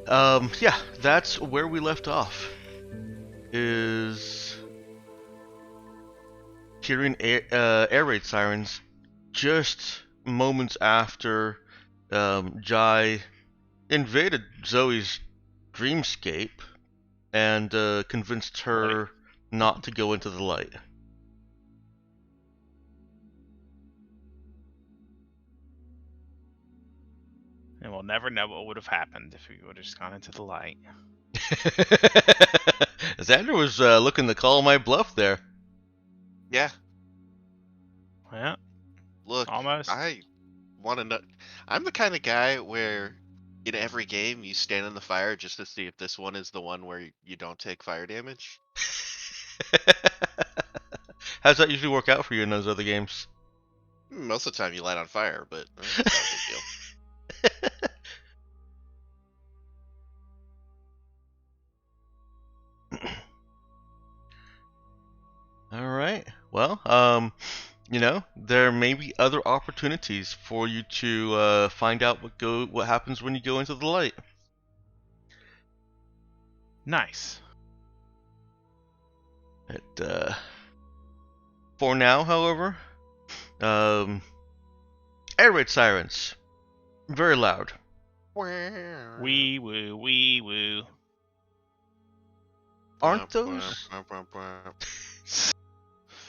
Yeah, that's where we left off. Is hearing air raid sirens just moments after Jai invaded Zoe's dreamscape and convinced her not to go into the light. And we'll never know what would have happened if we would have just gone into the light. Xander was looking to call my bluff there. Yeah. Yeah, Look, almost. I want to know. I'm the kind of guy where in every game you stand in the fire just to see if this one is the one where you don't take fire damage. How's that usually work out for you in those other games? Most of the time you light on fire, but it's not a big deal. All right. Well, there may be other opportunities for you to find out what happens when you go into the light. Nice. For now, however, air raid sirens, very loud. Wee woo, wee woo. Aren't those?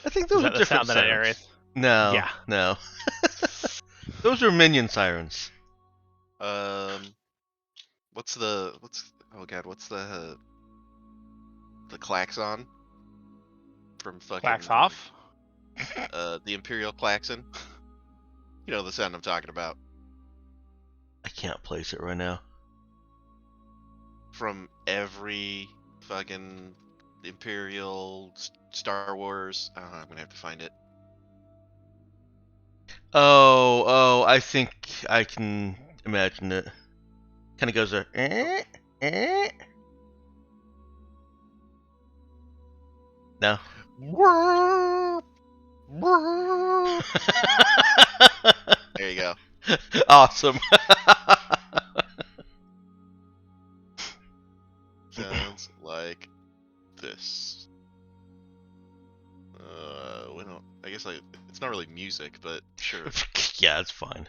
I think those Is are that the different sound that it sirens. airs? No, Yeah. no. Those are minion sirens. What's the klaxon from fucking Wax off? the Imperial klaxon? You know the sound I'm talking about. I can't place it right now. From every fucking Imperial Star Wars. I'm gonna have to find it. Oh, I think I can imagine it. Kind of goes there. No. There you go. Awesome. Sounds like this. We don't. I guess it's not really music, but sure. Yeah, it's fine.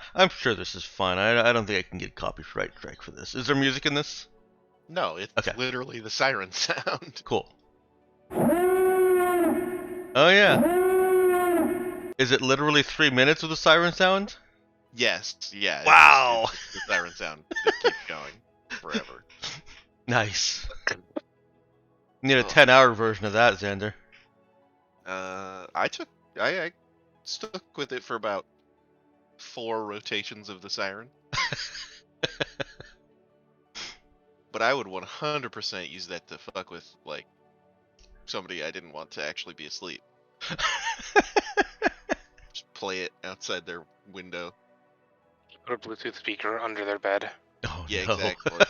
I'm sure this is fine. I don't think I can get copyright strike for this. Is there music in this? No, it's Okay. literally the siren sound. Cool. Oh yeah. Is it literally 3 minutes of the siren sound? Yes, yeah. Wow. It's the siren sound that keeps going forever. Nice. Need a 10-hour version of that, Xander. I stuck with it for about 4 rotations of the siren. But I would 100% use that to fuck with, like, somebody I didn't want to actually be asleep. Just play it outside their window. Put a Bluetooth speaker under their bed. Oh, Yeah, no. exactly.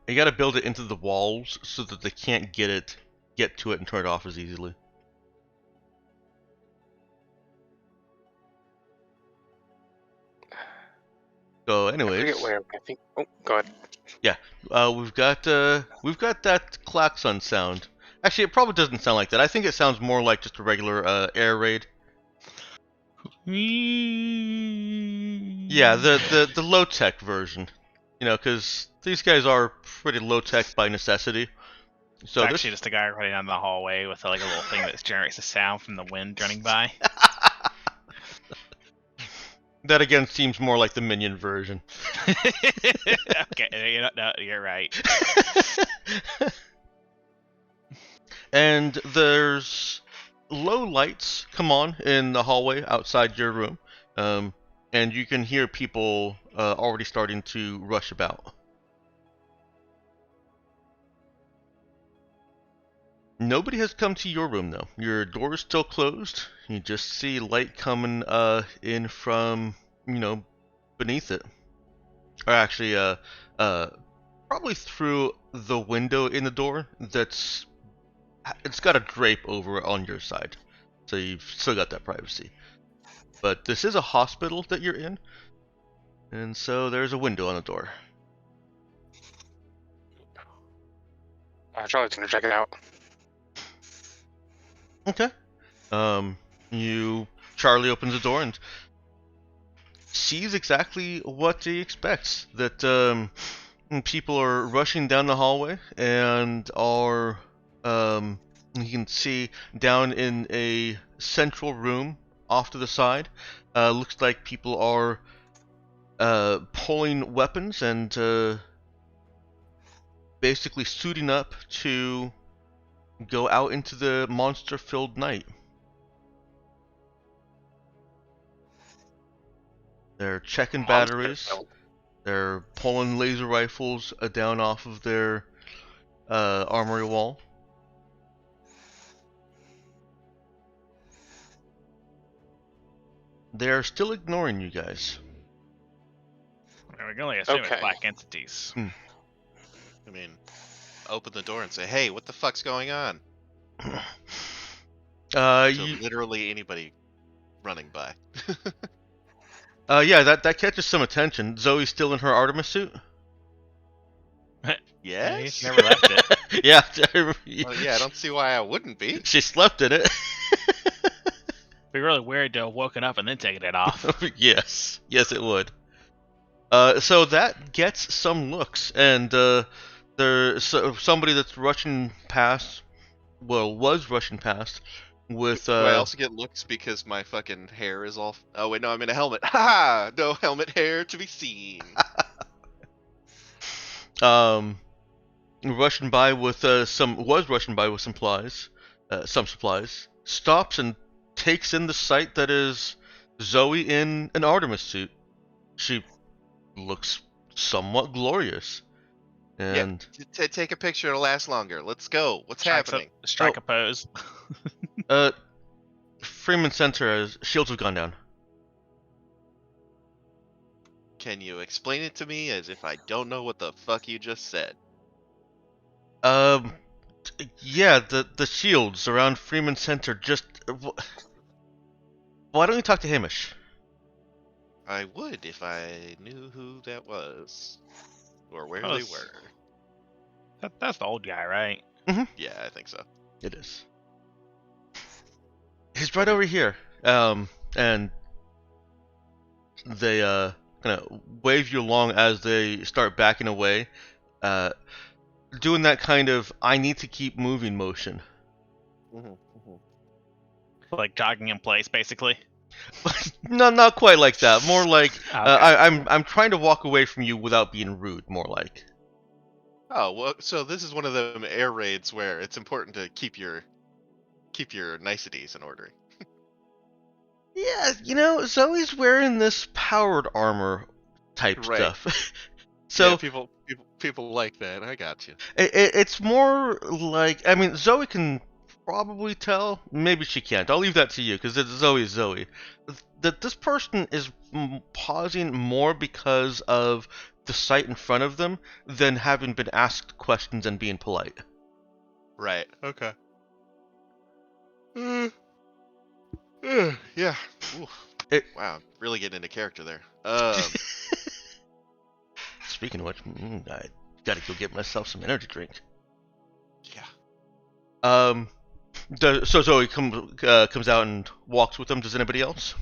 You gotta build it into the walls so that they can't get to it and turn it off as easily. So, anyways, I forget where. I think. Oh, go ahead. we've got that klaxon sound. Actually, it probably doesn't sound like that. I think it sounds more like just a regular air raid. Yeah, the low tech version. Because these guys are pretty low tech by necessity. So It's actually just a guy running down the hallway with a little thing that generates a sound from the wind running by. That again seems more like the minion version. Okay, no, you're right. And there's low lights come on in the hallway outside your room, and you can hear people already starting to rush about. Nobody has come to your room though. Your door is still closed. You just see light coming in from beneath it, or actually probably through the window in the door that's it's got a drape over on your side, so you've still got that privacy. But this is a hospital that you're in, and so there's a window on the door. Charlie's gonna check it out. Okay. Charlie opens the door and sees exactly what he expects. That people are rushing down the hallway and are you can see down in a central room off to the side. Looks like people are pulling weapons and basically suiting up to go out into the monster-filled night. They're checking batteries. They're pulling laser rifles down off of their armory wall. They're still ignoring you guys. We can only assume Okay. it's black entities. I mean, open the door and say, "Hey, what the fuck's going on?" To literally anybody running by. Yeah, that catches some attention. Zoe's still in her Artemis suit. Yes. She never left it. Yeah, Well, yeah, I don't see why I wouldn't be. she slept in it. It'd be really weird to have woken up and then taken it off. Yes, it would. So that gets some looks, and there's somebody that's rushing past. Well, was rushing past with. Do I also get looks because my fucking hair is all? Oh wait, no, I'm in a helmet. Ha! No helmet hair to be seen. Rushing by with some supplies, stops and takes in the sight that is Zoe in an Artemis suit. She looks somewhat glorious, and Take a picture. It'll last longer. Let's go. What's happening? Strike a pose. Freeman Center has shields have gone down. Can you explain it to me as if I don't know what the fuck you just said? Yeah, the shields around Freeman Center just. Why don't you talk to Hamish? I would if I knew who that was. Or where Oh, they were. That's the old guy, right? Yeah, I think so. It is. He's right over here. And they kind of wave you along as they start backing away, doing that kind of "I need to keep moving" motion. Like jogging in place, basically. No, not quite like that. More like Okay. I'm trying to walk away from you without being rude. More like. Oh well, so this is one of them air raids where it's important to keep your niceties in order. Yeah, Zoe's wearing this powered armor type Right. stuff. So yeah, people like that. I got you. it's more like, I mean, Zoe can probably tell. Maybe she can't. I'll leave that to you because it's Zoe. That this person is pausing more because of the sight in front of them than having been asked questions and being polite. Right. Okay. Yeah. Ooh. Wow, I'm really getting into character there. Speaking of which, I gotta go get myself some energy drink. Yeah. So Zoe comes out and walks with them. Does anybody else?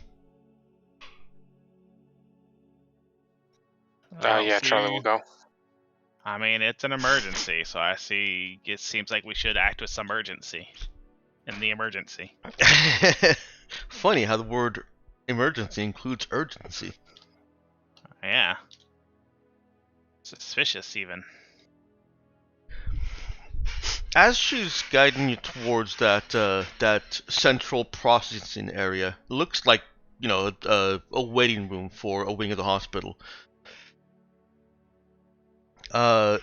Yeah, Charlie will go. I mean, it's an emergency, so I see. It seems like we should act with some urgency in the emergency. Funny how the word emergency includes urgency. Yeah. Suspicious, even. As she's guiding you towards that central processing area, looks like a waiting room for a wing of the hospital.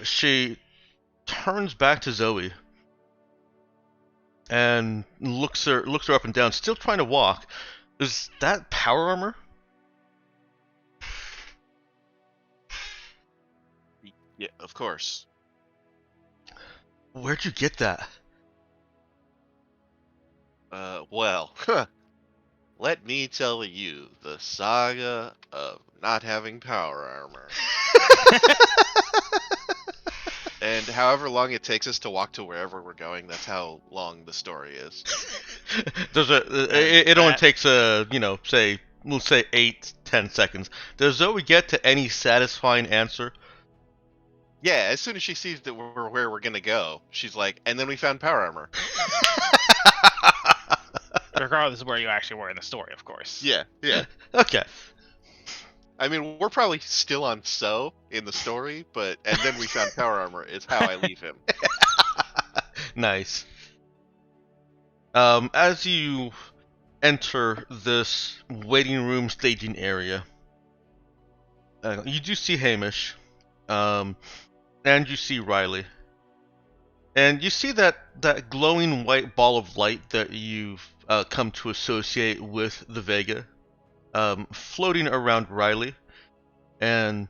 She turns back to Zoe and looks her up and down, still trying to walk. Is that power armor? Yeah, of course. Where'd you get that? Well, let me tell you the saga of not having power armor. And however long it takes us to walk to wherever we're going, that's how long the story is. It only takes we'll say 8-10 seconds. Does Zoe get to any satisfying answer? Yeah, as soon as she sees that we're where we're gonna go, she's like, and then we found power armor. Regardless of where you actually were in the story, of course. Yeah. Okay. I mean, we're probably still on in the story, and then we found power armor is how I leave him. Nice. As you enter this waiting room staging area, you do see Hamish, and you see Riley, and you see that glowing white ball of light that you've come to associate with the Vega, floating around Riley, and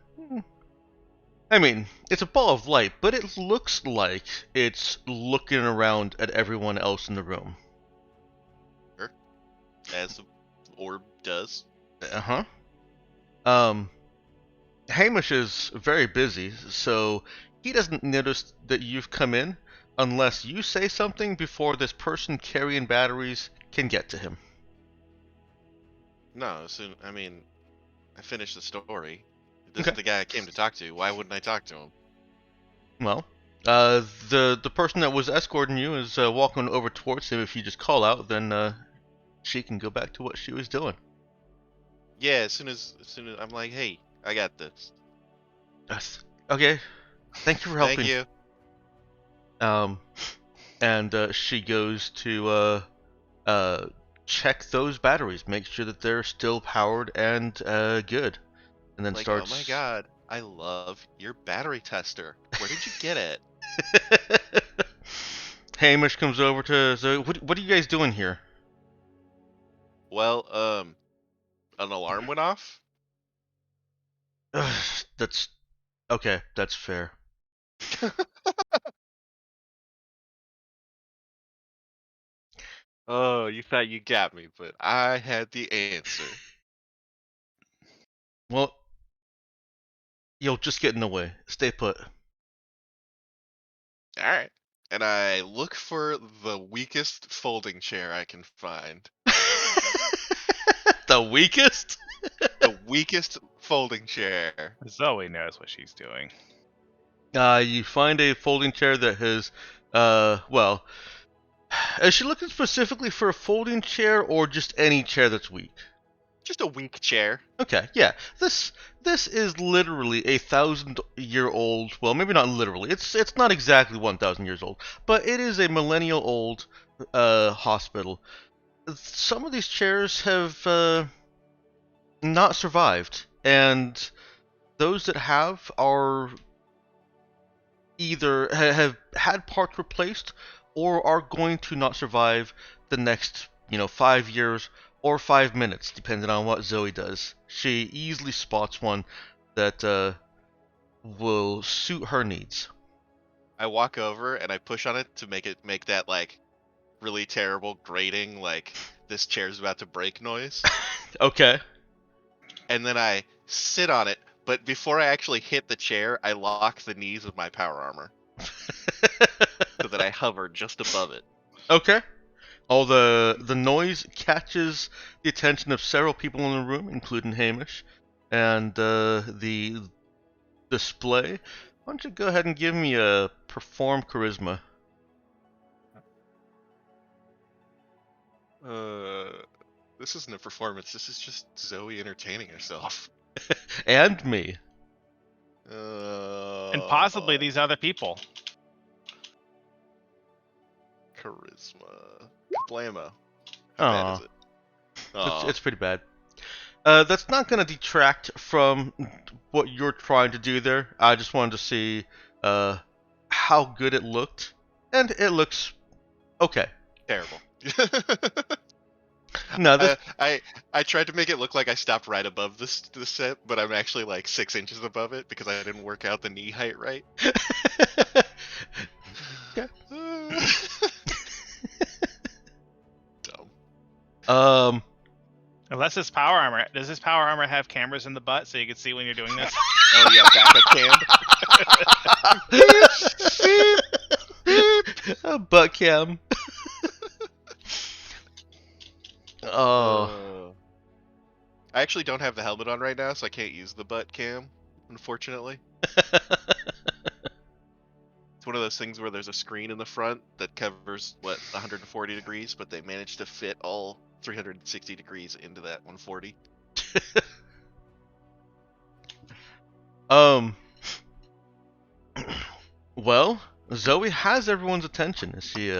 I mean, it's a ball of light, but it looks like it's looking around at everyone else in the room. As the orb does. Uh-huh. Hamish is very busy, so he doesn't notice that you've come in unless you say something before this person carrying batteries can get to him. No, I finished the story. This is the guy I came to talk to. Why wouldn't I talk to him? Well, the person that was escorting you is walking over towards him. If you just call out, then she can go back to what she was doing. Yeah, as soon as I'm like, hey, I got this. Okay. Thank you for helping. Thank you. And she goes to check those batteries, make sure that they're still powered and good, and then like, starts. Oh my god, I love your battery tester. Where did you get it? Hamish comes over to Zoe. What are you guys doing here? Well, an alarm went off. That's okay. That's fair. Oh, you thought you got me, but I had the answer. Well, you'll just get in the way. Stay put. All right. And I look for the weakest folding chair I can find. The weakest? The weakest folding chair. Zoe knows what she's doing. You find a folding chair that has, well, is she looking specifically for a folding chair or just any chair that's weak? Just a weak chair. Okay, yeah. This is literally 1,000-year-old. Well, maybe not literally. It's not exactly 1,000 years old, but it is a millennial-old hospital. Some of these chairs have not survived, and those that have are either have had parts replaced or are going to not survive the next 5 years or 5 minutes, depending on what Zoe does. She easily spots one that will suit her needs. I walk over and I push on it to make that like really terrible grating, like this chair's about to break noise. Okay. And then I sit on it, but before I actually hit the chair, I lock the knees with my power armor so that I hover just above it. Okay. All the noise catches the attention of several people in the room, including Hamish, and the display. Why don't you go ahead and give me a perform charisma? This isn't a performance. This is just Zoe entertaining herself. And me. And possibly these other people. Charisma. Blammo. How Aw. bad is it? It's pretty bad. That's not going to detract from what you're trying to do there. I just wanted to see how good it looked, and it looks okay. Terrible. No, this... I tried to make it look like I stopped right above the set, but I'm actually like 6 inches above it because I didn't work out the knee height right. Okay. Dumb. Um. Unless his power armor. Does his power armor have cameras in the butt so you can see when you're doing this? Oh yeah, backup cam. A butt cam. Oh. I actually don't have the helmet on right now, so I can't use the butt cam, unfortunately. It's one of those things where there's a screen in the front that covers, 140 degrees, but they managed to fit all 360 degrees into that 140. Well, Zoe has everyone's attention. Is she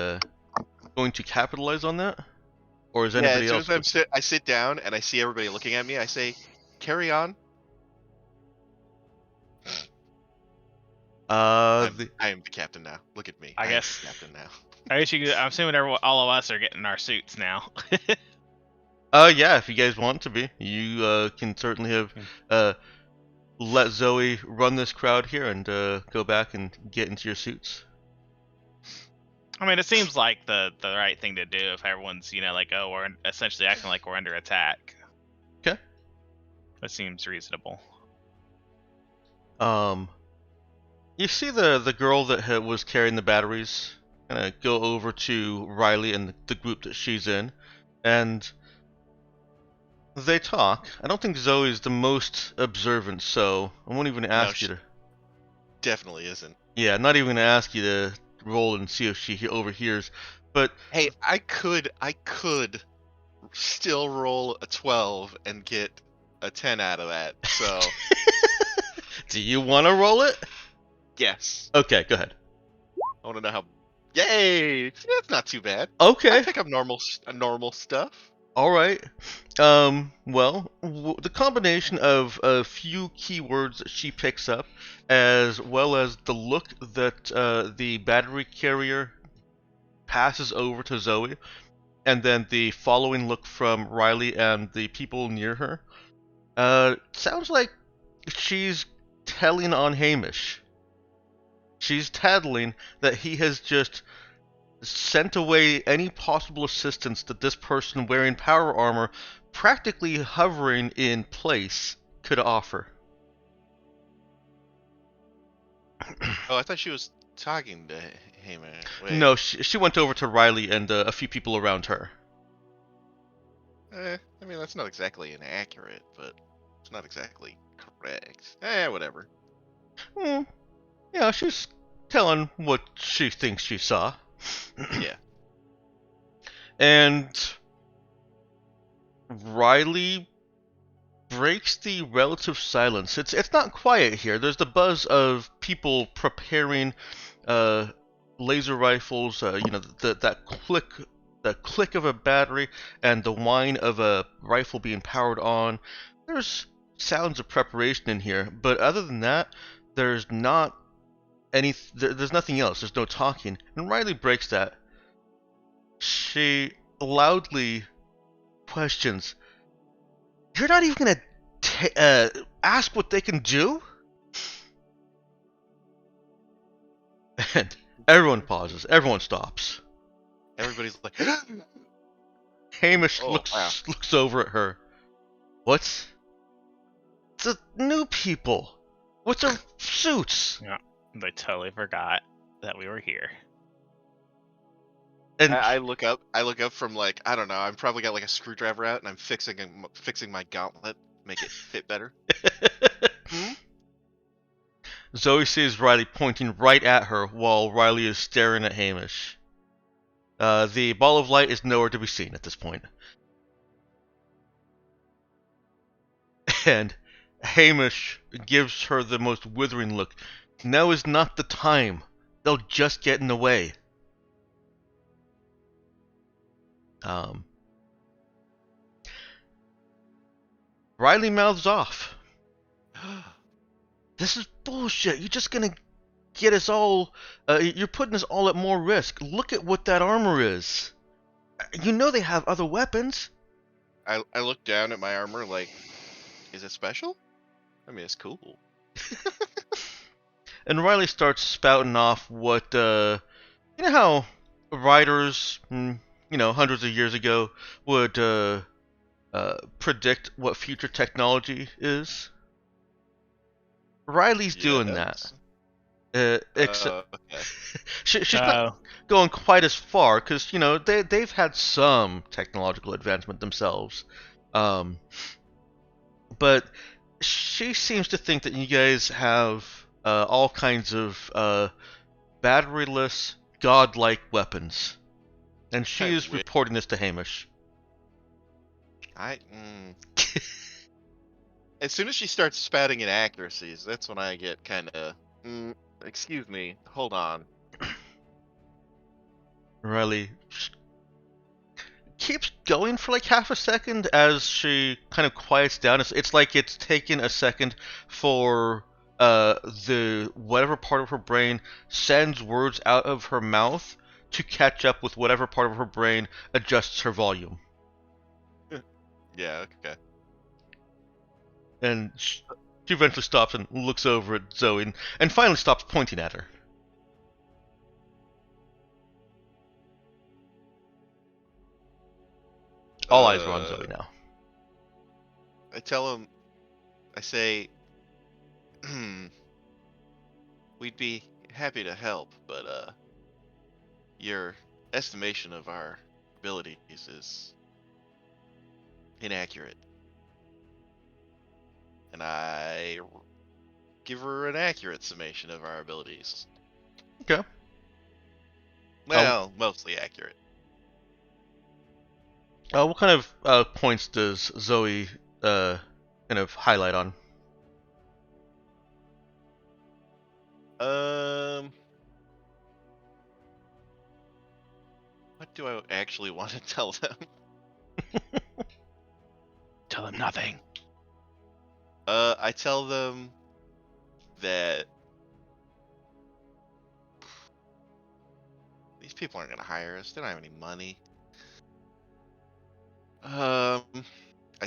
going to capitalize on that, or is anybody as else? soon as I sit down and I see everybody looking at me, I say, "Carry on." I am the captain now. Look at me. I guess. am the captain now. I guess I'm assuming all of us are getting our suits now. Yeah, if you guys want to be, you can certainly have let Zoe run this crowd here and go back and get into your suits. I mean, it seems like the right thing to do if everyone's, like, oh, we're essentially acting like we're under attack. Okay. That seems reasonable. You see the girl that was carrying the batteries kind of go over to Riley and the group that she's in, and they talk. I don't think Zoe's the most observant, so I won't even ask you to. Definitely isn't. Yeah, not even gonna ask you to roll and see if she overhears. But hey, I could still roll a 12 and get a 10 out of that. So, do you want to roll it? Yes. Okay, go ahead. I want to know how. Yay! That's not too bad. Okay. I pick up normal stuff. All right. Well, the combination of a few keywords that she picks up, as well as the look that the battery carrier passes over to Zoe, and then the following look from Riley and the people near her, sounds like she's telling on Hamish. She's tattling that he has just sent away any possible assistance that this person wearing power armor, practically hovering in place, could offer. Oh, I thought she was talking to Hamish. Wait. No, she went over to Riley and a few people around her. I mean, that's not exactly inaccurate, but it's not exactly correct. Whatever. Yeah, she's telling what she thinks she saw. Yeah. And Riley breaks the relative silence. It's not quiet here. There's the buzz of people preparing laser rifles, that click of a battery and the whine of a rifle being powered on. There's sounds of preparation in here, but other than that, there's not there's nothing else. There's no talking. And Riley breaks that. She loudly questions, "You're not even gonna ask what they can do?" And everyone pauses. Everyone stops. Everybody's like, Hamish Oh, looks wow. looks over at her. What's the new people with their suits? Yeah, they totally forgot that we were here. And I look up from, like, I don't know, I'm probably got like a screwdriver out and I'm fixing my gauntlet, make it fit better. Zoe sees Riley pointing right at her while Riley is staring at Hamish. The ball of light is nowhere to be seen at this point. And Hamish gives her the most withering look. Now is not the time. They'll just get in the way. Riley mouths off. This is bullshit. You're just gonna get us all. You're putting us all at more risk. Look at what that armor is. You know they have other weapons. I look down at my armor like, is it special? I mean, it's cool. And Riley starts spouting off what, you know how riders, hundreds of years ago would predict what future technology is. Riley's doing that. Except Okay. she's not going quite as far because they've had some technological advancement themselves, but she seems to think that you guys have all kinds of batteryless, godlike weapons, and she is reporting this to Hamish. As soon as she starts spouting inaccuracies, that's when I get kind of. Excuse me. Hold on. Riley keeps going for like half a second as she kind of quiets down. It's like it's taken a second for the whatever part of her brain sends words out of her mouth to catch up with whatever part of her brain adjusts her volume. Yeah, okay. And she eventually stops and looks over at Zoe and finally stops pointing at her. All eyes are on Zoe now. I tell him, I say, we'd be happy to help, but your estimation of our abilities is inaccurate. And I give her an accurate summation of our abilities. Okay. Well, mostly accurate. What kind of points does Zoe kind of highlight on? What do I actually want to tell them? Tell them nothing. I tell them that these people aren't gonna hire us. They don't have any money. I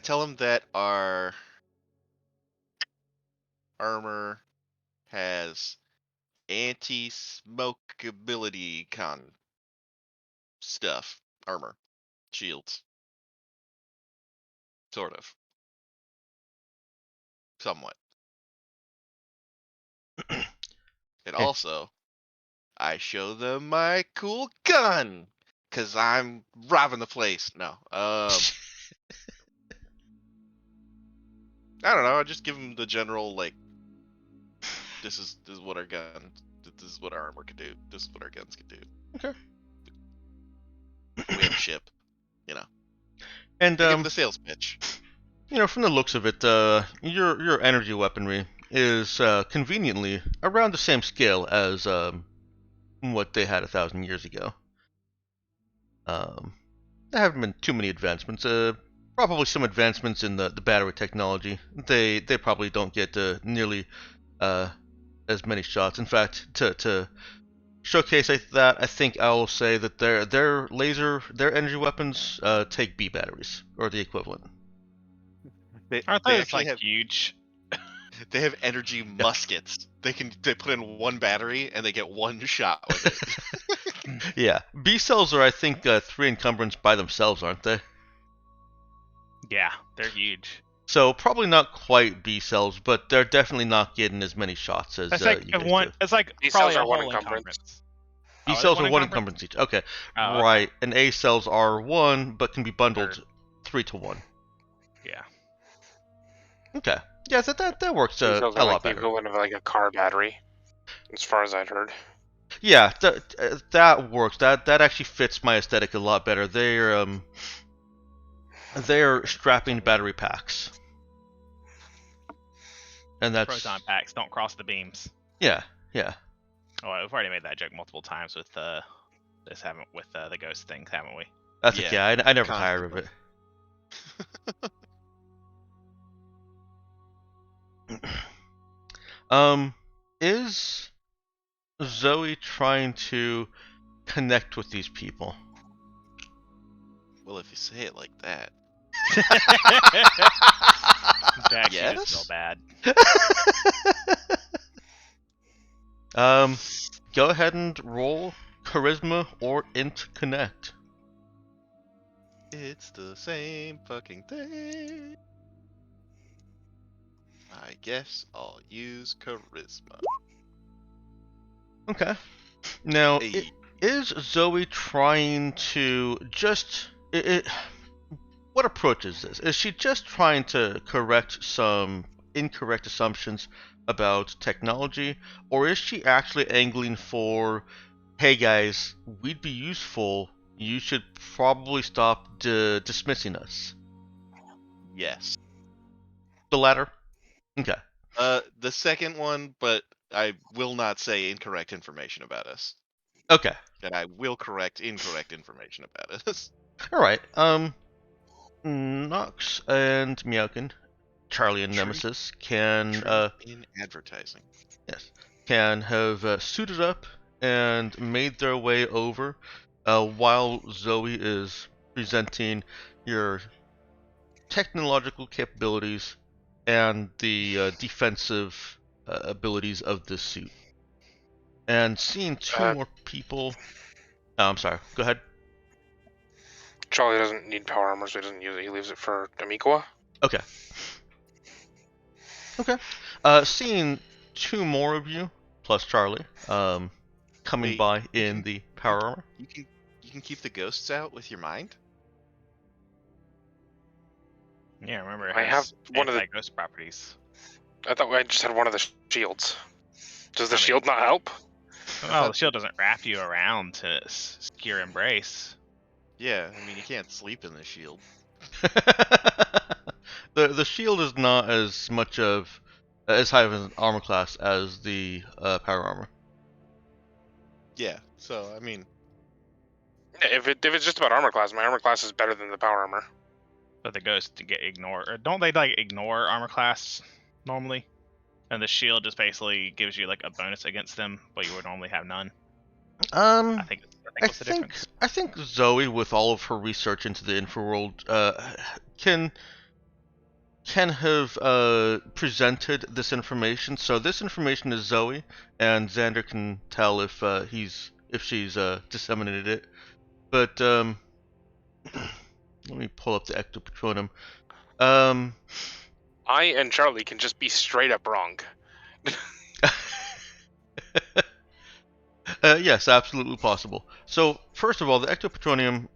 tell them that our armor has anti-smokability stuff. Armor. Shields. Sort of. Somewhat. And also, I show them my cool gun! Cause I'm robbing the place. No. I don't know, I just give them the general, like, this is what our gun, this is what our armor can do, this is what our guns can do. Okay. We have a ship, And give them the sales pitch. from the looks of it, your energy weaponry is conveniently around the same scale as what they had 1,000 years ago. There haven't been too many advancements. Probably some advancements in the battery technology. They probably don't get nearly as many shots. In fact, to showcase that, I think I will say that their energy weapons take B batteries or the equivalent. Aren't They those actually like have huge? they have energy muskets. They put in one battery and they get one shot with it. Yeah, B cells are I think 3 encumbrance by themselves, aren't they? Yeah, they're huge. So probably not quite B cells, but they're definitely not getting as many shots as It's like you guys one. do. It's like B probably cells a are one whole encumbrance. B cells are one encumbrance each. Okay, Oh, right. And A cells are 1, but can be bundled Or- 3 to 1. Yeah. Okay. Yeah, that works B a cells are lot like the better. equivalent of like a car battery, as far as I'd heard. Yeah, that works. That actually fits my aesthetic a lot better. They're strapping battery packs, and that's Proton packs don't cross the beams. yeah. Oh, we've already made that joke multiple times with the ghost things, haven't we? That's Yeah, okay. I never tire of it. Is Zoe trying to connect with these people? Well, if you say it like that. Jack, you Yes? just feel bad. Go ahead and roll charisma or int connect. It's the same fucking thing. I guess I'll use charisma. Okay. Now, Hey. is Zoe trying to just... what approach is this? Is she just trying to correct some incorrect assumptions about technology? Or is she actually angling for, hey guys, we'd be useful, you should probably stop dismissing us? Yes. The latter? Okay. The second one, but I will not say incorrect information about us. Okay. And I will correct incorrect information about us. Alright, Nox and Meowkin, Charlie and Truth- Nemesis can Truth in advertising. yes, can have suited up and made their way over, while Zoe is presenting your technological capabilities and the defensive abilities of this suit. And seeing two more people. Oh, I'm sorry. Go ahead. Charlie doesn't need power armor, so he doesn't use it. He leaves it for Amikwa. Okay. Okay. Seeing two more of you plus Charlie, coming Wait, by in the power armor. You can keep the ghosts out with your mind? Yeah, remember it I has have one of the- anti-ghost properties. I thought I just had one of the shields. Does the I mean- shield not help? Well, the shield doesn't wrap you around to secure embrace. Yeah, I mean you can't sleep in the shield. The shield is not as much of as high of an armor class as the power armor. Yeah, so I mean, Yeah, if it's just about armor class, my armor class is better than the power armor. But the ghosts get ignored. Or don't they like ignore armor class normally? And the shield just basically gives you like a bonus against them, but you would normally have none. I think that's the difference. I think Zoe, with all of her research into the infraworld, can have presented this information. So this information is Zoe, and Xander can tell if she's disseminated it. But let me pull up the Ectopatronum. I and Charlie can just be straight up wrong. Yes, absolutely possible. So first of all, the Ectopatronium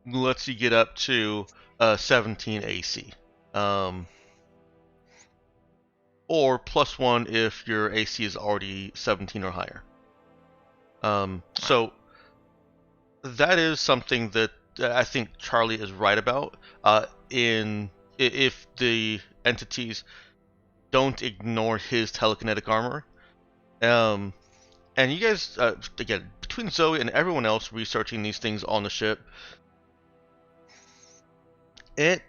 lets you get up to 17 AC. Or +1 if your AC is already 17 or higher. So that is something that I think Charlie is right about. If the entities don't ignore his telekinetic armor. And you guys, again, between Zoe and everyone else researching these things on the ship, it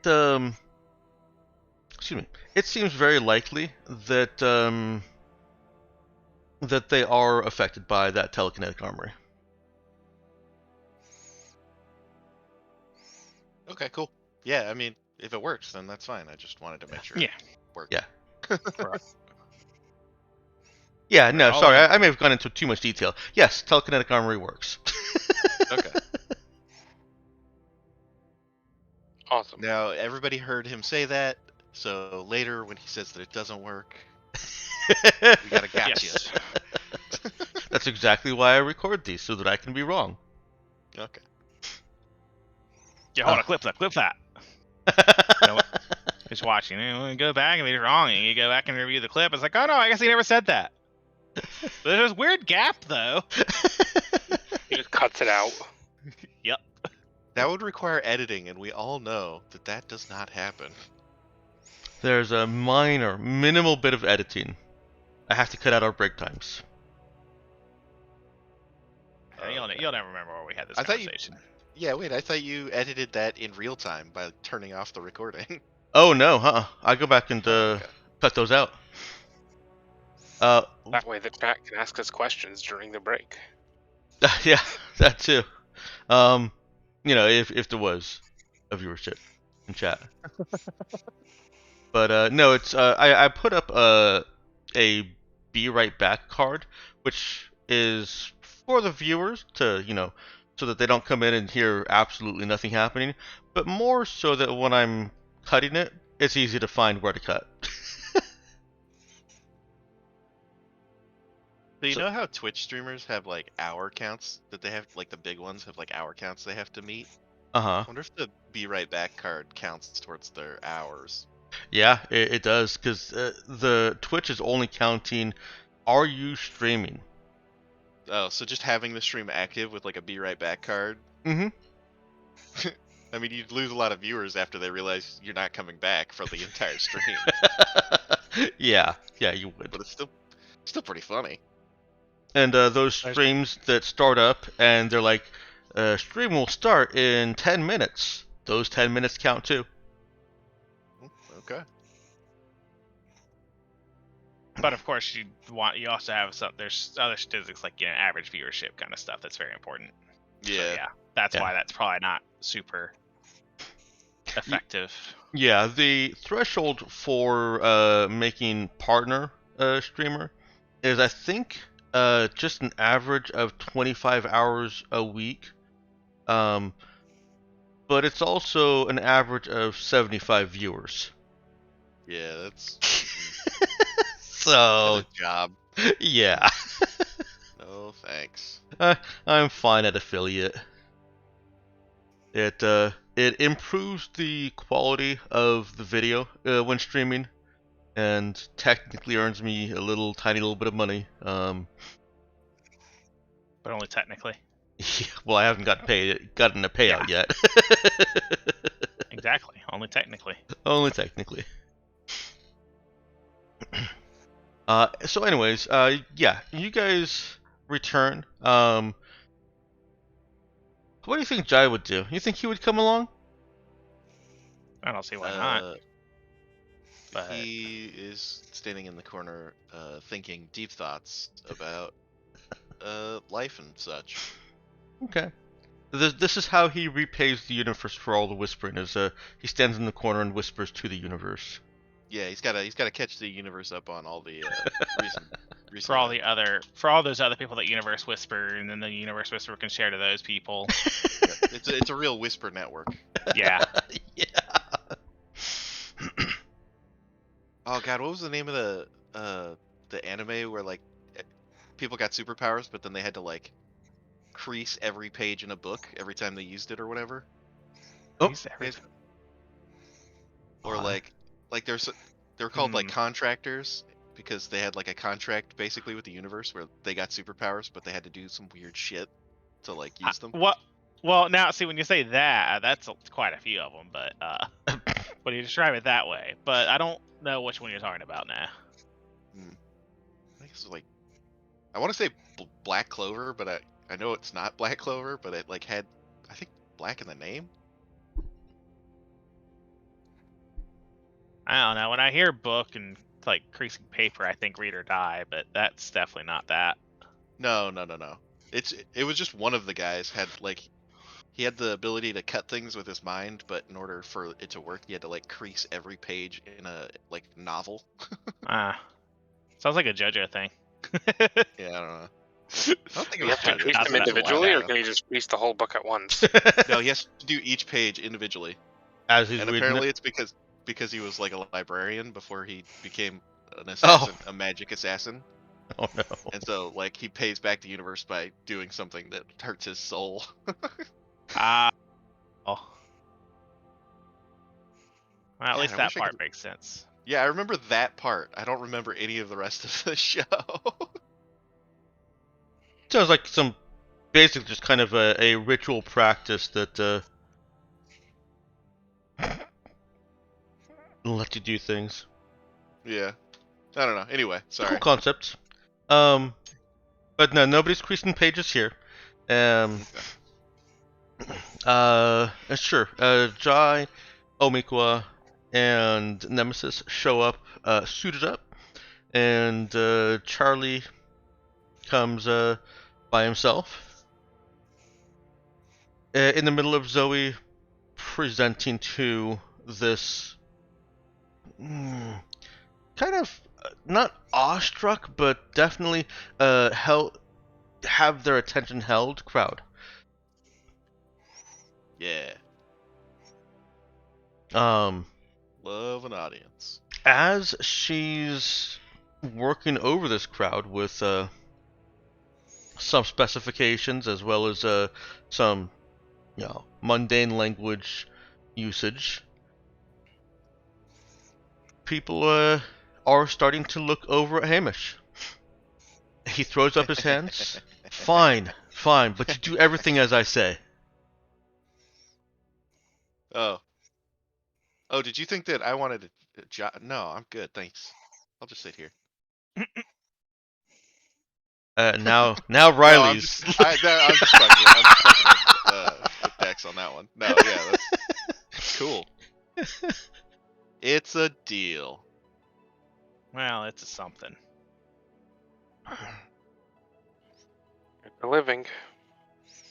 seems very likely that that they are affected by that telekinetic armor. okay, cool. Yeah, I mean, if it works, then that's fine. I just wanted to make sure Yeah. it worked. Yeah. Right. Yeah, no, all sorry, of I may have gone into too much detail. Yes, telekinetic armor works. Okay. Awesome. Now everybody heard him say that, so later when he says that it doesn't work, we got a gotcha. Yes. That's exactly why I record these, so that I can be wrong. Okay. Yeah, hold on, clip that. You know, just watching. You know, go back and be wrong, and you go back and review the clip. It's like, oh no, I guess he never said that. There's this weird gap though. He just cuts it out. That would require editing, and we all know that that does not happen. There's a minimal bit of editing. I have to cut out our break times. You'll never remember where we had this I thought you- conversation. Yeah, wait, I thought you edited that in real time by turning off the recording. Oh no, I go back and Okay. cut those out. That way the chat can ask us questions during the break. Yeah, that too. You know, if there was a viewership in chat. But no, it's I put up a Be Right Back card, which is for the viewers to so that they don't come in and hear absolutely nothing happening, but more so that when I'm cutting it, it's easy to find where to cut. So you know how Twitch streamers have like hour counts that they have, like the big ones have like hour counts they have to meet? Uh-huh. I wonder if the Be Right Back card counts towards their hours. Yeah, it does, because the Twitch is only counting, are you streaming? Oh, so just having the stream active with like a Be Right Back card. Mm-hmm. I mean, you'd lose a lot of viewers after they realize you're not coming back for the entire stream. Yeah, you would. But it's still pretty funny. And those streams that start up and they're like, stream will start in 10 minutes. Those 10 minutes count too. Okay. But of course, you also have there's other statistics like average viewership kind of stuff that's very important. Yeah. So, yeah, that's why that's probably not super effective. Yeah, the threshold for making partner streamer is, I think, just an average of 25 hours a week. But it's also an average of 75 viewers. Yeah, that's So, a job. Yeah. No thanks. I'm fine at affiliate. It improves the quality of the video when streaming, and technically earns me a tiny little bit of money. But only technically. Yeah, well, I haven't gotten a payout yet. Exactly, only technically. Only technically. So anyways, yeah, you guys return. What do you think Jai would do? You think he would come along? I don't see why not. But he is standing in the corner, thinking deep thoughts about life and such. Okay. This is how he repays the universe for all the whispering. He stands in the corner and whispers to the universe. Yeah, he's gotta catch the universe up on all the recent for all those other people that Universe Whisper, and then the Universe Whisper can share to those people. Yeah, it's a real whisper network. Yeah. Yeah. Oh god, what was the name of the anime where like people got superpowers, but then they had to like crease every page in a book every time they used it or whatever? Oh. Or like they were called like contractors because they had like a contract basically with the universe where they got superpowers, but they had to do some weird shit to like use them. Well, now see when you say that, that's quite a few of them, but when you describe it that way, but I don't know which one you're talking about now. I think it's like I want to say Black Clover, but I know it's not Black Clover, but it like had I think black in the name. I don't know. When I hear book and like creasing paper, I think read or die, but that's definitely not that. No. It was just one of the guys had like he had the ability to cut things with his mind, but in order for it to work, he had to like crease every page in a like novel. Sounds like a JoJo thing. Yeah, I don't know. Do you have to crease them individually, or can you just crease the whole book at once? No, he has to do each page individually. As he's and reading apparently it? it's because he was like a librarian before he became an assassin, a magic assassin. Oh no. And so like he pays back the universe by doing something that hurts his soul. Well, at Man, least I that wish I part could- makes sense. Yeah, I remember that part. I don't remember any of the rest of the show. Sounds like some basic, just kind of a ritual practice that let you do things. Yeah. I don't know. Anyway, sorry. Cool concept. But no, nobody's creasing pages here. Sure. Jai, Omikwa, and Nemesis show up, suited up, and Charlie comes by himself. In the middle of Zoe presenting to this kind of not awestruck, but definitely have their attention held crowd. Yeah. Love an audience. As she's working over this crowd with some specifications as well as some mundane language usage, people are starting to look over at Hamish. He throws up his hands. Fine, but you do everything as I say. Oh, did you think that I wanted a job? No, I'm good, thanks. I'll just sit here. Now No, Riley's. I'm just fucking with Dex on that one. No, yeah, that's cool. It's a deal. Well, it's a something. A living.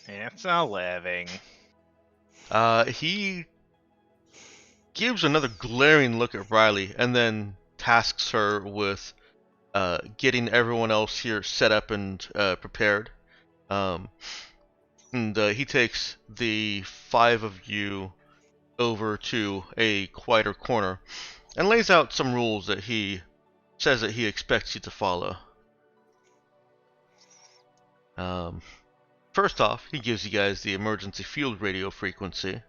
It's a living. He gives another glaring look at Riley and then tasks her with getting everyone else here set up and prepared. And he takes the 5 of you over to a quieter corner and lays out some rules that he says that he expects you to follow. First off, he gives you guys the emergency field radio frequency,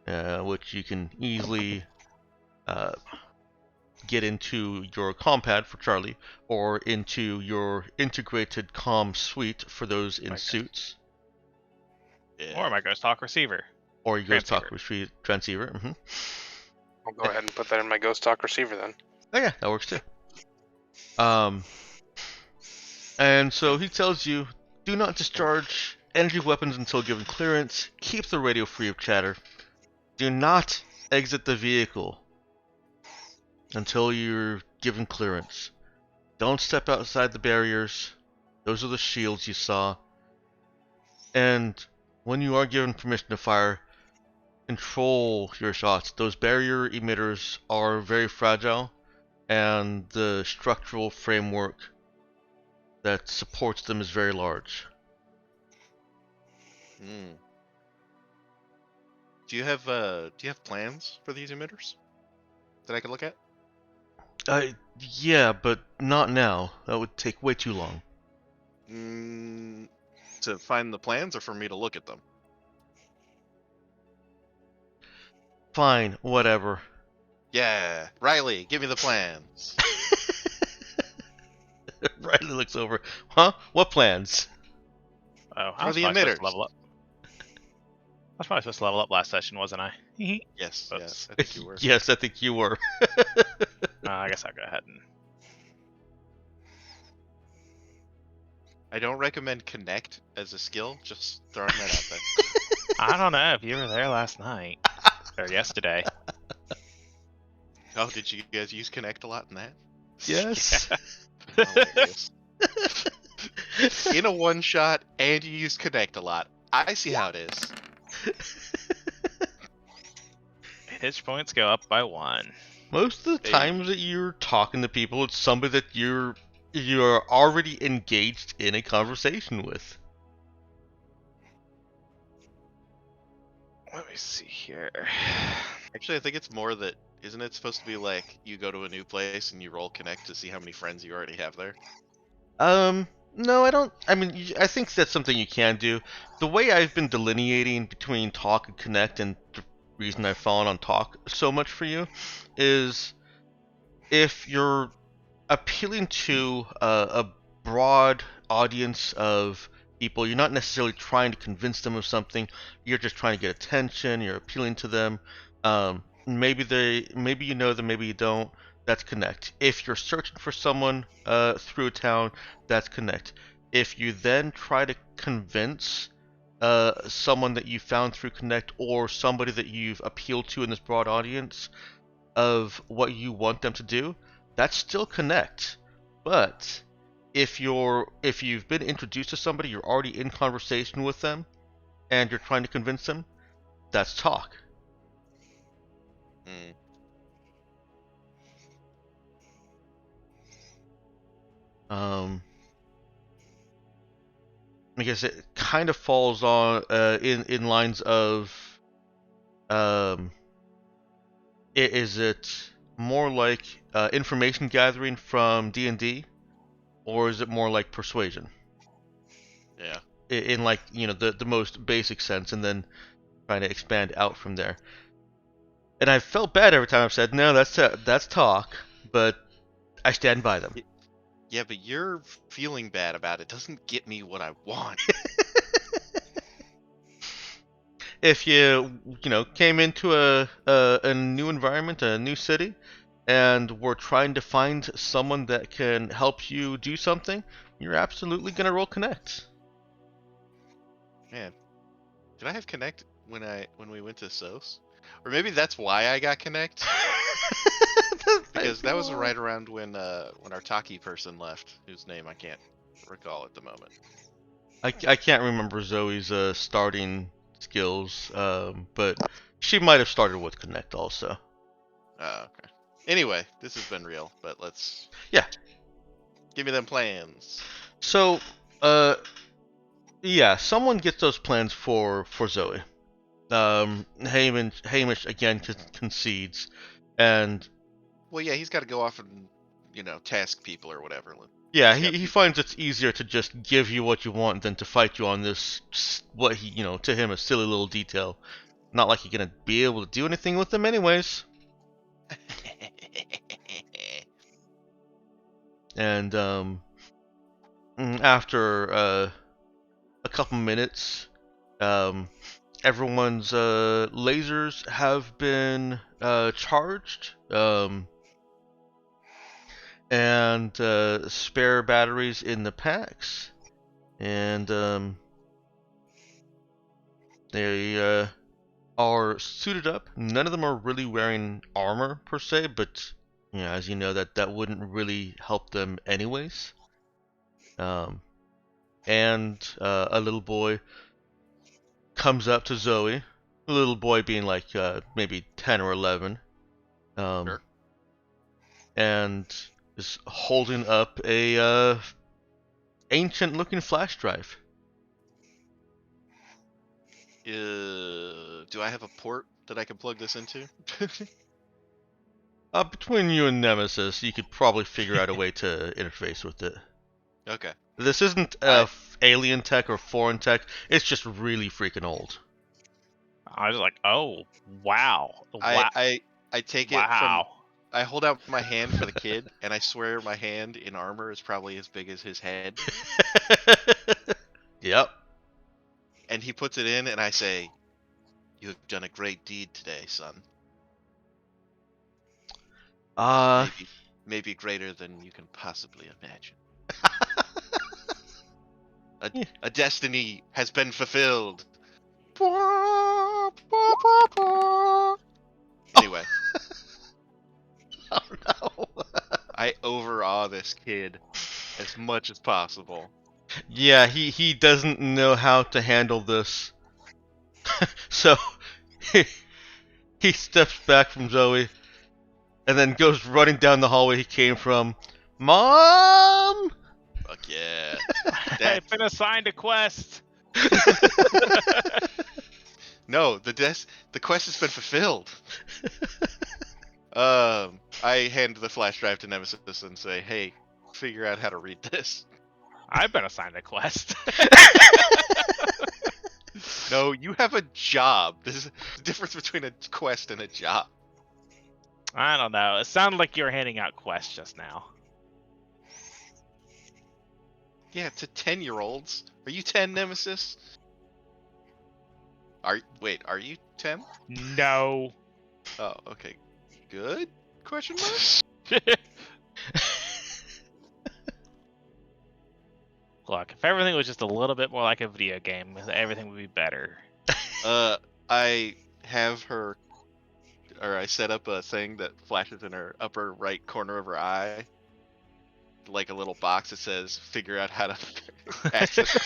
which you can easily get into your compad for Charlie, or into your integrated comm suite for those in suits. Yeah. Or my Ghost Talk receiver. Or your Ghost Talk transceiver. Mm-hmm. I'll go ahead and put that in my Ghost Talk receiver then. Oh yeah, that works too. And so he tells you, do not discharge energy weapons until given clearance. Keep the radio free of chatter. Do not exit the vehicle until you're given clearance. Don't step outside the barriers. Those are the shields you saw. And when you are given permission to fire, control your shots. Those barrier emitters are very fragile, and the structural framework that supports them is very large. Do you have plans for these emitters that I could look at? Yeah, but not now. That would take way too long. To find the plans or for me to look at them? Fine, whatever. Yeah, Riley, give me the plans. Riley looks over. Huh? What plans? Oh, I For was the probably supposed emitters. to level up. I was probably supposed to level up last session, wasn't I? Yes, Oops. yes, I think you were. Yes, I think you were. I guess I'll go ahead and... I don't recommend connect as a skill, just throwing that out there. I don't know if you were there last night. Or yesterday. Oh, did you guys use connect a lot in that? Yes. Hilarious. In a one shot, and you use connect a lot. I see how it is. Hit points go up by 1. Most of the times that you're talking to people, it's somebody that you're already engaged in a conversation with. Let me see here. Actually, I think it's more that, isn't it supposed to be like you go to a new place and you roll connect to see how many friends you already have there? No, I don't. I mean, I think that's something you can do. The way I've been delineating between talk and connect, and the reason I've fallen on talk so much for you, is if you're appealing to a broad audience of people, you're not necessarily trying to convince them of something. You're just trying to get attention. You're appealing to them. Maybe you know them, maybe you don't. That's connect. If you're searching for someone through a town, that's connect. If you then try to convince someone that you found through connect, or somebody that you've appealed to in this broad audience, of what you want them to do, that's still connect. But if you've been introduced to somebody, you're already in conversation with them, and you're trying to convince them, that's talk. I guess it kind of falls on in lines of is it more like information gathering from D&D, or is it more like persuasion? Yeah. In like, the most basic sense, and then trying to expand out from there. And I felt bad every time I've said, no, that's talk, but I stand by them. Yeah, but you're feeling bad about it doesn't get me what I want. If you came into a new environment, a new city, and were trying to find someone that can help you do something, you're absolutely gonna roll connect. Man, did I have connect when we went to SOS? Or maybe that's why I got connect. Because that was right around when our Taki person left, whose name I can't recall at the moment. I can't remember Zoe's starting skills, but she might have started with connect also. Okay. Anyway, this has been real, but let's... Yeah. Give me them plans. So, yeah, someone gets those plans for Zoe. Hamish again concedes, and Well, yeah, he's got to go off and, task people or whatever. yeah, he finds it's easier to just give you what you want than to fight you on this, what he, to him, a silly little detail. Not like you're gonna be able to do anything with them anyways. And after a couple minutes, everyone's lasers have been charged, and spare batteries in the packs, and they are suited up. None of them are really wearing armor per se, but as you know, that wouldn't really help them anyways. And a little boy comes up to Zoe, the little boy being like maybe 10 or 11, Sure. and is holding up a ancient-looking flash drive. Do I have a port that I can plug this into? Between you and Nemesis, you could probably figure out a way to interface with it. Okay. This isn't alien tech or foreign tech. It's just really freaking old. I was like, oh, wow. I take it from... Wow. I hold out my hand for the kid, and I swear my hand in armor is probably as big as his head. Yep. And he puts it in, and I say, "You have done a great deed today, son. Maybe greater than you can possibly imagine. A destiny has been fulfilled." Anyway. Oh no. I overawe this kid as much as possible. Yeah, he doesn't know how to handle this. So he steps back from Zoe and then goes running down the hallway he came from. Mom! Fuck yeah. I've been assigned a quest. No, the quest has been fulfilled. I hand the flash drive to Nemesis and say, "Hey, figure out how to read this." I've been assigned a quest. No, you have a job. There's a difference between a quest and a job. I don't know. It sounded like you were handing out quests just now. Yeah, to 10-year-olds. Are you 10, Nemesis? Are you 10? No. Oh, okay. Good? Question mark? Look, if everything was just a little bit more like a video game, everything would be better. I have her, or I set up a thing that flashes in her upper right corner of her eye, like a little box that says, "Figure out how to access the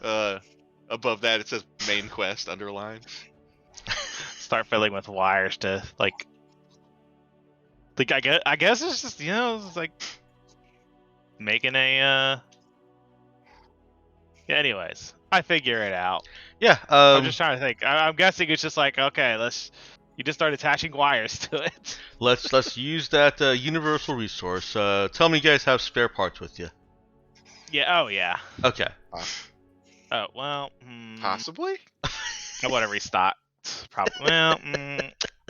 flashlight." Above that it says "Main quest" underlined. Start fiddling with wires to I guess it's just it's like making a Yeah, anyways, I figure it out. Yeah. I'm just trying to think. I'm guessing it's just like, okay, you just start attaching wires to it. let's use that universal resource. Tell me you guys have spare parts with you. Yeah. Oh yeah. Okay. Oh well. Possibly. I want to restock. Probably. Well.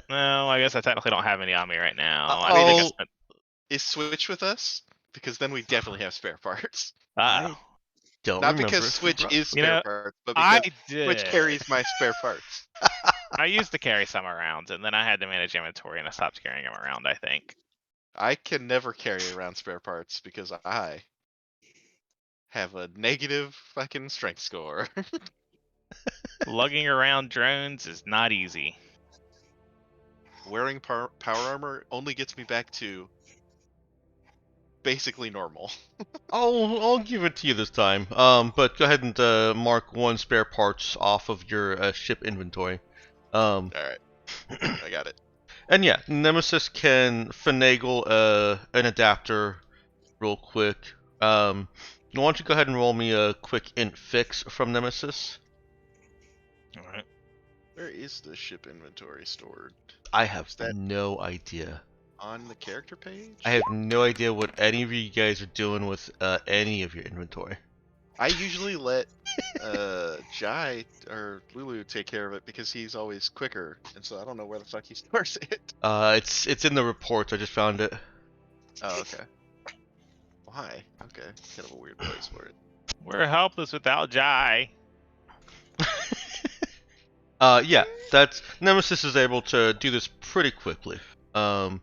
No, I guess I technically don't have any on me right now. I mean, I guess. Is Switch with us? Because then we definitely have spare parts. I don't Not remember because if Switch is You know, spare parts, but because I did. Switch carries my spare parts. I used to carry some around, and then I had to manage inventory, and I stopped carrying them around. I think. I can never carry around spare parts because I have a negative fucking strength score. Lugging around drones is not easy. Wearing power armor only gets me back to basically normal. I'll give it to you this time. But go ahead and mark 1 spare parts off of your ship inventory. All right, I got it. And yeah, Nemesis can finagle an adapter real quick. Why don't you go ahead and roll me a quick int fix from Nemesis? All right. Where is the ship inventory stored? I have Is that no idea. on the character page? I have no idea what any of you guys are doing with any of your inventory. I usually let Jai or Lulu take care of it because he's always quicker, and so I don't know where the fuck he stores it. It's in the reports. I just found it. Oh, okay. Why? Okay, kind of a weird place for it. We're helpless without Jai. Yeah, that's Nemesis is able to do this pretty quickly. The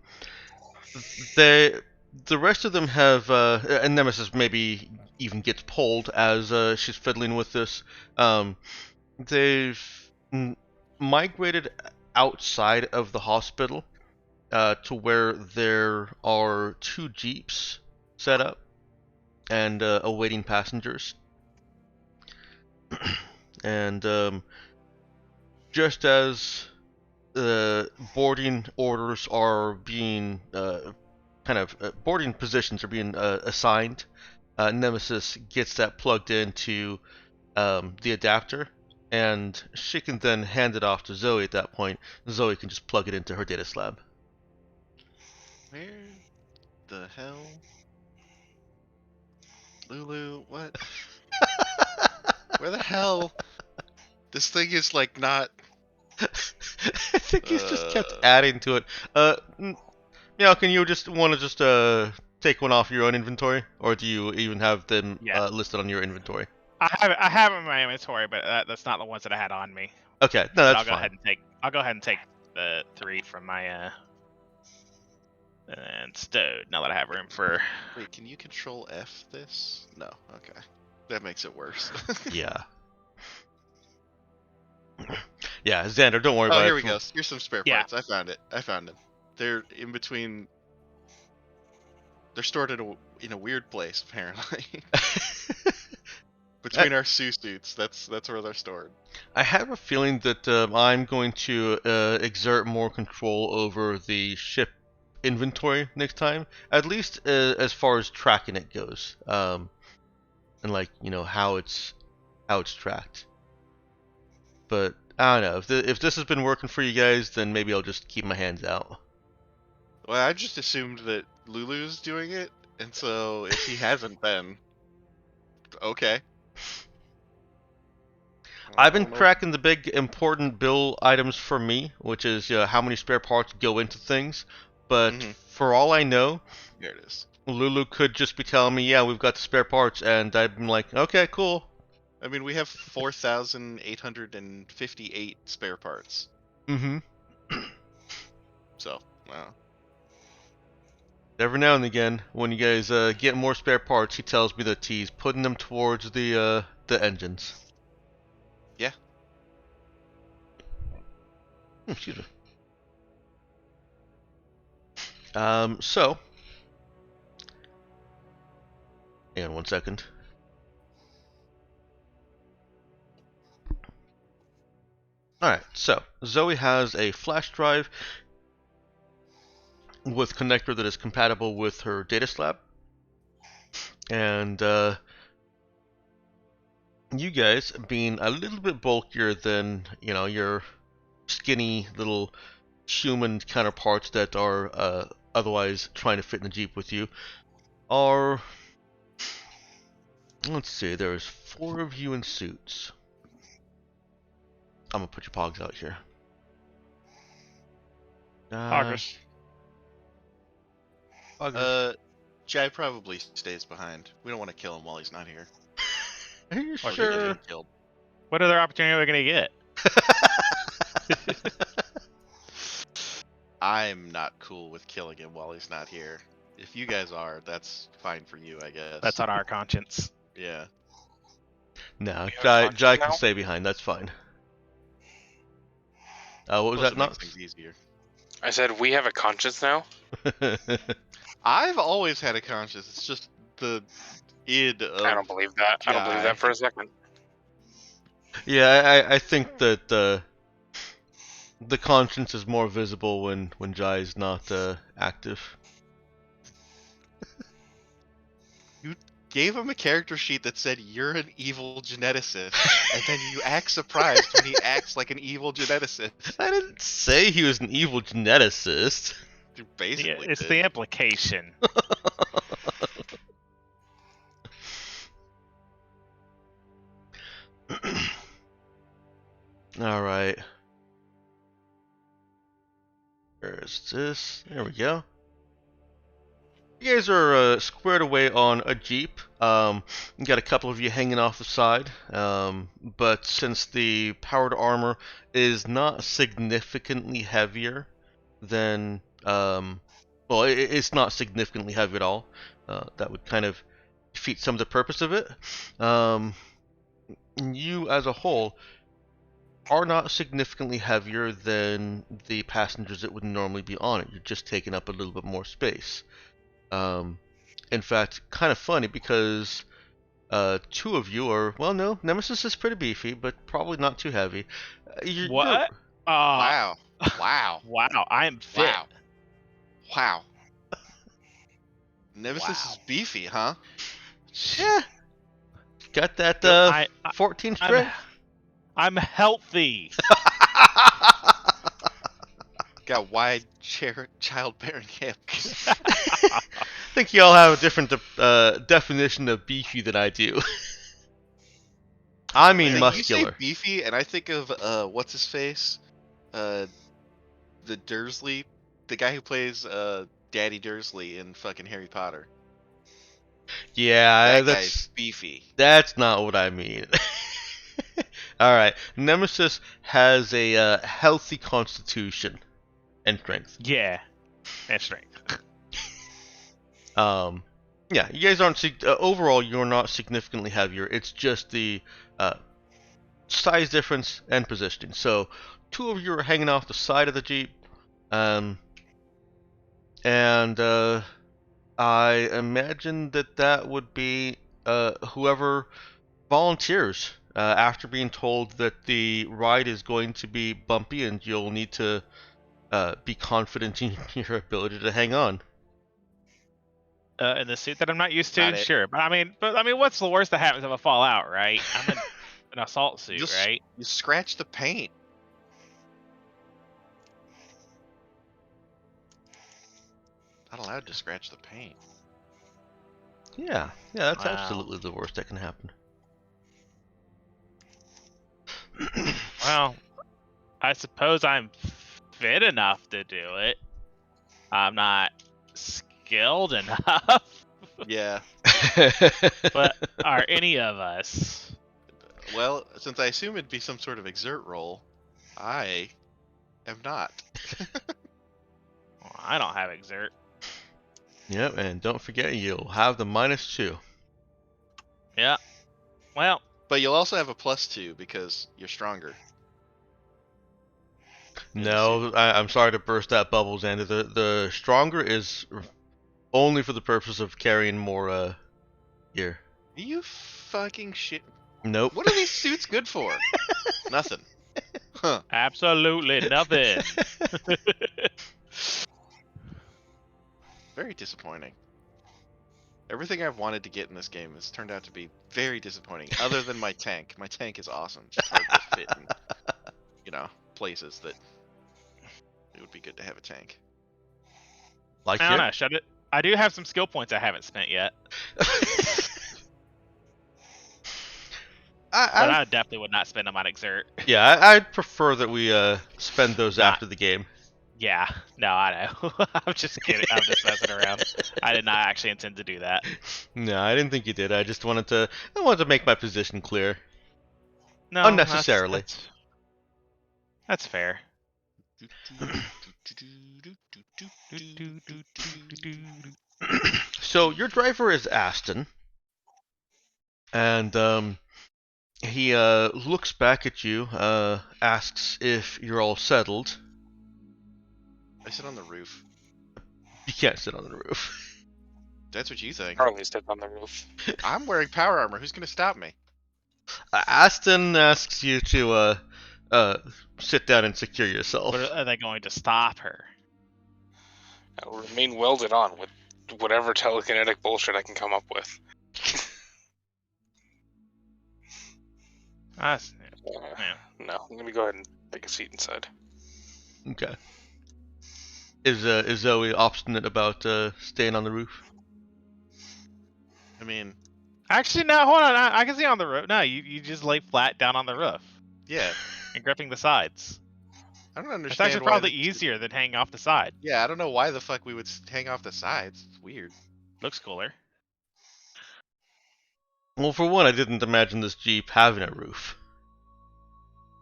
rest of them have, and Nemesis maybe even gets pulled as she's fiddling with this. They've migrated outside of the hospital to where there are 2 jeeps set up and awaiting passengers. And just as boarding orders are being boarding positions are being assigned, Nemesis gets that plugged into the adapter, and she can then hand it off to Zoe at that point. Zoe can just plug it into her data slab. Where the hell? Lulu, what? Where the hell? This thing is like not. I think he's just kept adding to it. Can you just want to just take one off your own inventory, or do you even have them listed on your inventory? I have them in my inventory, but that's not the ones that I had on me. Okay, no, that's I'll go fine. ahead and take the 3 from my and stowed. Now that I have room for. Wait, can you control F this? No. Okay, that makes it worse. Yeah. Yeah, Xander, don't worry about it. Oh, here we go. Here's some spare parts. I found it. I found them. They're in between. They're stored in a weird place, apparently. Between our suits. That's where they're stored. I have a feeling that I'm going to exert more control over the ship inventory next time, at least as far as tracking it goes, and how it's tracked. But I don't know if this has been working for you guys, then maybe I'll just keep my hands out. Well, I just assumed that Lulu's doing it, and so if he hasn't, then okay. I've been tracking the big important bill items for me, which is how many spare parts go into things. But for all I know, here it is. Lulu could just be telling me, "Yeah, we've got the spare parts," and I'm like, "Okay, cool." I mean, we have 4,858 spare parts. Mm-hmm. So, wow. Every now and again, when you guys get more spare parts, he tells me that he's putting them towards the engines. Yeah. Excuse me. So, hang on 1 second. Alright, so Zoe has a flash drive with connector that is compatible with her data slab. And you guys, being a little bit bulkier than your skinny little human counterparts that are otherwise trying to fit in the Jeep with you, are, let's see, there's 4 of you in suits. I'm gonna put your pogs out here. Progress. Jai probably stays behind. We don't want to kill him while he's not here. Are you Or he sure? could get killed. What other opportunity are we gonna get? I'm not cool with killing him while he's not here. If you guys are, that's fine for you, I guess. That's on our conscience. Yeah. No, We have Jai conscience can now? stay behind. That's fine. What was Plus that? it makes Nox? things easier. I said we have a conscience now. I've always had a conscience. It's just the id of I don't believe that. I don't believe Jai. that for a second. Yeah, I think that the conscience is more visible when Jai is not active. You gave him a character sheet that said you're an evil geneticist, and then you act surprised when he acts like an evil geneticist. I didn't say he was an evil geneticist. You basically It's did. the implication. All right. Where's this? There we go. You guys are squared away on a Jeep. You got a couple of you hanging off the side. But since the powered armor is not significantly heavier than, well, it's not significantly heavy at all. That would kind of defeat some of the purpose of it. You, as a whole, are not significantly heavier than the passengers that would normally be on it. You're just taking up a little bit more space. In fact, kind of funny because 2 of you are, well, no, Nemesis is pretty beefy, but probably not too heavy. What? Wow. Wow. Wow, I am fit. Wow. Wow. Nemesis Wow. is beefy, huh? Yeah. Got that I- 14 strength. I'm healthy. Got wide childbearing hips. I think y'all have a different definition of beefy than I do. I mean You muscular. say beefy, and I think of what's his face, the Dursley, the guy who plays Daddy Dursley in fucking Harry Potter. Yeah, That guy's beefy. That's not what I mean. Alright, Nemesis has a healthy constitution and strength. Yeah, and strength. Yeah, you guys aren't, overall, you're not significantly heavier. It's just the size difference and positioning. So, 2 of you are hanging off the side of the Jeep, and I imagine that would be whoever volunteers after being told that the ride is going to be bumpy and you'll need to be confident in your ability to hang on. In the suit that I'm not used to, Got it. sure. But I mean, what's the worst that happens if I fall out, right? I'm in an assault suit, You'll right? You scratch the paint. Not allowed to scratch the paint. Yeah, that's Wow. absolutely the worst that can happen. Well, I suppose I'm fit enough to do it. I'm not skilled enough. Yeah. But are any of us? Well, since I assume it'd be some sort of exert roll, I am not. Well, I don't have exert. Yep, and don't forget you'll have the -2. Yeah. Well, But you'll also have a +2 because you're stronger. No, I'm sorry to burst that bubble, Xander. The stronger is only for the purpose of carrying more gear. Are you fucking shit? Nope. What are these suits good for? Nothing. Huh. absolutely nothing. Very disappointing. Everything I've wanted to get in this game has turned out to be very disappointing. Other than my tank. My tank is awesome. It's just hard to fit in, places that it would be good to have a tank. Like I here? don't know. I do have some skill points I haven't spent yet. But I definitely would not spend them on Exert. Yeah, I'd prefer that we spend those after the game. Yeah, no, I know. I'm just kidding. I'm just messing around. I did not actually intend to do that. No, I didn't think you did. I just wanted to make my position clear. No, Unnecessarily. That's fair. So your driver is Aston, and he looks back at you, asks if you're all settled. I sit on the roof. You can't sit on the roof. That's what you think. Charlie stepped on the roof. I'm wearing power armor. Who's gonna stop me? Aston asks you to sit down and secure yourself. But are they going to stop her? I will remain welded on with whatever telekinetic bullshit I can come up with. Yeah. No, I'm gonna go ahead and take a seat inside. Okay. Is Zoe obstinate about staying on the roof? I mean, Actually, no, hold on. I can see on the roof. No, you just lay flat down on the roof yeah. and gripping the sides. I don't It's understand. actually why probably the- easier than hanging off the side. Yeah, I don't know why the fuck we would hang off the sides. It's weird. Looks cooler. Well, for one, I didn't imagine this Jeep having a roof.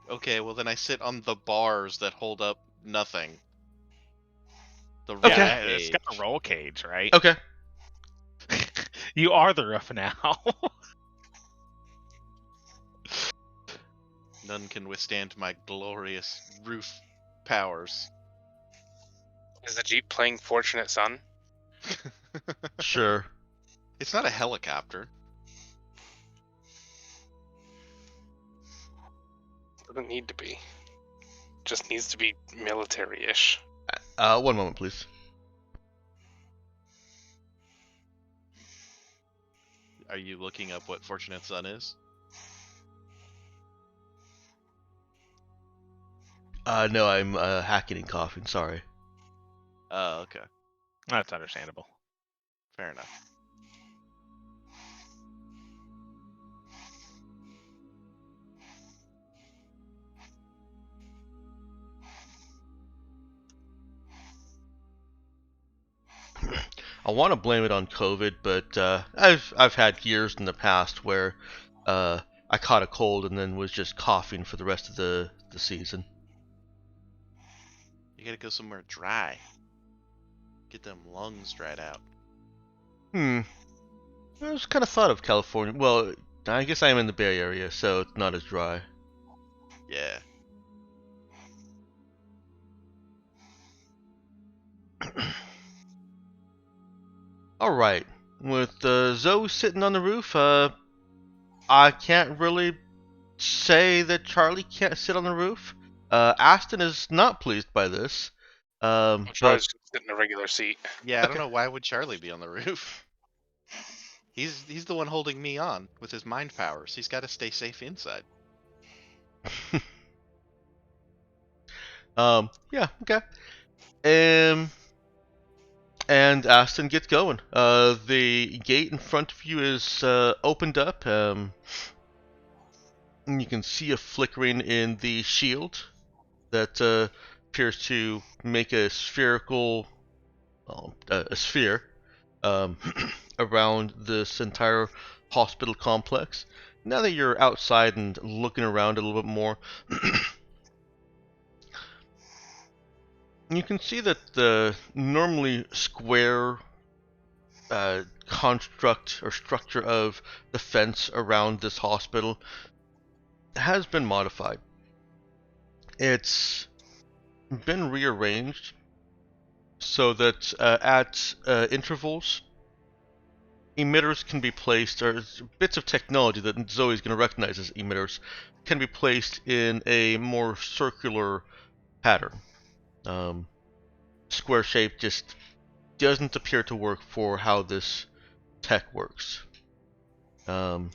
Okay, well then I sit on the bars that hold up nothing. The Okay. Yeah, roll it's got a cage. roll cage, right? Okay. You are the roof now. None can withstand my glorious roof powers. Is the Jeep playing Fortunate Son? Sure. It's not a helicopter. Doesn't need to be. Just needs to be military-ish. 1 moment, please. Are you looking up what Fortunate Son is? No, I'm hacking and coughing. Sorry. Oh, okay. That's understandable. Fair enough. I want to blame it on COVID, but I've had years in the past where I caught a cold and then was just coughing for the rest of the season. You gotta go somewhere dry. Get them lungs dried out. I was kind of thought of California. Well, I guess I am in the Bay Area, so it's not as dry. Yeah. Alright, with Zoe sitting on the roof, I can't really say that Charlie can't sit on the roof. Aston is not pleased by this. But Charlie's just sitting in a regular seat. Yeah, I don't know why would Charlie be on the roof. He's the one holding me on with his mind powers. He's got to stay safe inside. yeah, okay. And Aston gets going. The gate in front of you is opened up. And you can see a flickering in the shield that appears to make a spherical, a sphere around this entire hospital complex. Now that you're outside and looking around a little bit more, you can see that the normally square construct or structure of the fence around this hospital has been modified. It's been rearranged so that at intervals, emitters can be placed, or bits of technology that Zoe's going to recognize as emitters, can be placed in a more circular pattern. Square shape just doesn't appear to work for how this tech works. And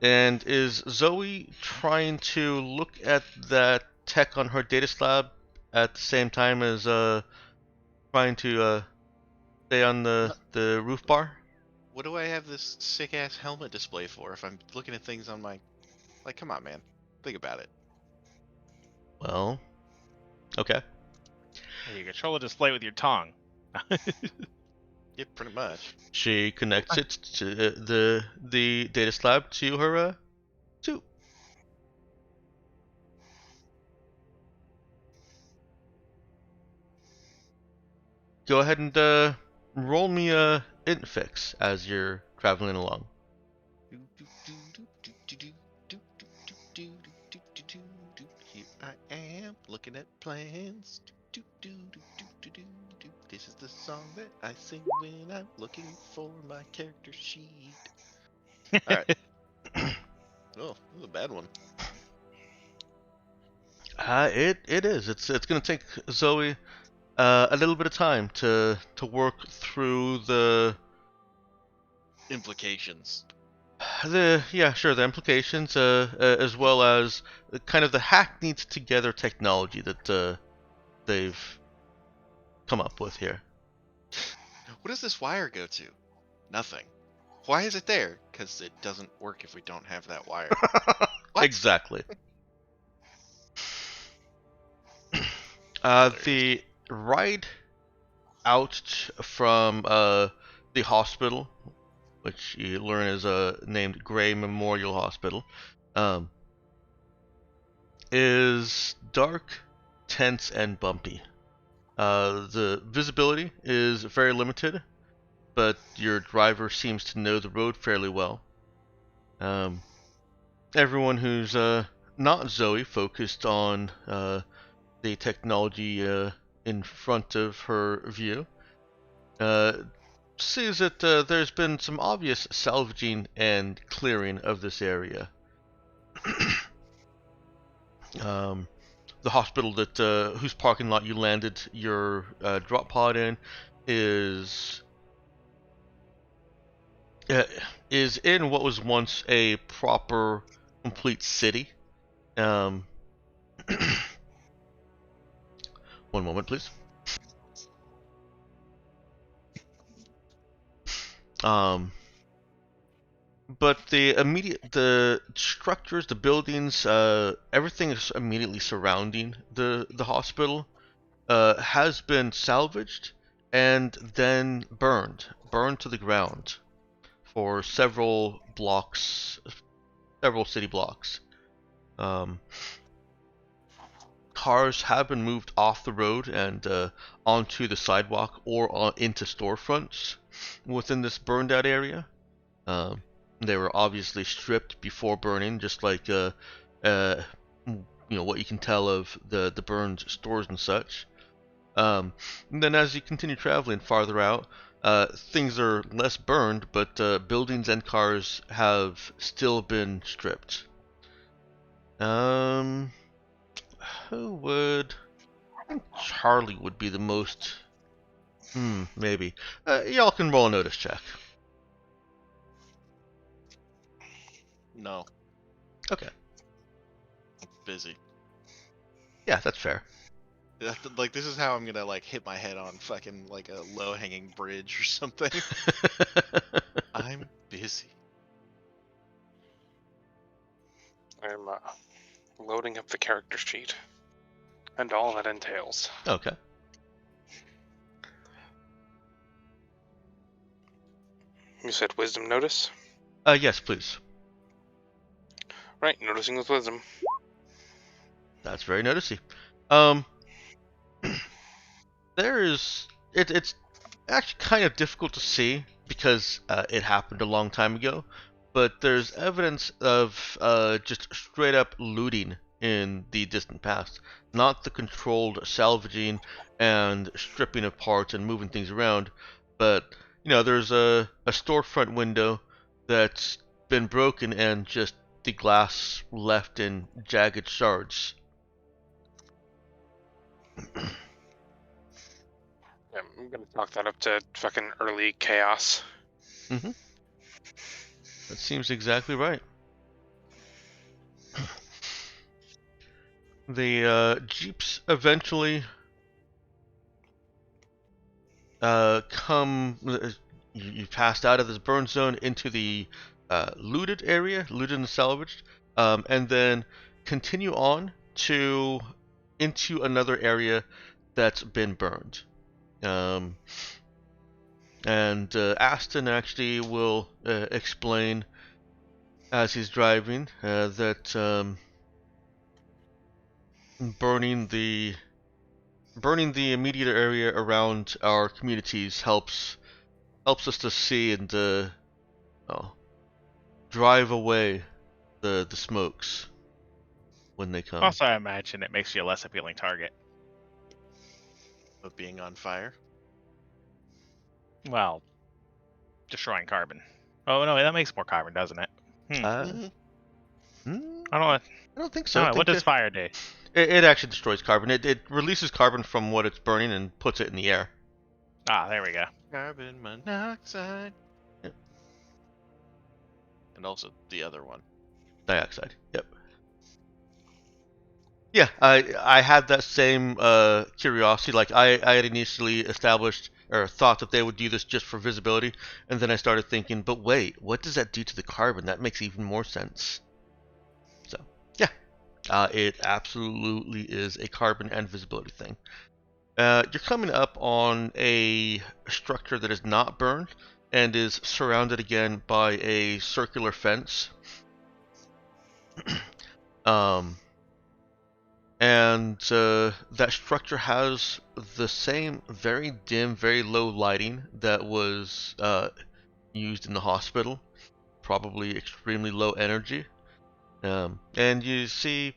is Zoe trying to look at that tech on her data slab at the same time as trying to stay on the roof bar? What do I have this sick ass helmet display for if I'm looking at things on my... Like, come on, man. Think about it. Well, okay. You control the display with your tongue. Yeah, pretty much. She connects it to the data slab to her suit. Go ahead and roll me a int fix as you're traveling along. Here I am looking at plans. This is the song that I sing when I'm looking for my character sheet. Alright. Oh, this is a bad one. It is. It's gonna take Zoe a little bit of time to work through the Implications. the implications as well as kind of the hackneyed together technology that they've come up with here. What does this wire go to? Nothing. Why is it there? Because it doesn't work if we don't have that wire. What? Exactly. The ride out from the hospital, which you learn is named Gray Memorial Hospital, is dark, tense, and bumpy. The visibility is very limited, but your driver seems to know the road fairly well. Everyone who's not Zoe focused on the technology in front of her view sees that there's been some obvious salvaging and clearing of this area. The hospital that whose parking lot you landed your drop pod in is in what was once a proper, complete city. One moment, please. But the structures, the buildings, everything is immediately surrounding the hospital has been salvaged and then burned to the ground for several city blocks. Cars have been moved off the road and onto the sidewalk or into storefronts within this burned out area. They were obviously stripped before burning, just like what you can tell of the burned stores and such. And then as you continue traveling farther out, things are less burned, but buildings and cars have still been stripped. Who would? I think Charlie would be the most. Maybe. Y'all can roll a notice check. No. Okay. I'm busy. Yeah, that's fair. Like, this is how I'm gonna, like, hit my head on fucking, like, a low-hanging bridge or something. I'm busy. I'm loading up the character sheet and all that entails. Okay. You said wisdom notice? Yes, please. Right, noticing with wisdom. That's very noticey. It's actually kind of difficult to see because it happened a long time ago, but there's evidence of just straight up looting in the distant past, not the controlled salvaging and stripping of parts and moving things around, but there's a storefront window that's been broken and just the glass left in jagged shards. Yeah, I'm gonna talk that up to fucking early chaos. Mm-hmm. That seems exactly right. The jeeps eventually come. You passed out of this burn zone into the looted area, looted and salvaged, and then continue on to into another area that's been burned. Um, and Aston actually will explain as he's driving that burning the immediate area around our communities helps us to see and oh, drive away the smokes when they come. Also, I imagine it makes you a less appealing target. Of being on fire. Well, destroying carbon. Oh no, that makes more carbon, doesn't it? Mhm. I don't know. I don't think so. I don't know. What does fire do? It actually destroys carbon. It releases carbon from what it's burning and puts it in the air. Ah, there we go. Carbon monoxide. Yep. And also the other one. Dioxide. Yep. Yeah, I had that same curiosity. Like I had initially established or thought that they would do this just for visibility, and then I started thinking, but wait, what does that do to the carbon? That makes even more sense. So yeah, it absolutely is a carbon and visibility thing. You're coming up on a structure that is not burned and is surrounded again by a circular fence. And that structure has the same very dim, very low lighting that was used in the hospital, probably extremely low energy. And you see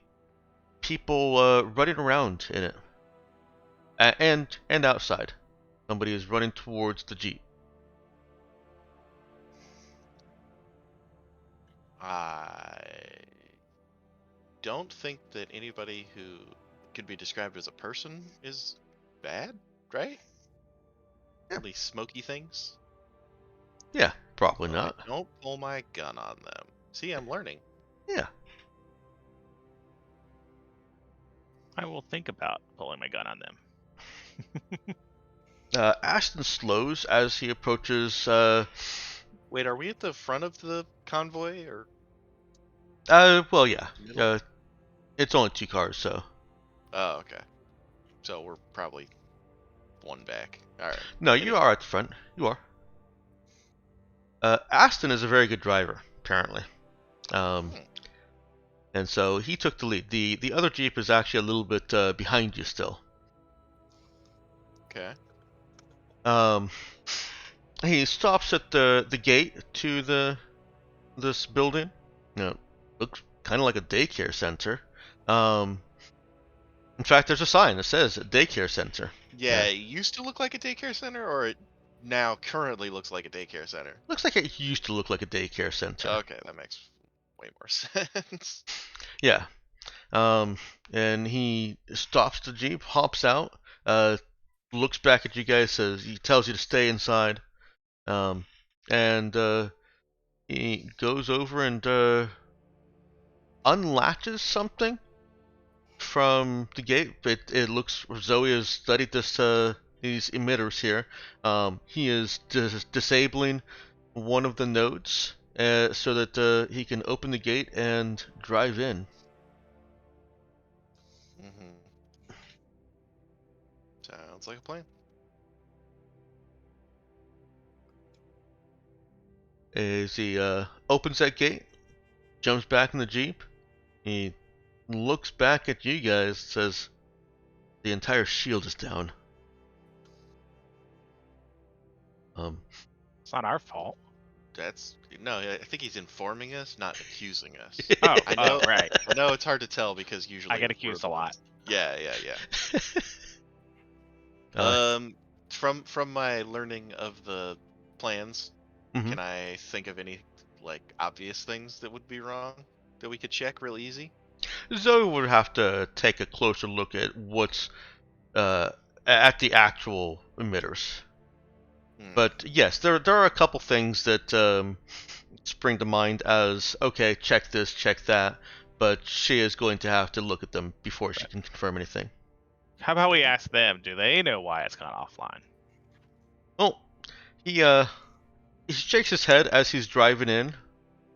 people running around in it, and outside. Somebody is running towards the jeep. I don't think that anybody who could be described as a person is bad, right? Yeah. At least smoky things. Yeah, probably So not. I don't pull my gun on them. See, I'm learning. Yeah. I will think about pulling my gun on them. Ashton slows as he approaches. Wait, are we at the front of the convoy or? Well, yeah. Middle? It's only 2 cars, so. Oh, okay. So we're probably one back. All right. No, you are at the front. You are. Aston is a very good driver, apparently. And so he took the lead. The other Jeep is actually a little bit behind you still. Okay. He stops at the gate to this building. Looks kind of like a daycare center. In fact, there's a sign that says daycare center. Yeah, it used to look like a daycare center, or it now currently looks like a daycare center? Looks like it used to look like a daycare center. Okay, that makes way more sense. Yeah. And he stops the Jeep, hops out, looks back at you guys, he tells you to stay inside, and he goes over and unlatches something from the gate. It looks Zoe has studied these emitters here. He is disabling one of the nodes so that he can open the gate and drive in. Sounds like a plan. As he opens that gate, jumps back in the Jeep, he looks back at you guys, says, "The entire shield is down." It's not our fault. No, I think he's informing us, not accusing us. Oh, I know, right. I know it's hard to tell because usually I get accused a lot. Yeah. From my learning of the plans, Mhm. can I think of any like obvious things that would be wrong that we could check real easy? Zoe would have to take a closer look at what's at the actual emitters. But yes, there are a couple things that spring to mind as, okay, check this, check that, but she is going to have to look at them before she can confirm anything. How about we ask them? Do they know why it's gone offline? Well, he shakes his head as he's driving in.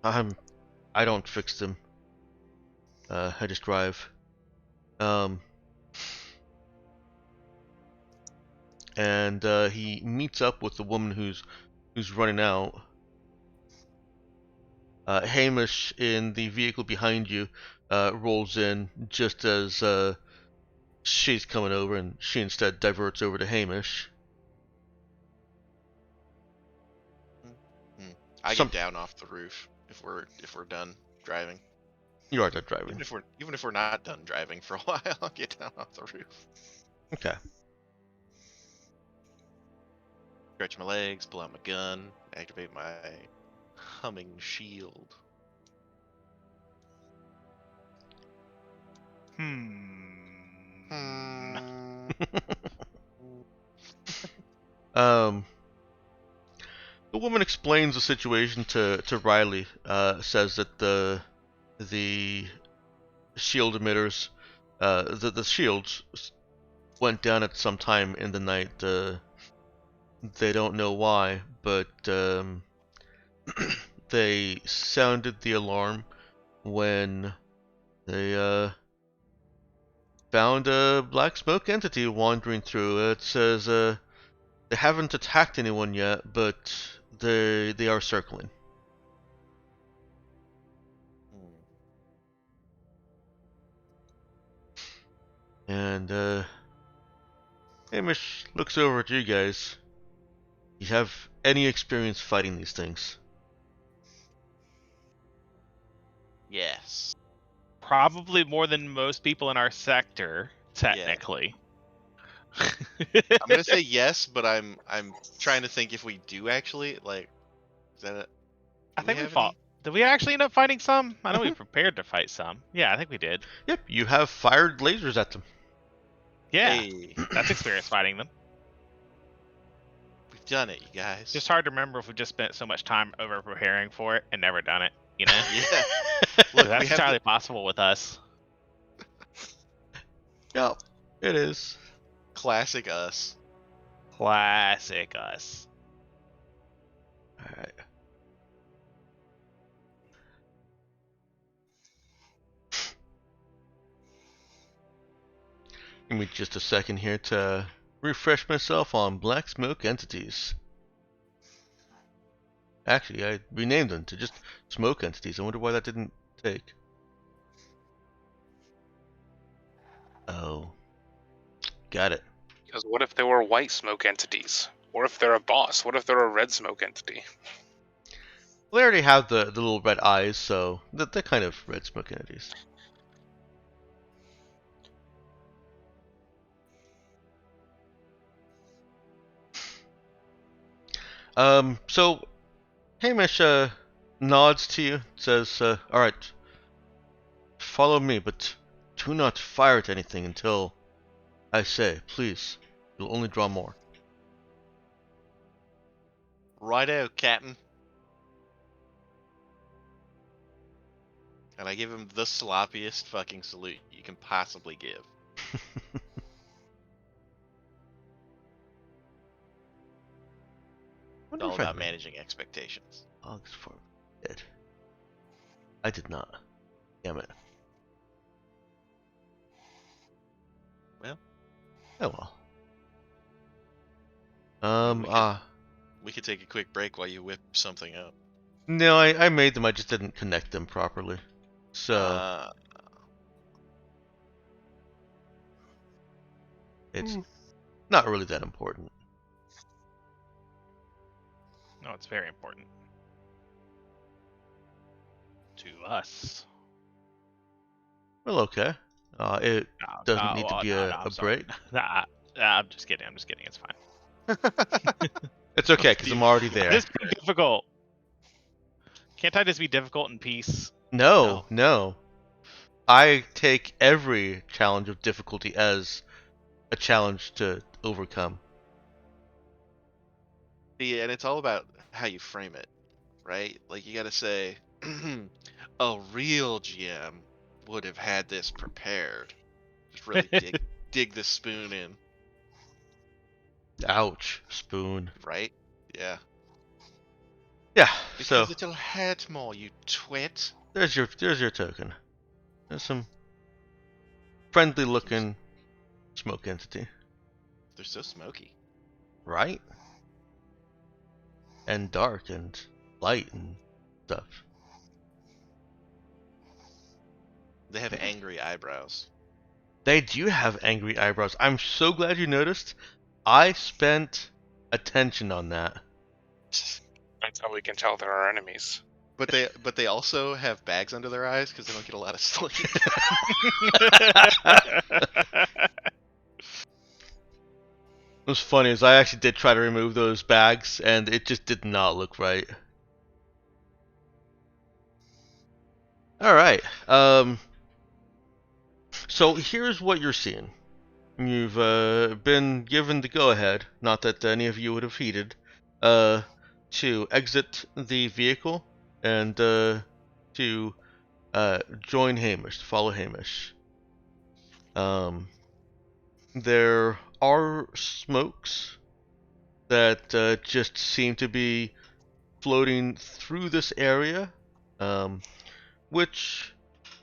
I don't fix them. I just drive. And he meets up with the woman who's running out. Hamish in the vehicle behind you rolls in just as she's coming over, and she instead diverts over to Hamish. I get down off the roof if we're done driving. You are done driving. Even if we're not done driving for a while, I'll get down off the roof. Okay. Stretch my legs, pull out my gun, activate my humming shield. The woman explains the situation to Riley. Says that the shield emitters, the shields went down at some time in the night. They don't know why, but they sounded the alarm when they found a black smoke entity wandering through. It says they haven't attacked anyone yet, but they are circling. And Hamish looks over at you guys. You have any experience fighting these things? Yes. Probably more than most people in our sector, technically. I'm gonna say yes, but I'm trying to think if we do actually like. Is that it? I think we fought. Did we actually end up fighting some? I know we prepared to fight some. Yeah, I think we did. Yep, you have fired lasers at them. Yeah, Hey. That's experience fighting them. We've done it, you guys. Just hard to remember if we just spent so much time over preparing for it and never done it. You know? Yeah. Look, that's entirely possible with us. Yep, it is. Classic us. Classic us. Alright. Give me just a second here to refresh myself on black smoke entities. Actually, I renamed them to just smoke entities. I wonder why that didn't take. Oh. Got it. Because what if they were white smoke entities? Or if they're a boss? What if they're a red smoke entity? Well, they already have the little red eyes, so they're kind of red smoke entities. So Hamish nods to you, says, "Alright, follow me, but do not fire at anything until I say, please. You'll only draw more." Righto, Captain. And I give him the sloppiest fucking salute you can possibly give. It's all about managing expectations. Oxford did. I did not. Damn it. Well. Oh well. We could take a quick break while you whip something up. No, I made them, I just didn't connect them properly. So it's not really that important. No, it's very important. To us. Well, okay. It doesn't need to be a break. I'm just kidding. It's fine. It's okay, because I'm already there. This is difficult. Can't I just be difficult in peace? No. I take every challenge of difficulty as a challenge to overcome. See, and it's all about how you frame it, right? Like you got to say, a real GM would have had this prepared. Just really dig the spoon in. Ouch, spoon. Right? Yeah. Yeah. Because So it'll hurt more, you twit. there's your token. There's some friendly looking smoke entity. They're so smoky. Right? And dark and light and stuff. They have angry eyebrows. They do have angry eyebrows. I'm so glad you noticed. I spent attention on that. That's how we can tell they're our enemies. But they also have bags under their eyes because they don't get a lot of sleep. What's funny is I actually did try to remove those bags, and it just did not look right. Alright, so here's what you're seeing. You've been given the go-ahead, not that any of you would have heeded, to exit the vehicle and to join Hamish, to follow Hamish. There are smokes that just seem to be floating through this area, which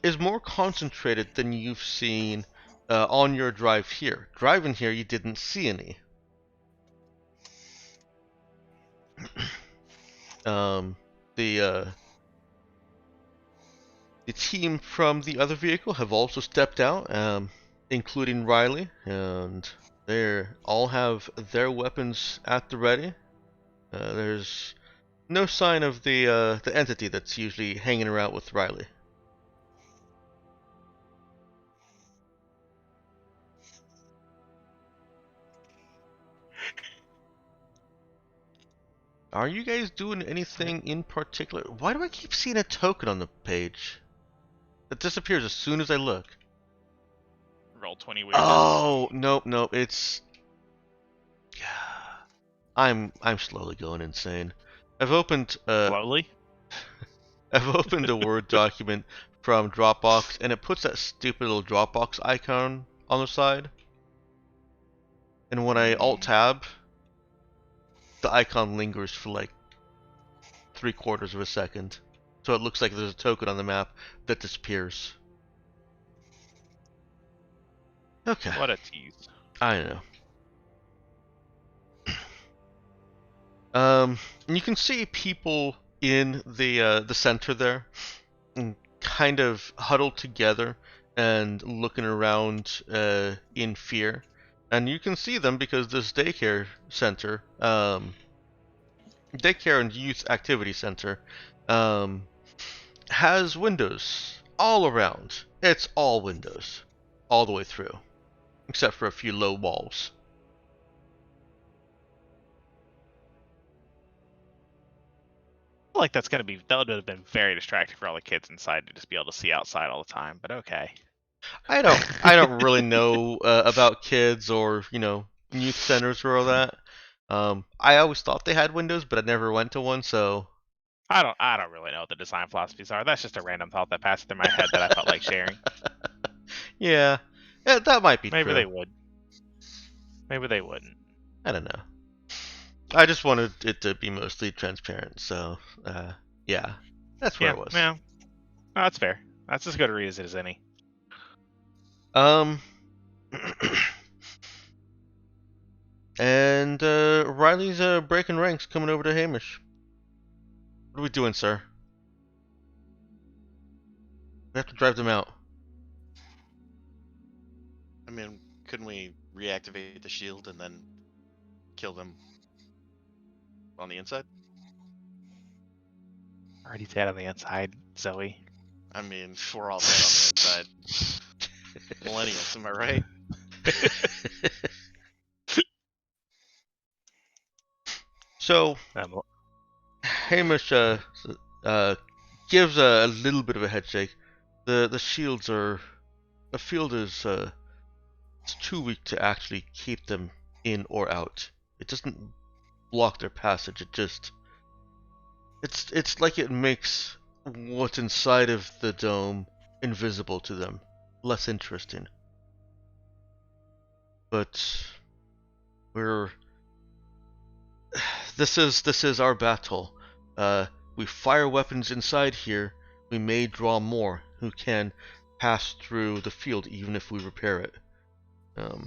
is more concentrated than you've seen on your drive here. Driving here, you didn't see any. The team from the other vehicle have also stepped out, including Riley, and they all have their weapons at the ready. There's no sign of the entity that's usually hanging around with Riley. Are you guys doing anything in particular? Why do I keep seeing a token on the page? It disappears as soon as I look. Roll 20 weirdness. Oh, nope, it's... I'm slowly going insane. I've opened Slowly? I've opened a Word document from Dropbox, and it puts that stupid little Dropbox icon on the side. And when I Alt-Tab, the icon lingers for like 3/4 of a second. So it looks like there's a token on the map that disappears. Okay. What a tease. I know. And you can see people in the center there, kind of huddled together and looking around in fear. And you can see them because this daycare center, daycare and youth activity center, has windows all around. It's all windows, all the way through, except for a few low walls. I feel like that would have been very distracting for all the kids inside to just be able to see outside all the time, but okay. I don't really know about kids or youth centers or all that. I always thought they had windows, but I never went to one, so I don't really know what the design philosophies are. That's just a random thought that passed through my head that I felt like sharing. Yeah, that might be Maybe true. they would. Maybe they wouldn't. I don't know. I just wanted it to be mostly transparent, so yeah, that's where it was. Yeah, no, that's fair. That's as good a read as it is any. And Riley's breaking ranks, coming over to Hamish. What are we doing, sir? We have to drive them out. I mean, couldn't we reactivate the shield and then kill them on the inside? Already dead on the inside, Zoe. I mean, we're all dead on the inside. Millennials, am I right? So, Hamish gives a little bit of a head shake. The shields are... The field is it's too weak to actually keep them in or out. It doesn't block their passage. It's like it makes what's inside of the dome invisible to them, less interesting. But this is our battle. We fire weapons inside here. We may draw more who can pass through the field, even if we repair it. Oh,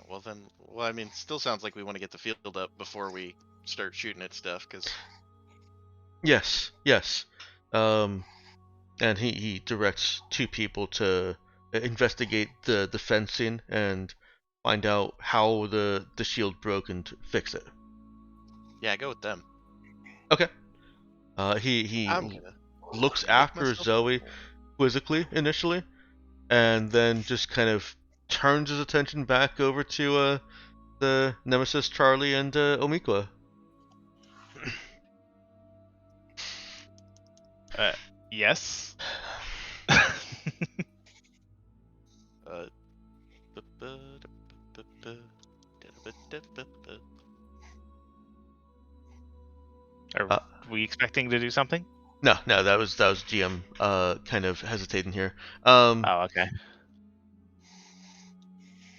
well then, I mean, still sounds like we want to get the field up before we start shooting at stuff, because... Yes. And he directs 2 people to investigate the fencing and find out how the shield broke and fix it. Yeah, go with them. Okay. He looks after Zoe quizzically initially, and then just kind of turns his attention back over to the Nemesis Charlie and Omikwa. Yes. Are we expecting to do something? No, that was GM kind of hesitating here. Oh, okay.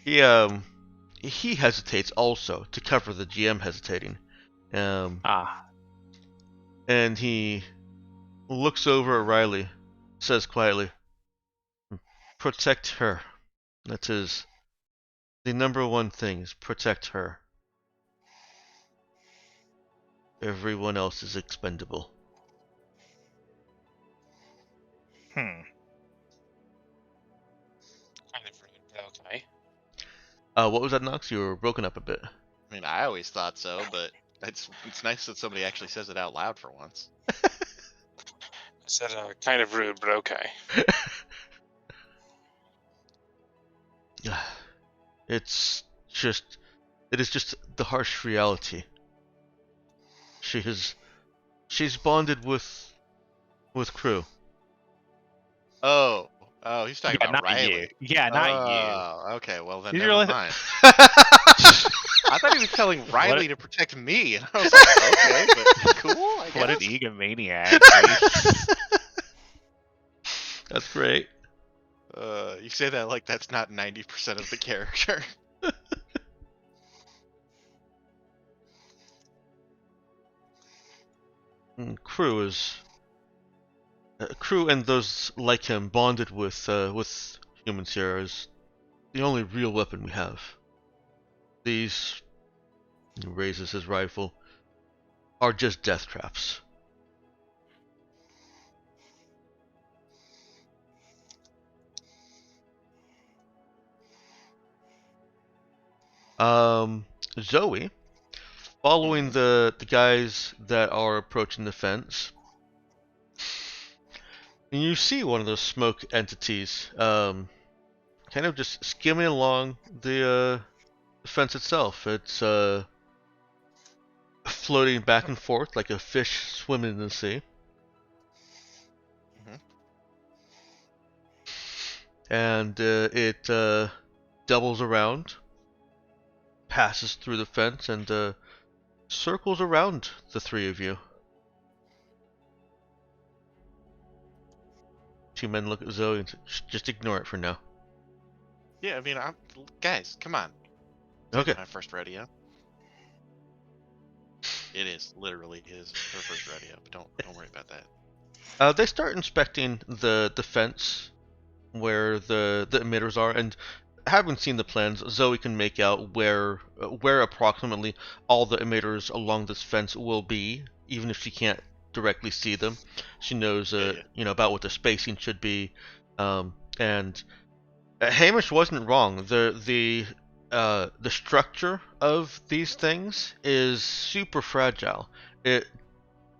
He hesitates also to cover the GM hesitating. And he looks over at Riley, says quietly, "Protect her. That is the number one thing, is protect her. Everyone else is expendable." Kind of rude, but okay. What was that, Nox? You were broken up a bit. I mean, I always thought so, but it's nice that somebody actually says it out loud for once. I said kind of rude, but okay. It is just the harsh reality. She's bonded with crew. Oh, he's talking about not Riley. You. Yeah, not Oh, okay, well then You never really- mind. I thought he was telling Riley to protect me, and I was like, okay, but cool, I guess. What an egomaniac. That's great. You say that like that's not 90% of the character. Crew and those like him bonded with humans here is the only real weapon we have. These, he raises his rifle, are just death traps. Zoe, following the guys that are approaching the fence, and you see one of those smoke entities, kind of just skimming along the fence itself. It's floating back and forth like a fish swimming in the sea. And it doubles around, passes through the fence, and circles around the 3 of you. 2 men look at Zoe and say, "Just ignore it for now." Yeah, I mean, guys, come on. Okay. My first rodeo. It is literally her first rodeo, but don't worry about that. They start inspecting the fence where the emitters are, and having seen the plans, Zoe can make out where approximately all the emitters along this fence will be, even if she can't directly see them. She knows about what the spacing should be, and Hamish wasn't wrong. The structure of these things is super fragile.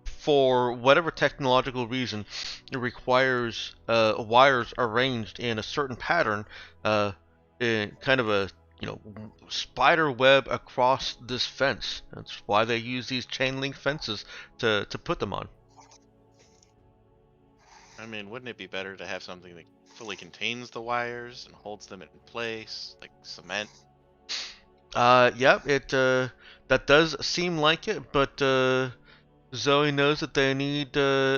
For whatever technological reason, it requires wires arranged in a certain pattern, in kind of a spider web across this fence. That's why they use these chain link fences to put them on. I mean, wouldn't it be better to have something that fully contains the wires and holds them in place, like cement? Yeah, that does seem like it, but Zoe knows that they need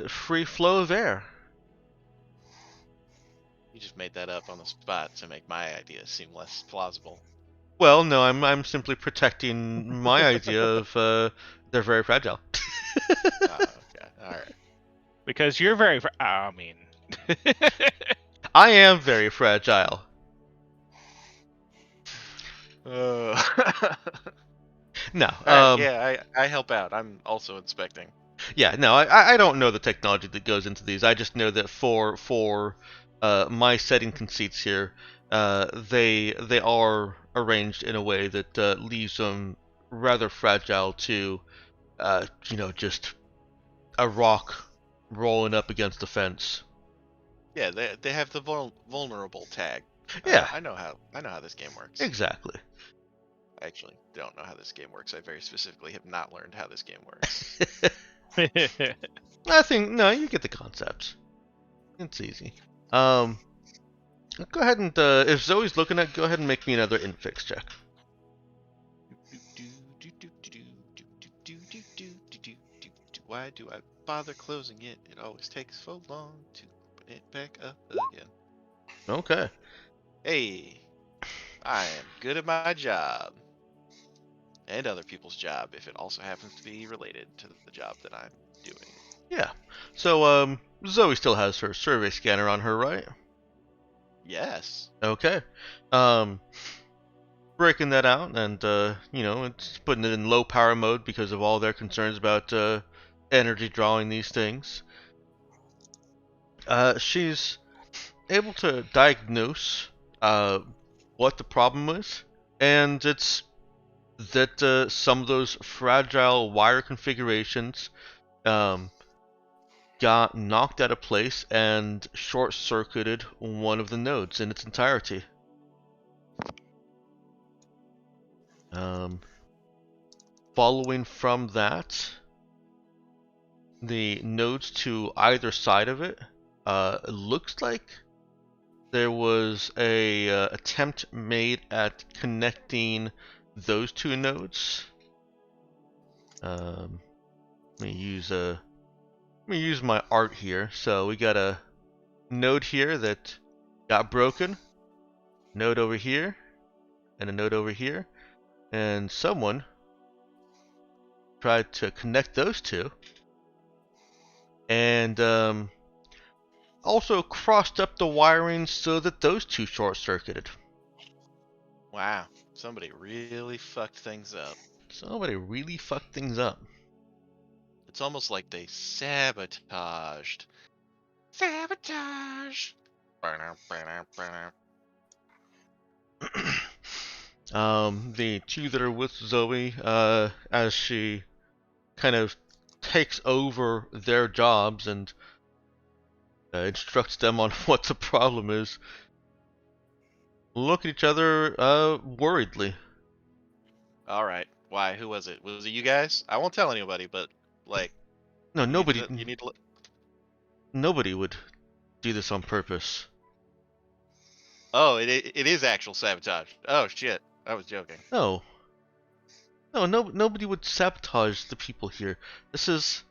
free flow of air. You just made that up on the spot to make my idea seem less plausible. Well, no, I'm simply protecting my idea of they're very fragile. Okay, all right. Because you're very. I mean. I am very fragile. No. Alright, yeah, I help out. I'm also inspecting. Yeah, no, I don't know the technology that goes into these. I just know that for my setting conceits here, they are arranged in a way that leaves them rather fragile to, just a rock rolling up against the fence. Yeah, they have the vulnerable tag. Yeah, I know how this game works. exactly. I actually don't know how this game works. I very specifically have not learned how this game works. I think no, you get the concept. It's easy. Go ahead and if Zoe's looking at, go ahead and make me another infix check. Why do I bother closing it? It always takes so long to open it back up again. Okay. Hey, I am good at my job. And other people's job, if it also happens to be related to the job that I'm doing. Yeah. So Zoe still has her survey scanner on her, right? Yes. Okay. Breaking that out, and it's putting it in low power mode because of all their concerns about energy drawing these things. She's able to diagnose what the problem is, and it's that some of those fragile wire configurations got knocked out of place and short-circuited one of the nodes in its entirety. Following from that, the nodes to either side of it, it looks like there was a attempt made at connecting those two nodes. Let me use my art here. So we got a node here that got broken, node over here, and a node over here, and someone tried to connect those two, and also crossed up the wiring so that those two short-circuited. Wow, somebody really fucked things up. Somebody really fucked things up. It's almost like they sabotaged. Sabotage! The two that are with Zoe, as she kind of takes over their jobs and instructs them on what the problem is, look at each other worriedly. Alright, why? Who was it? Was it you guys? I won't tell anybody, but, like... No, nobody... You need to... Nobody would do this on purpose. Oh, it is actual sabotage. Oh, shit. I was joking. No. No, nobody would sabotage the people here. This is...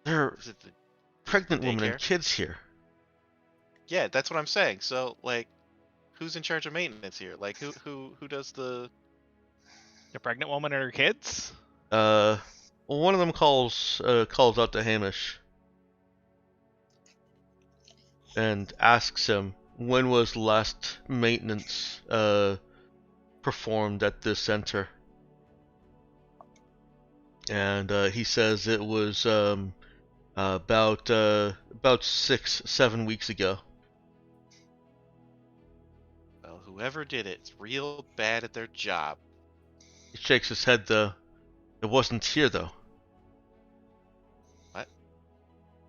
There are Is it the pregnant women daycare? and kids here. Yeah, that's what I'm saying. So, like, who's in charge of maintenance here? Like, who does the... The pregnant woman and her kids? One of them calls out to Hamish and asks him when was the last maintenance performed at this center, and he says it was about 6-7 weeks ago. Well, whoever did it's real bad at their job. He shakes his head though. It wasn't here though. What?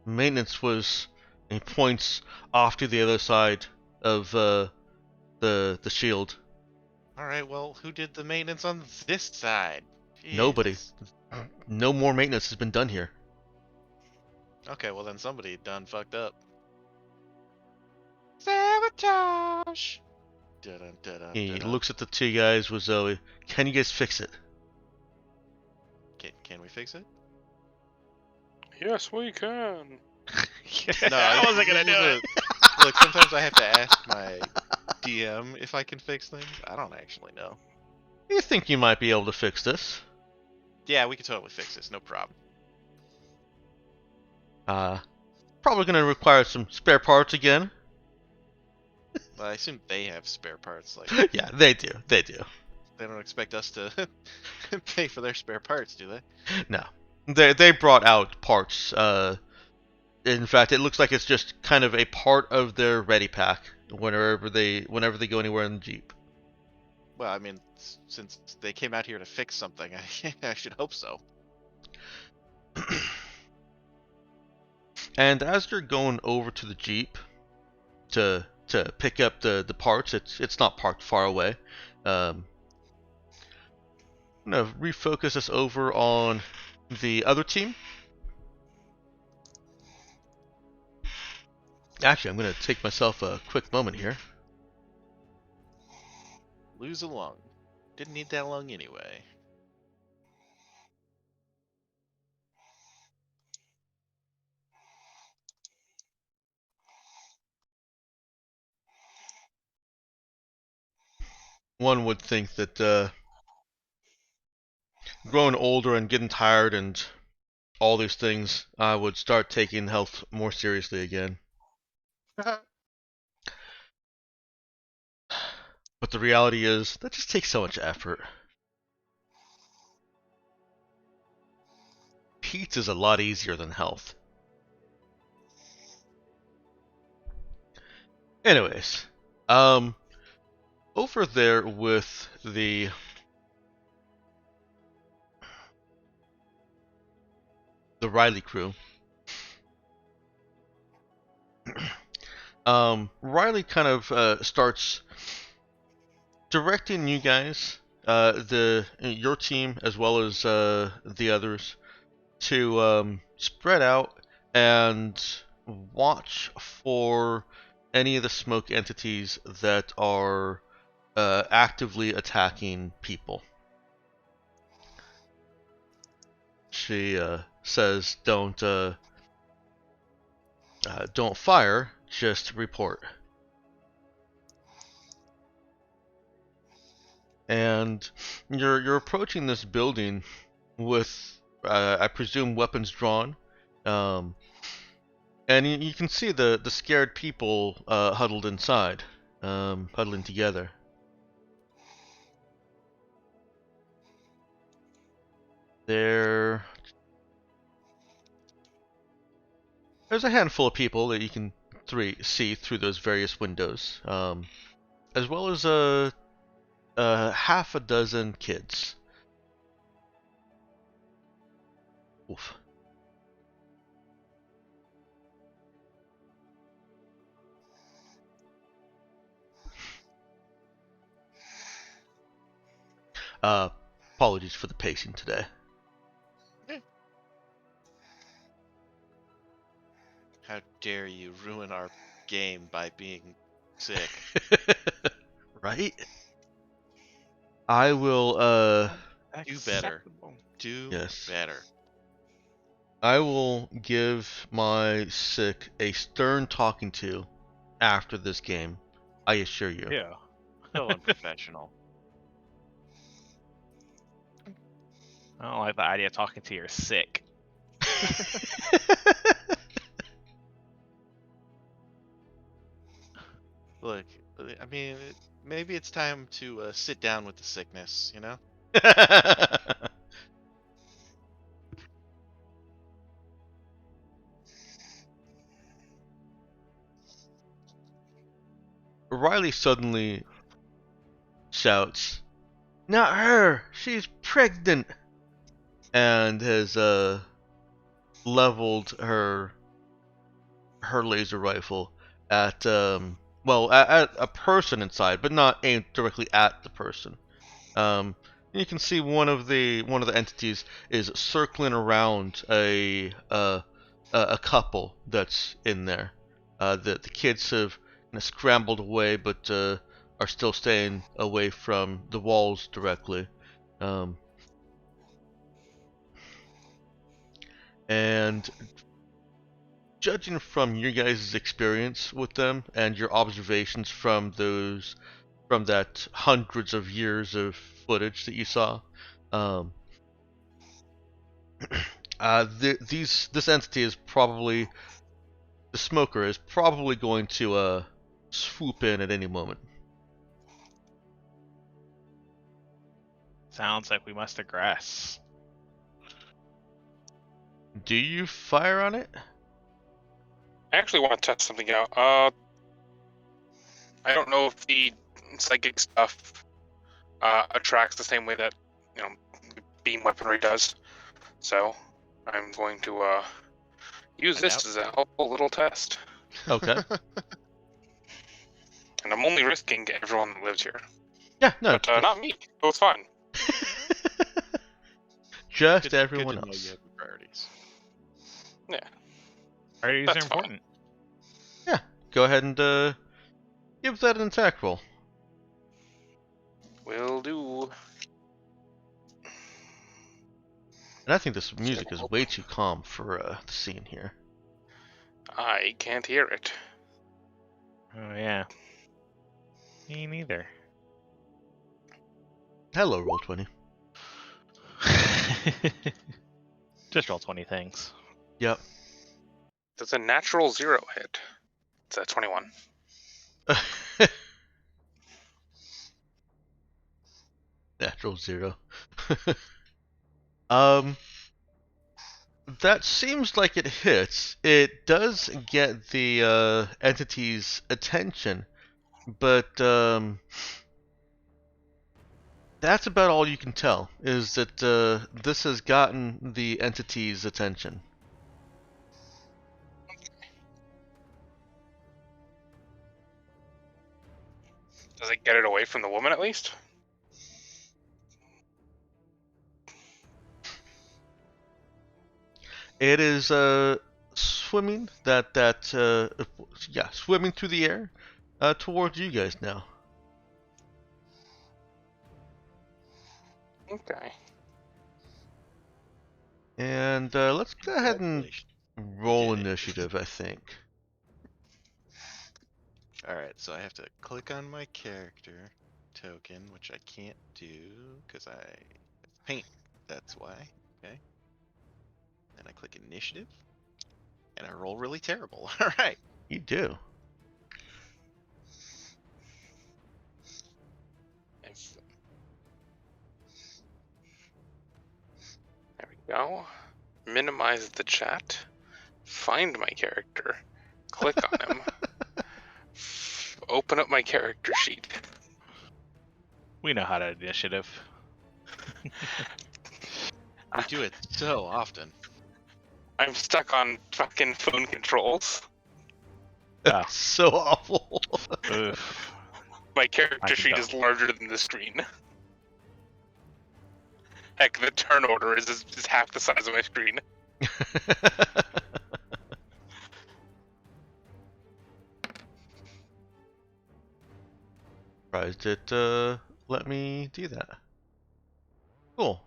Maintenance was... He points off to the other side of the shield. Alright, well, who did the maintenance on this side? Nobody. Jesus. No more maintenance has been done here. Okay, well then somebody done fucked up. Sabotage! He looks at the two guys with Zoe. Can you guys fix it? Can we fix it? Yes, we can. No, I wasn't gonna do it. Look, sometimes I have to ask my DM if I can fix things. I don't actually know. You think you might be able to fix this? Yeah, we can totally fix this. No problem. Probably gonna require some spare parts again. But I assume they have spare parts. Like, Yeah, they do. They do. they don't expect us to pay for their spare parts, do they? No, they brought out parts. In fact, it looks like it's just kind of a part of their ready pack whenever they go anywhere in the Jeep. Well, I mean, since they came out here to fix something, I should hope so. And as you're going over to the Jeep to pick up the parts, it's not parked far away. I'm gonna refocus us over on the other team. Actually, I'm gonna take myself a quick moment here. Lose a lung. Didn't need that lung anyway. One would think that growing older and getting tired and all these things, I would start taking health more seriously again. But the reality is, that just takes so much effort. Pizza's a lot easier than health. Anyways, over there with the Riley crew, Riley kind of starts directing you guys, your team as well as the others, to spread out and watch for any of the smoke entities that are actively attacking people. She says, "Don't fire, just report." And you're approaching this building with, I presume, weapons drawn, and you can see the scared people huddled inside, huddling together. There's a handful of people that you can see through those various windows, as well as half a dozen kids. Oof. Apologies for the pacing today. How dare you ruin our game by being sick? Right? I will, do better. Do yes. better. I will give my sick a stern talking to after this game. I assure you. Yeah. So unprofessional. I don't like the idea of talking to your sick. Look, I mean, maybe it's time to sit down with the sickness, you know? Riley suddenly shouts, "Not her! She's pregnant!" and has leveled her laser rifle at at a person inside, but not aimed directly at the person. You can see one of the entities is circling around a couple that's in there. The kids have scrambled away, but are still staying away from the walls directly. And judging from your guys' experience with them and your observations from that hundreds of years of footage that you saw, this entity is probably, the smoker is probably going to swoop in at any moment. Sounds like we must aggress. Do you fire on it? I actually want to test something out. I don't know if the psychic stuff attracts the same way that beam weaponry does. So I'm going to use this as a helpful little test. Okay. And I'm only risking everyone that lives here. Yeah, no. But not me. It was fun. Just everyone else. Know you have your priorities. Yeah. Priorities are important. Yeah. Go ahead and give that an attack roll. Will do. And I think this music is way too calm for the scene here. I can't hear it. Oh yeah. Me neither. Hello, Roll20. Just roll 20 things. Yep. Does a natural 0 hit? It's a 21. Natural 0. That seems like it hits. It does get the entity's attention, but that's about all you can tell, is that this has gotten the entity's attention. Does it get it away from the woman at least? It is swimming swimming through the air towards you guys now. Okay. And let's go ahead and roll initiative, I think. Alright, so I have to click on my character token, which I can't do because I paint. That's why. Okay. Then I click initiative, and I roll really terrible. Alright. You do. There we go. Minimize the chat. Find my character. Click on him. Open up my character sheet. We know how to initiative. We do it so often. I'm stuck on fucking phone controls. That's so awful. Oof. My character I can sheet tell. is larger than the screen. Heck, the turn order is half the size of my screen. Surprised it let me do that. Cool.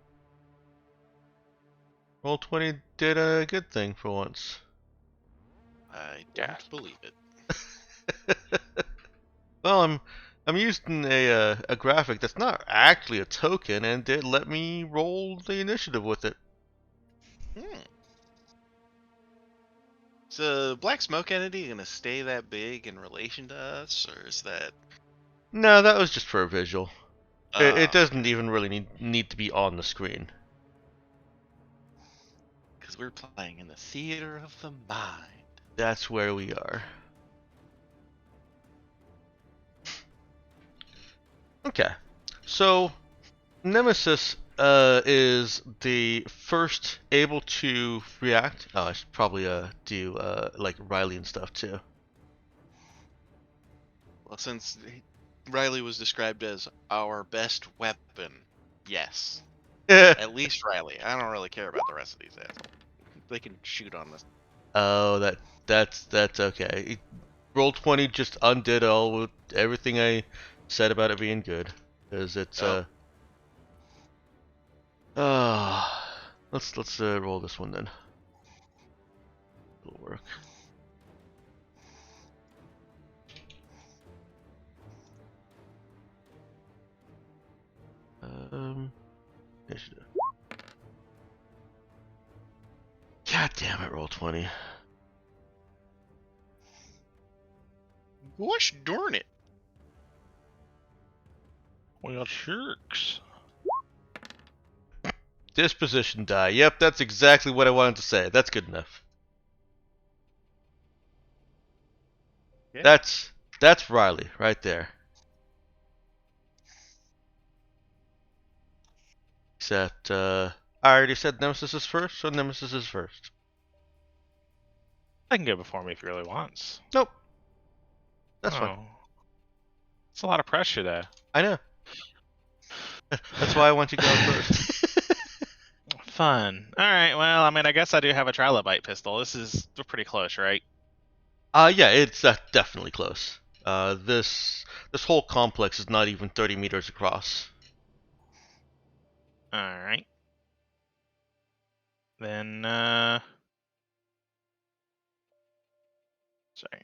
Roll20 did a good thing for once. I don't believe it. Well, I'm using a graphic that's not actually a token, and it let me roll the initiative with it. Is the black smoke entity gonna stay that big in relation to us, or is that? No, that was just for a visual. It doesn't even really need to be on the screen. Because we're playing in the theater of the mind. That's where we are. Okay, so Nemesis is the first able to react. Oh, I should probably do like Riley and stuff too. Well, since Riley was described as our best weapon, yes. At least Riley. I don't really care about the rest of these assholes. They can shoot on this. Oh, that's okay. Roll20 just undid everything I said about it being good, because it's let's roll this one then. It'll work. Initiative. God damn it! Roll 20. Gosh darn it! Well, jerks. Disposition die. Yep, that's exactly what I wanted to say. That's good enough. Yeah. That's Riley right there. Except I already said Nemesis is first, so Nemesis is first. I can go before me if he really wants. Nope. That's fine. It's a lot of pressure, though. I know. That's why I want you to go first. Fun. All right. Well, I mean, I guess I do have a trilobite pistol. We're pretty close, right? Yeah, it's definitely close. This whole complex is not even 30 meters across. All right. Then, sorry.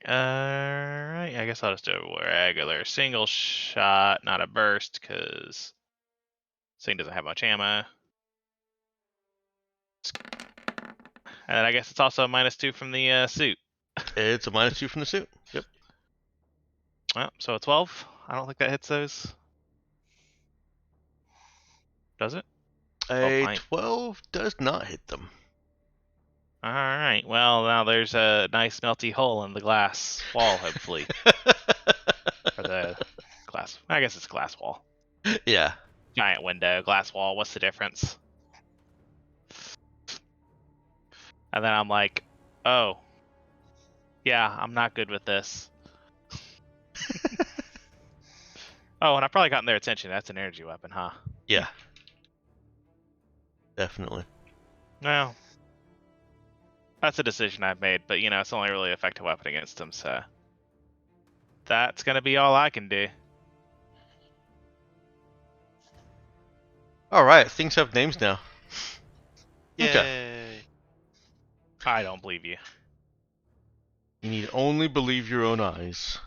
All right. I guess I'll just do a regular single shot, not a burst, because this thing doesn't have much ammo. And I guess it's also a -2 from the suit. It's a -2 from the suit. Yep. Well, so a 12. I don't think that hits those. Does it? A might. 12 does not hit them. All right. Well, now there's a nice melty hole in the glass wall, hopefully. Or the glass. I guess it's glass wall. Yeah. Giant window, glass wall. What's the difference? And then I'm like, oh, yeah, I'm not good with this. Oh, and I've probably gotten their attention. That's an energy weapon, huh? Yeah. Definitely. Well, that's a decision I've made, but it's only really effective weapon against them, so that's gonna be all I can do. All right, things have names now. Yay! Okay. I don't believe you. You need only believe your own eyes.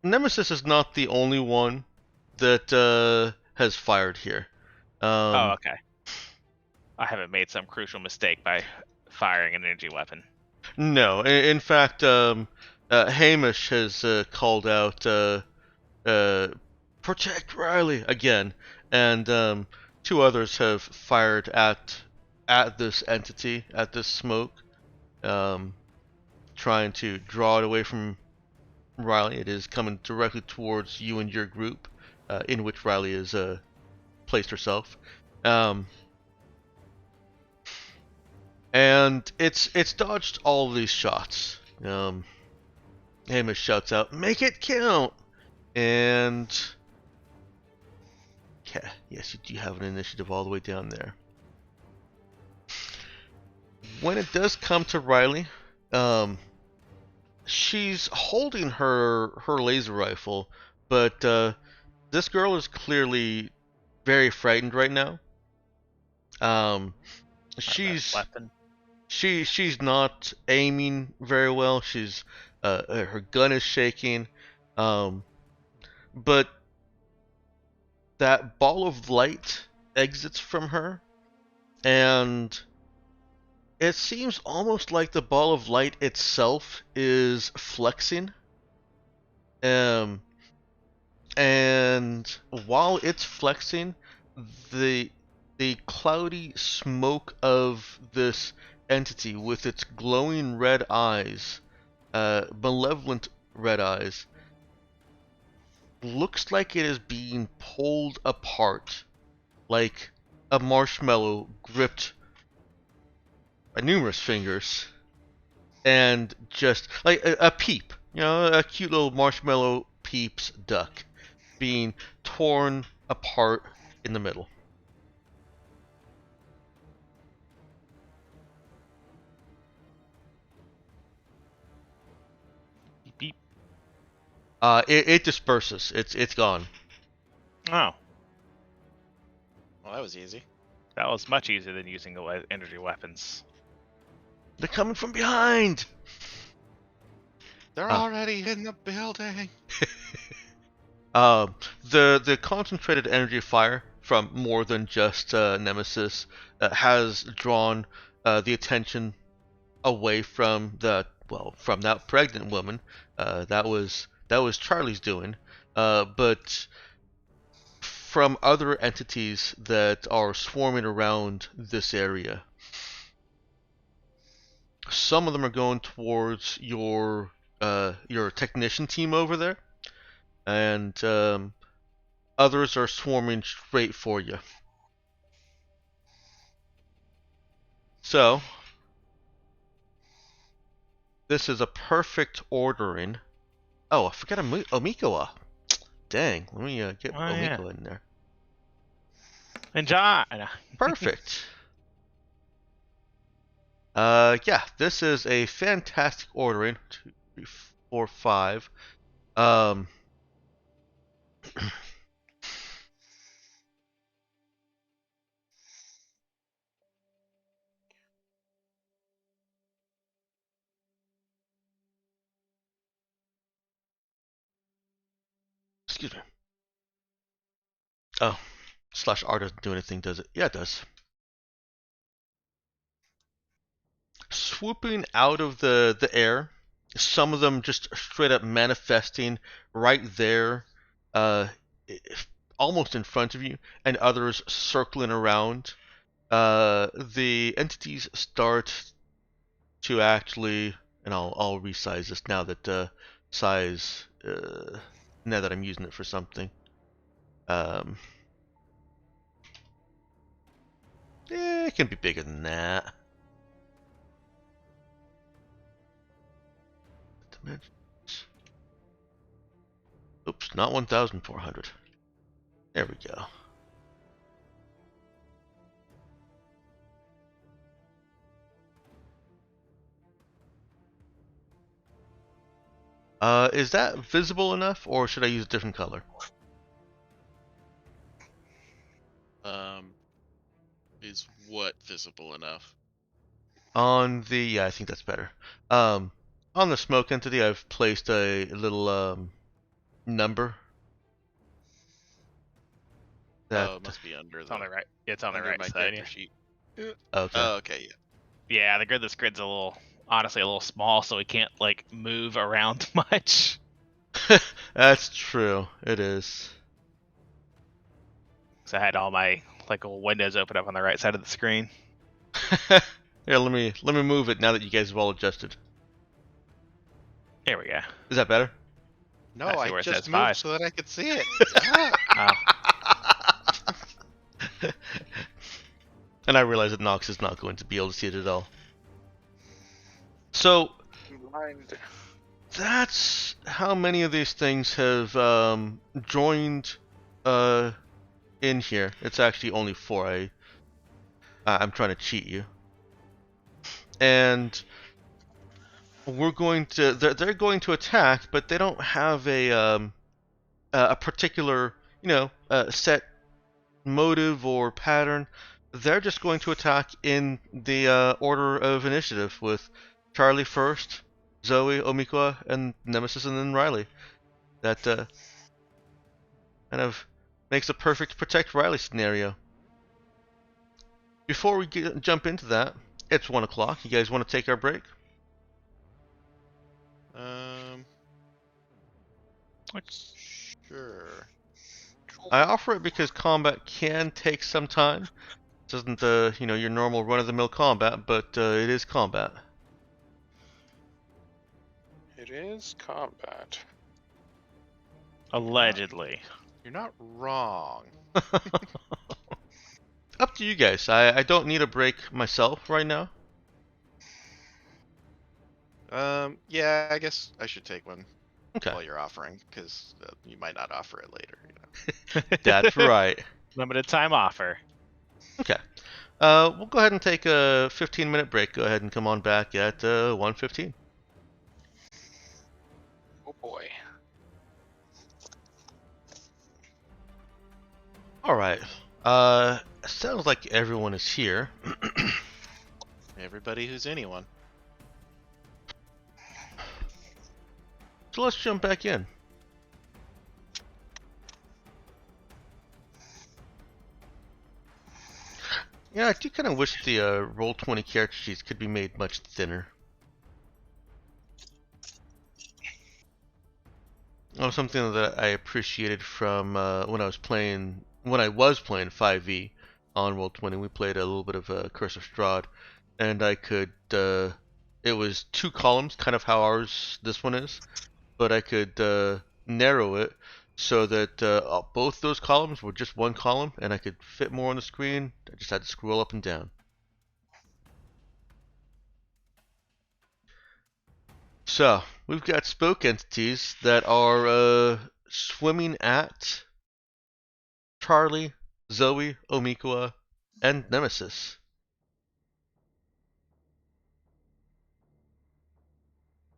Nemesis is not the only one that has fired here. Oh, okay. I haven't made some crucial mistake by firing an energy weapon. No, in fact, Hamish has called out "Protect Riley" again, and two others have fired at this entity, at this smoke, trying to draw it away from Riley. It is coming directly towards you and your group, in which Riley has placed herself. And it's dodged all of these shots. Hamish shouts out, "Make it count!" And yeah, yes, you do have an initiative all the way down there. When it does come to Riley, she's holding her laser rifle, but this girl is clearly very frightened right now. She's not aiming very well. Her gun is shaking, but that ball of light exits from her, and it seems almost like the ball of light itself is flexing. And while it's flexing, the cloudy smoke of this entity with its glowing red eyes, malevolent red eyes, looks like it is being pulled apart, like a marshmallow gripped by numerous fingers, and just like a peep, a cute little marshmallow Peeps duck being torn apart in the middle. It disperses. It's gone. Oh, Well, that was easy. that was much easier than using energy weapons. They're coming from behind. They're already in the building. The concentrated energy fire from more than just Nemesis has drawn the attention away from from that pregnant woman. That was Charlie's doing. But from other entities that are swarming around this area. Some of them are going towards your technician team over there, and others are swarming straight for you. So, this is a perfect ordering. Oh, I forgot Omikoa. Dang, let me get Omiko in there. And John. Perfect. Yeah, this is a fantastic ordering. 2, 3, 4, 5. Excuse me. Oh, /R doesn't do anything, does it? Yeah, it does. Swooping out of the air, some of them just straight up manifesting right there, uh, almost in front of you, and others circling around. The entities start to actually, and I'll resize this now that now that I'm using it for something. It can be bigger than that. Dimensions. Oops, not 1,400. There we go. Is that visible enough, or should I use a different color? Is what visible enough? Yeah, I think that's better. On the smoke entity, I've placed a little number. It must be under It's on the right. It's on the under right my side. character sheet. Okay. Oh, okay, yeah. Yeah, this grid's honestly a little small, so we can't like move around much. That's true. It is. So I had all my little windows open up on the right side of the screen. Here, let me move it now that you guys have all adjusted. There we go. Is that better? No, I see I where it just says moved 5. so that I could see it. Oh. And I realize that Nox is not going to be able to see it at all. So, that's how many of these things have joined in here. It's actually only 4. I'm trying to cheat you. And they're going to attack, but they don't have a particular, set motive or pattern. They're just going to attack in the order of initiative, with Charlie first, Zoe, Omikwa, and Nemesis, and then Riley. That kind of makes a perfect protect Riley scenario. Before we jump into that, it's 1 o'clock. You guys want to take our break? Sure. I offer it because combat can take some time. It isn't your normal run-of-the-mill combat, but it is combat. It is combat. Allegedly. You're not wrong. Up to you guys. I don't need a break myself right now. Yeah, I guess I should take one. Okay. While you're offering, because you might not offer it later. That's right. Limited time offer. Okay. We'll go ahead and take a 15-minute break. Go ahead and come on back at 1:15. Oh boy. Alright. Sounds like everyone is here. Everybody who's anyone. So let's jump back in. Yeah, I do kind of wish the Roll20 character sheets could be made much thinner. Oh, something that I appreciated from when I was playing 5e on Roll20. We played a little bit of Curse of Strahd, and I could. It was 2 columns, kind of how this one is, but I could narrow it so that both those columns were just 1 column, and I could fit more on the screen. I just had to scroll up and down. So, we've got spoke entities that are swimming at Charlie, Zoe, Omikua, and Nemesis.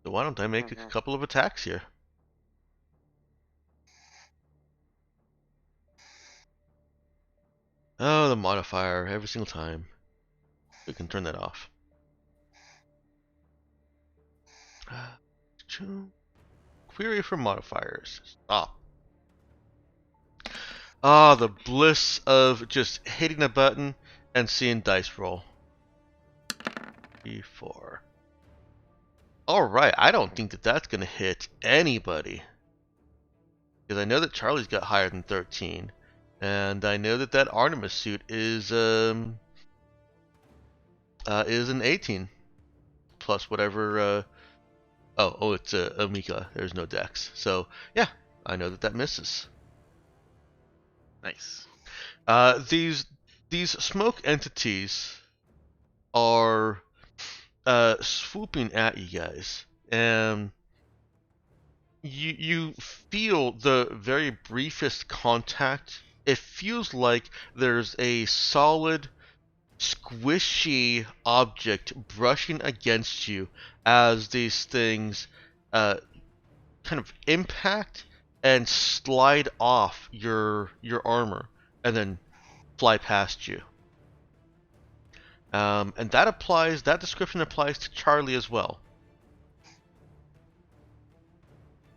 So why don't I make a couple of attacks here? Oh, the modifier, every single time. We can turn that off. Query for modifiers. Stop. Ah, the bliss of just hitting a button and seeing dice roll. E4. Alright, I don't think that that's going to hit anybody. Because I know that Charlie's got higher than 13. And I know that that Artemis suit is an 18. Plus whatever... Oh, it's Omika. There's no dex. So, yeah, I know that that misses. Nice. These smoke entities are swooping at you guys, and you feel the very briefest contact. It feels like there's a solid, squishy object brushing against you as these things kind of impact and slide off your armor and then fly past you. And that description applies to Charlie as well.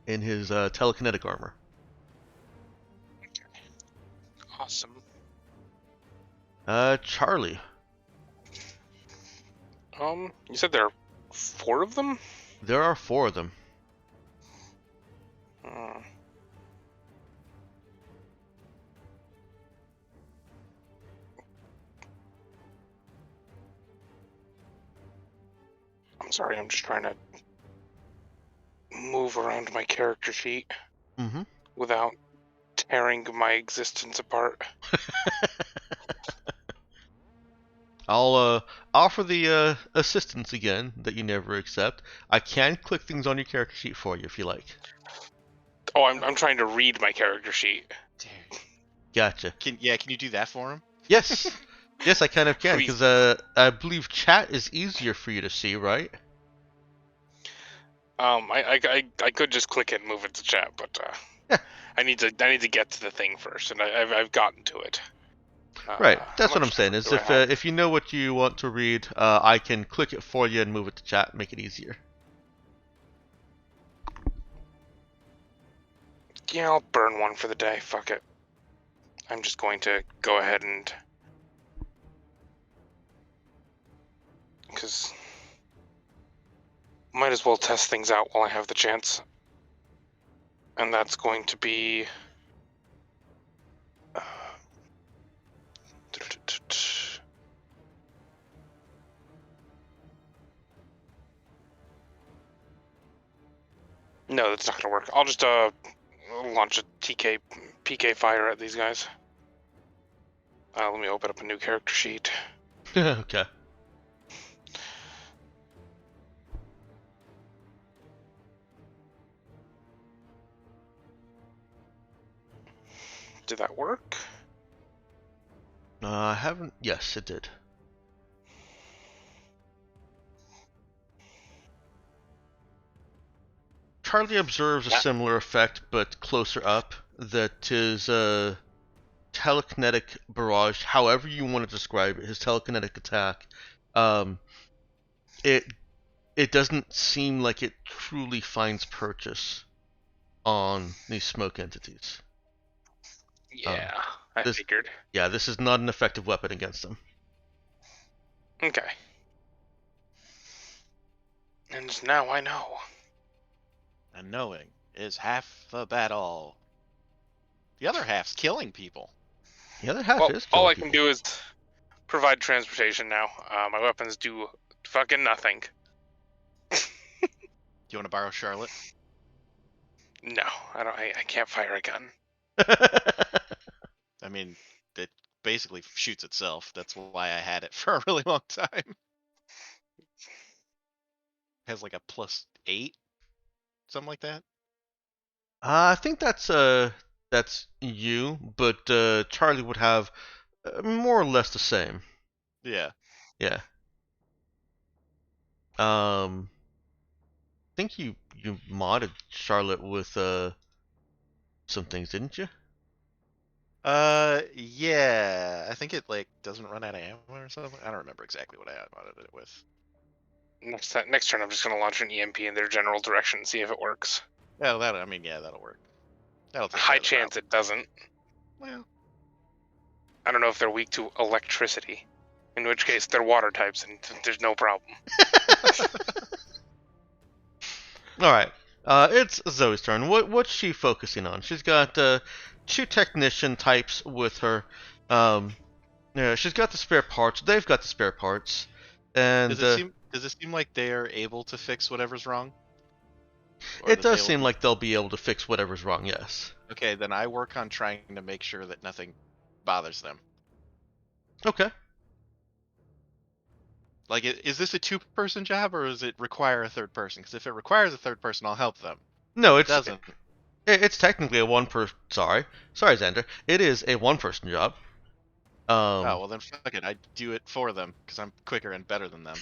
In his telekinetic armor. Awesome. Charlie. You said there are 4 of them? There are 4 of them. I'm sorry, I'm just trying to move around my character sheet without tearing my existence apart. I'll offer the assistance again that you never accept. I can click things on your character sheet for you if you like. Oh, I'm trying to read my character sheet. Dude. Gotcha. Can you do that for him? Yes. Yes, I kind of can, because I believe chat is easier for you to see, right? I could just click it and move it to chat, but yeah. I need to get to the thing first, and I've gotten to it. Right, that's what I'm saying. Is if you know what you want to read, I can click it for you and move it to chat, make it easier. Yeah, I'll burn one for the day. Fuck it. I'm just going to go ahead and... Because... Might as well test things out while I have the chance. And that's going to be... No, that's not gonna work. I'll just launch a PK fire at these guys. Let me open up a new character sheet. Okay. Did that work? I haven't. Yes, it did. Charlie observes a similar effect, but closer up. That is telekinetic barrage, however you want to describe it, his telekinetic attack, um, it doesn't seem like it truly finds purchase on these smoke entities. Yeah, I this, figured. Yeah, this is not an effective weapon against them. Okay. And now I know. And knowing is half the battle. The other half's killing people. The other half Well, is all killing I can people. do is provide transportation now. My weapons do fucking nothing. Do you want to borrow Charlotte? No, I don't. I can't fire a gun. I mean, it basically shoots itself. That's why I had it for a really long time. It has like a +8, something like that. I think that's you, but Charlie would have more or less the same. Yeah. Yeah. I think you modded Charlotte with some things, didn't you? Yeah. I think it like doesn't run out of ammo or something. I don't remember exactly what I modded it with. Next turn, I'm just gonna launch an EMP in their general direction and see if it works. Yeah, that'll work. That'll take care High of the chance problem. it doesn't. Well, I don't know if they're weak to electricity, in which case they're water types and there's no problem. All right. It's Zoe's turn. What's she focusing on? She's got 2 technician types with her. Yeah, she's got the spare parts. They've got the spare parts, and does it seem like they are able to fix whatever's wrong? Or it that does they'll- seem like they'll be able to fix whatever's wrong. Yes. Okay, then I work on trying to make sure that nothing bothers them. Okay. Like, is this a 2-person job, or does it require a 3rd person? Because if it requires a 3rd person, I'll help them. No, If it doesn't. It's technically a one person. Sorry, Xander. It is a 1-person job. Oh, well then fuck it. I do it for them because I'm quicker and better than them.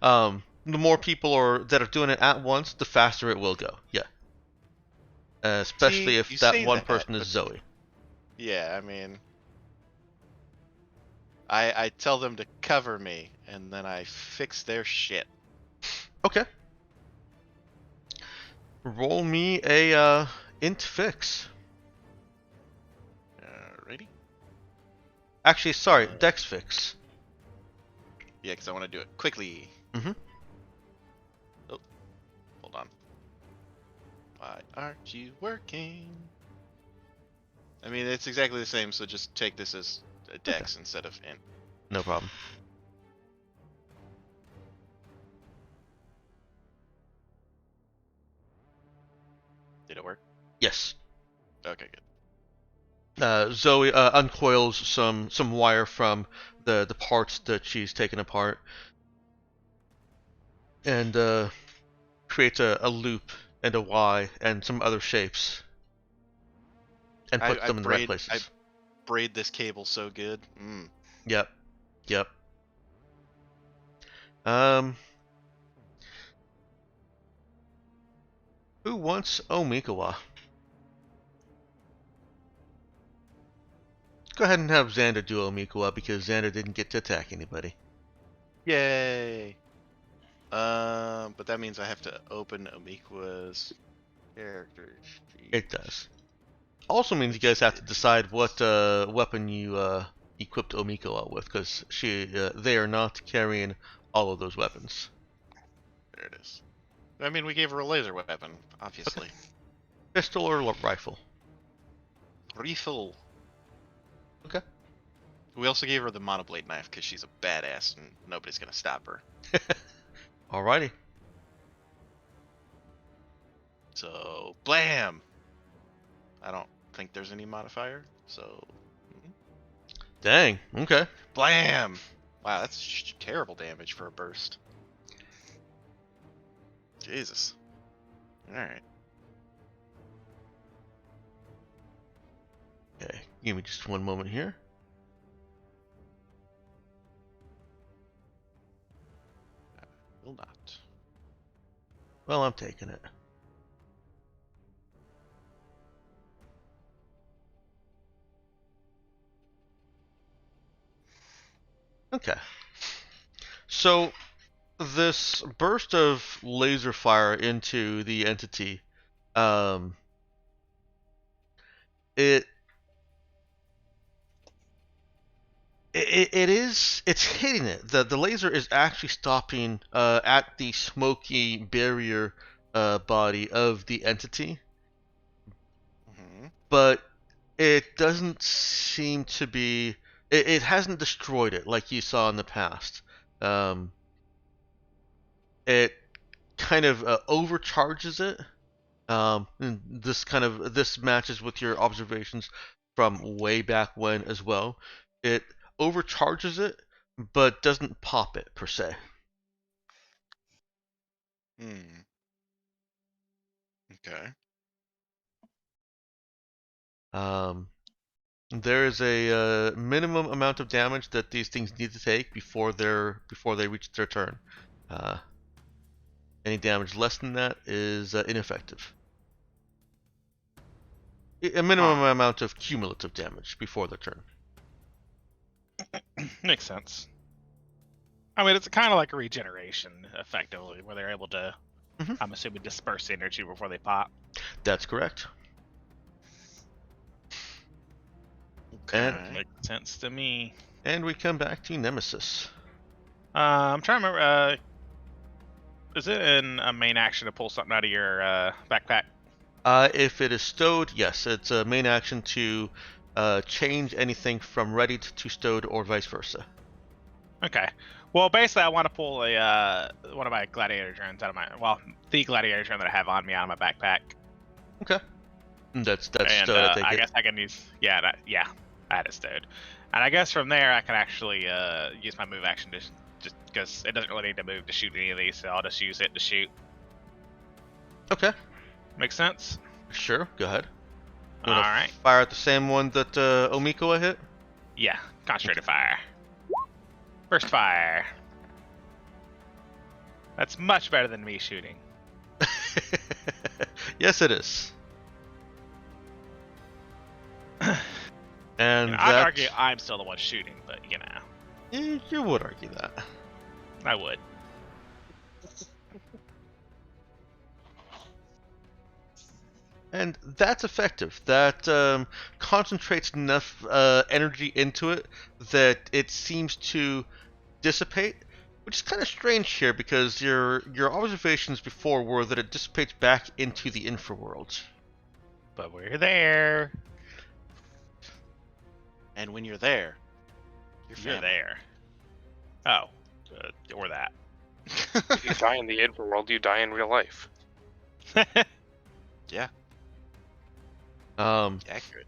The more people that are doing it at once, the faster it will go. Yeah. Especially See, if you that say one that, person is but- Zoe. Yeah, I mean, I tell them to cover me, and then I fix their shit. Okay. Roll me a int fix. Ready? Actually, sorry, dex fix. Yeah, because I want to do it quickly. Mhm. Oh, hold on. Why aren't you working? I mean, it's exactly the same, so just take this as a dex instead of int. No problem. Did it work? Yes. Okay, good. Zoe uncoils some wire from the parts that she's taken apart, and creates a loop and a Y and some other shapes, and puts them in the right places. I braid this cable so good. Yep. Who wants Omikawa? Go ahead and have Xander do Omikawa because Xander didn't get to attack anybody. Yay! But that means I have to open Omikawa's character sheet. It does. Also means you guys have to decide what weapon you equipped Omikawa with, because they are not carrying all of those weapons. There it is. I mean, we gave her a laser weapon, obviously. Pistol or rifle? Rifle. Okay. We also gave her the monoblade knife because she's a badass and nobody's gonna stop her. Alrighty. So, blam! I don't think there's any modifier, so... Dang. Okay. Blam! Wow, that's terrible damage for a burst. Jesus. Alright. Okay. Give me just one moment here. Will not. Well, I'm taking it. Okay. So this burst of laser fire into the entity, um, it it's hitting it. The laser is actually stopping at the smoky barrier body of the entity, but it doesn't seem to be. It hasn't destroyed it like you saw in the past. Um, it kind of overcharges it. And this matches with your observations from way back when as well. It overcharges it, but doesn't pop it per se. Okay. Um, there is a minimum amount of damage that these things need to take before they reach their turn. Uh, any damage less than that is ineffective. A minimum amount of cumulative damage before the turn. Makes sense. I mean, it's kind of like a regeneration, effectively, where they're able to, I'm assuming, disperse energy before they pop. That's correct. Okay. That makes sense to me. And we come back to Nemesis. I'm trying to remember. Is it in a main action to pull something out of your backpack? If it is stowed, yes, it's a main action to change anything from readied to stowed or vice versa. Okay. Well, basically, I want to pull a one of my gladiator drones out of the gladiator drone that I have on me out of my backpack. Okay. That's And stowed. I guess I can use I had it stowed, and I guess from there I can actually use my move action to just because it doesn't really need to move to shoot any of these, so I'll just use it to shoot. Okay. Makes sense. Sure. Go ahead. All right. Fire at the same one that Omikoa hit. Yeah. Concentrated fire. First fire. That's much better than me shooting. Yes, it is. And I'd argue I'm still the one shooting, but you know. You would argue that. I would. And that's effective. That concentrates enough energy into it that it seems to dissipate, which is kind of strange here because your observations before were that it dissipates back into the infraworld. But we're there. And when you're there, You're there. Oh, or that. If you die in the infraworld, you die in real life. Yeah. Accurate.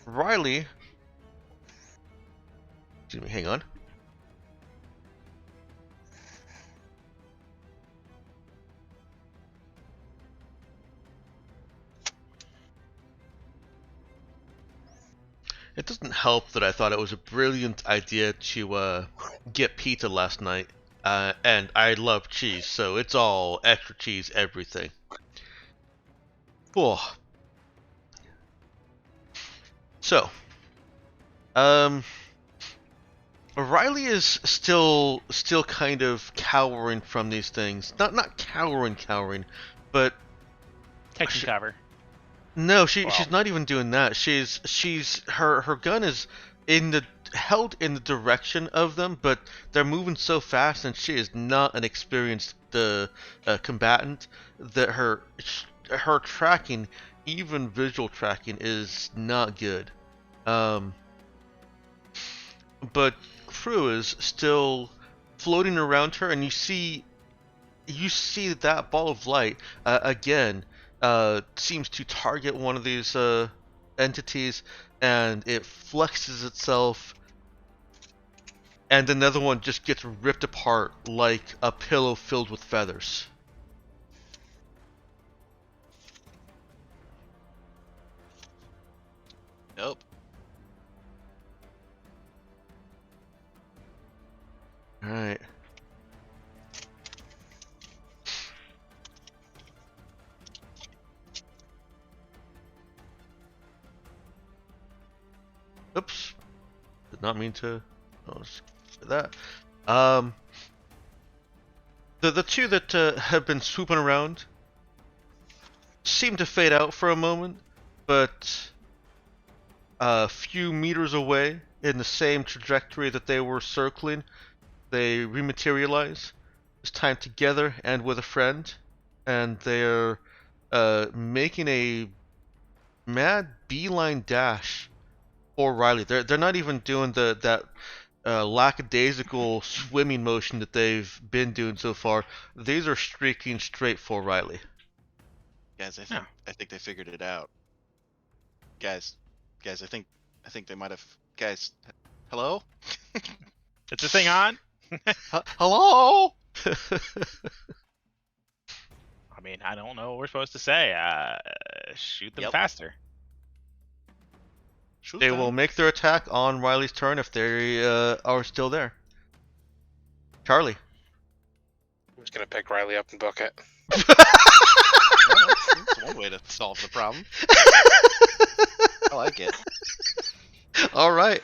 Riley. Excuse me, hang on. It doesn't help that I thought it was a brilliant idea to get pizza last night, and I love cheese, so it's all extra cheese everything. Oh. So, Riley is still kind of cowering from these things. Not cowering, but Taking cover. no, she's not even doing that. Her gun is held in the direction of them, but they're moving so fast, and she is not an experienced combatant that her tracking, even visual tracking, is not good. But Crew is still floating around her, and you see that ball of light again seems to target one of these entities, and it flexes itself, and another one just gets ripped apart like a pillow filled with feathers. Nope. Alright. Oops. Did not mean to. I'll just say that. The two that have been swooping around seem to fade out for a moment, but a few meters away, in the same trajectory that they were circling, they rematerialize. This time together and with a friend, and they're making a mad beeline dash for Riley. They're not even doing that lackadaisical swimming motion that they've been doing so far. These are streaking straight for Riley. Guys, I think they figured it out. Guys, I think they might have. Guys, hello? Is this thing on? Hello? I mean, I don't know what we're supposed to say. Shoot them faster. Shoot They them. will make their attack on Riley's turn if they are still there. Charlie. I'm just gonna pick Riley up and book it. Well, that's one way to solve the problem. I like it. All right.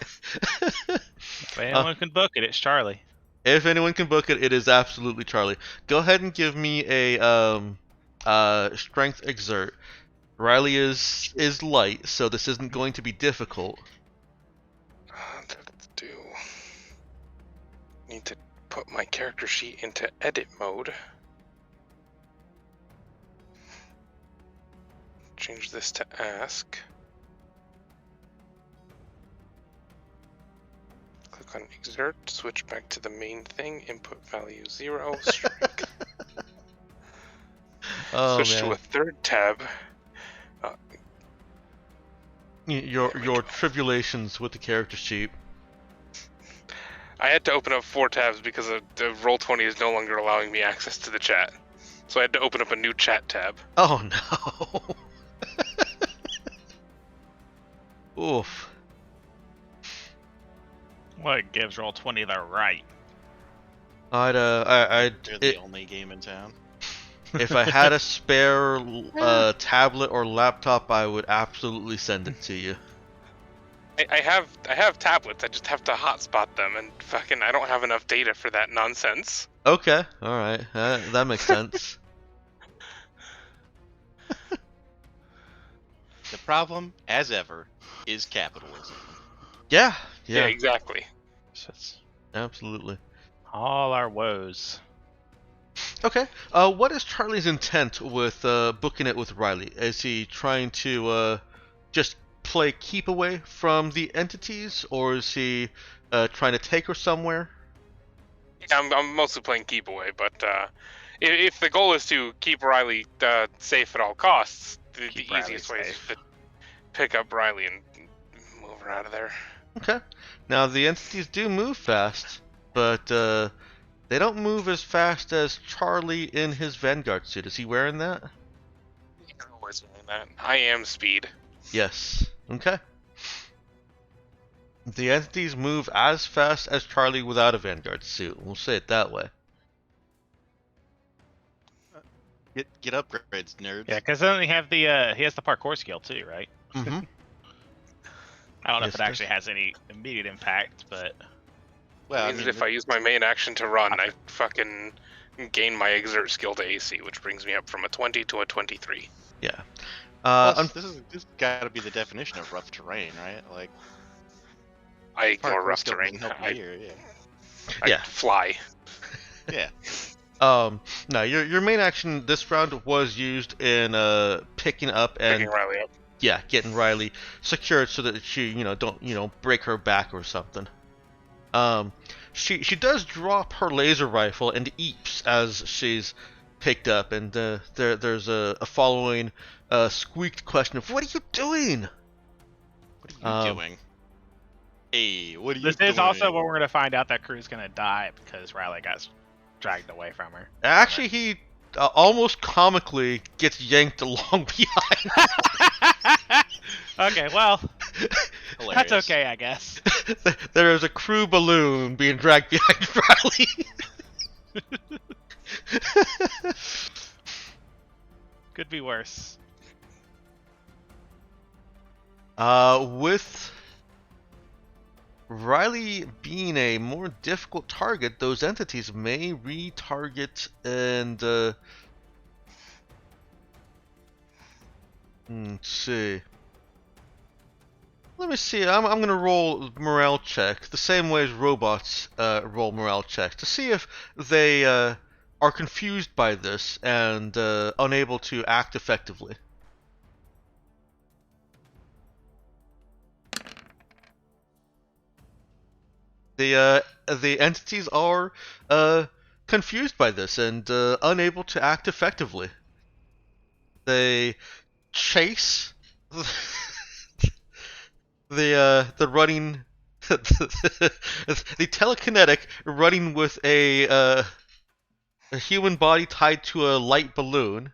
If anyone can book it, it's Charlie. If anyone can book it, it is absolutely Charlie. Go ahead and give me a strength exert. Riley is light, so this isn't going to be difficult. Do need to put my character sheet into edit mode. Change this to ask. Click on exert, switch back to the main thing, input value 0, strength. Switch to a third tab. Your tribulations with the character sheet. I had to open up 4 tabs because the Roll20 is no longer allowing me access to the chat. So I had to open up a new chat tab. Oh no. Oof. What gives Roll20 the right? I'd They're the only game in town. if I had a spare tablet or laptop, I would absolutely send it to you. I have tablets. I just have to hotspot them, and fucking I don't have enough data for that nonsense. Okay, all right, that makes sense. The problem, as ever, is capitalism. Yeah, Exactly. absolutely. All our woes. Okay, what is Charlie's intent with booking it with Riley? Is he trying to just play keep away from the entities, or is he trying to take her somewhere? Yeah, I'm mostly playing keep away, but if the goal is to keep Riley safe at all costs, the easiest way is to pick up Riley and move her out of there. Okay. Now the entities do move fast, but they don't move as fast as Charlie in his Vanguard suit. Is he wearing that? You're always doing that. I am speed. Yes. Okay. The entities move as fast as Charlie without a Vanguard suit. We'll say it that way. Get upgrades, nerds. Yeah, because then he has the parkour skill too, right? Mm-hmm. I don't know Yes, if it actually has any immediate impact, but Well, I Means mean, if I use my main action to run, I fucking gain my exert skill to AC, which brings me up from a 20 to a 23. Yeah. plus, this got to be the definition of rough terrain, right? Like, I ignore parkour rough skill terrain. doesn't help I, you here, yeah. I Yeah. fly. Yeah. No, your main action this round was used in picking up and Picking Riley up. yeah, getting Riley secured so that she, don't break her back or something. She does drop her laser rifle and eeps as she's picked up, and there's a following squeaked question of "What are you doing?" What are you doing? Hey, what are you this doing? is also where we're gonna find out that Crew's gonna die because Riley got dragged away from her. Actually, he almost comically gets yanked along behind. Okay, well, Hilarious. that's okay, I guess. There is a crew balloon being dragged behind Riley. Could be worse. With Riley being a more difficult target, those entities may retarget and let's see. Let me see. I'm gonna roll morale check the same way as robots roll morale checks to see if they are confused by this and unable to act effectively. The entities are confused by this and unable to act effectively. They chase the running the telekinetic running with a human body tied to a light balloon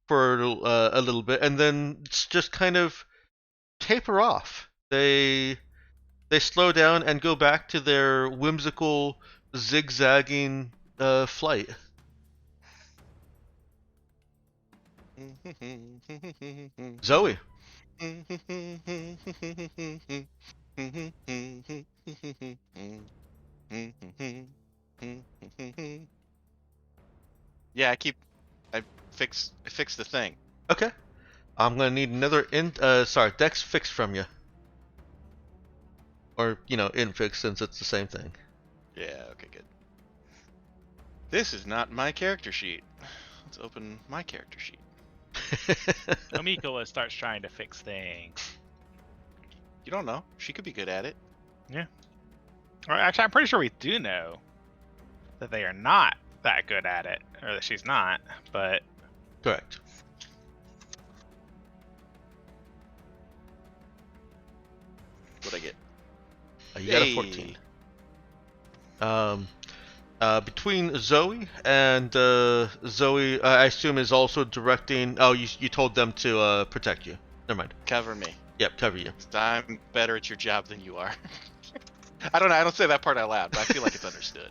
for a little bit, and then just kind of taper off. They slow down and go back to their whimsical zigzagging flight. Zoe. Yeah, I fix the thing. Okay. I'm gonna need another Dex fix from you. Or, infix since it's the same thing. Yeah, okay, good. This is not my character sheet. Let's open my character sheet. Omiko starts trying to fix things. You don't know. She could be good at it. Yeah. Or actually, I'm pretty sure we do know that they are not that good at it, or that she's not, but... Correct. What'd I get? You got a 14. Between Zoe and Zoe, I assume is also directing. Oh, you told them to protect you. Never mind. Cover me. Yep, cover you. I'm better at your job than you are. I don't say that part out loud, but I feel like it's understood.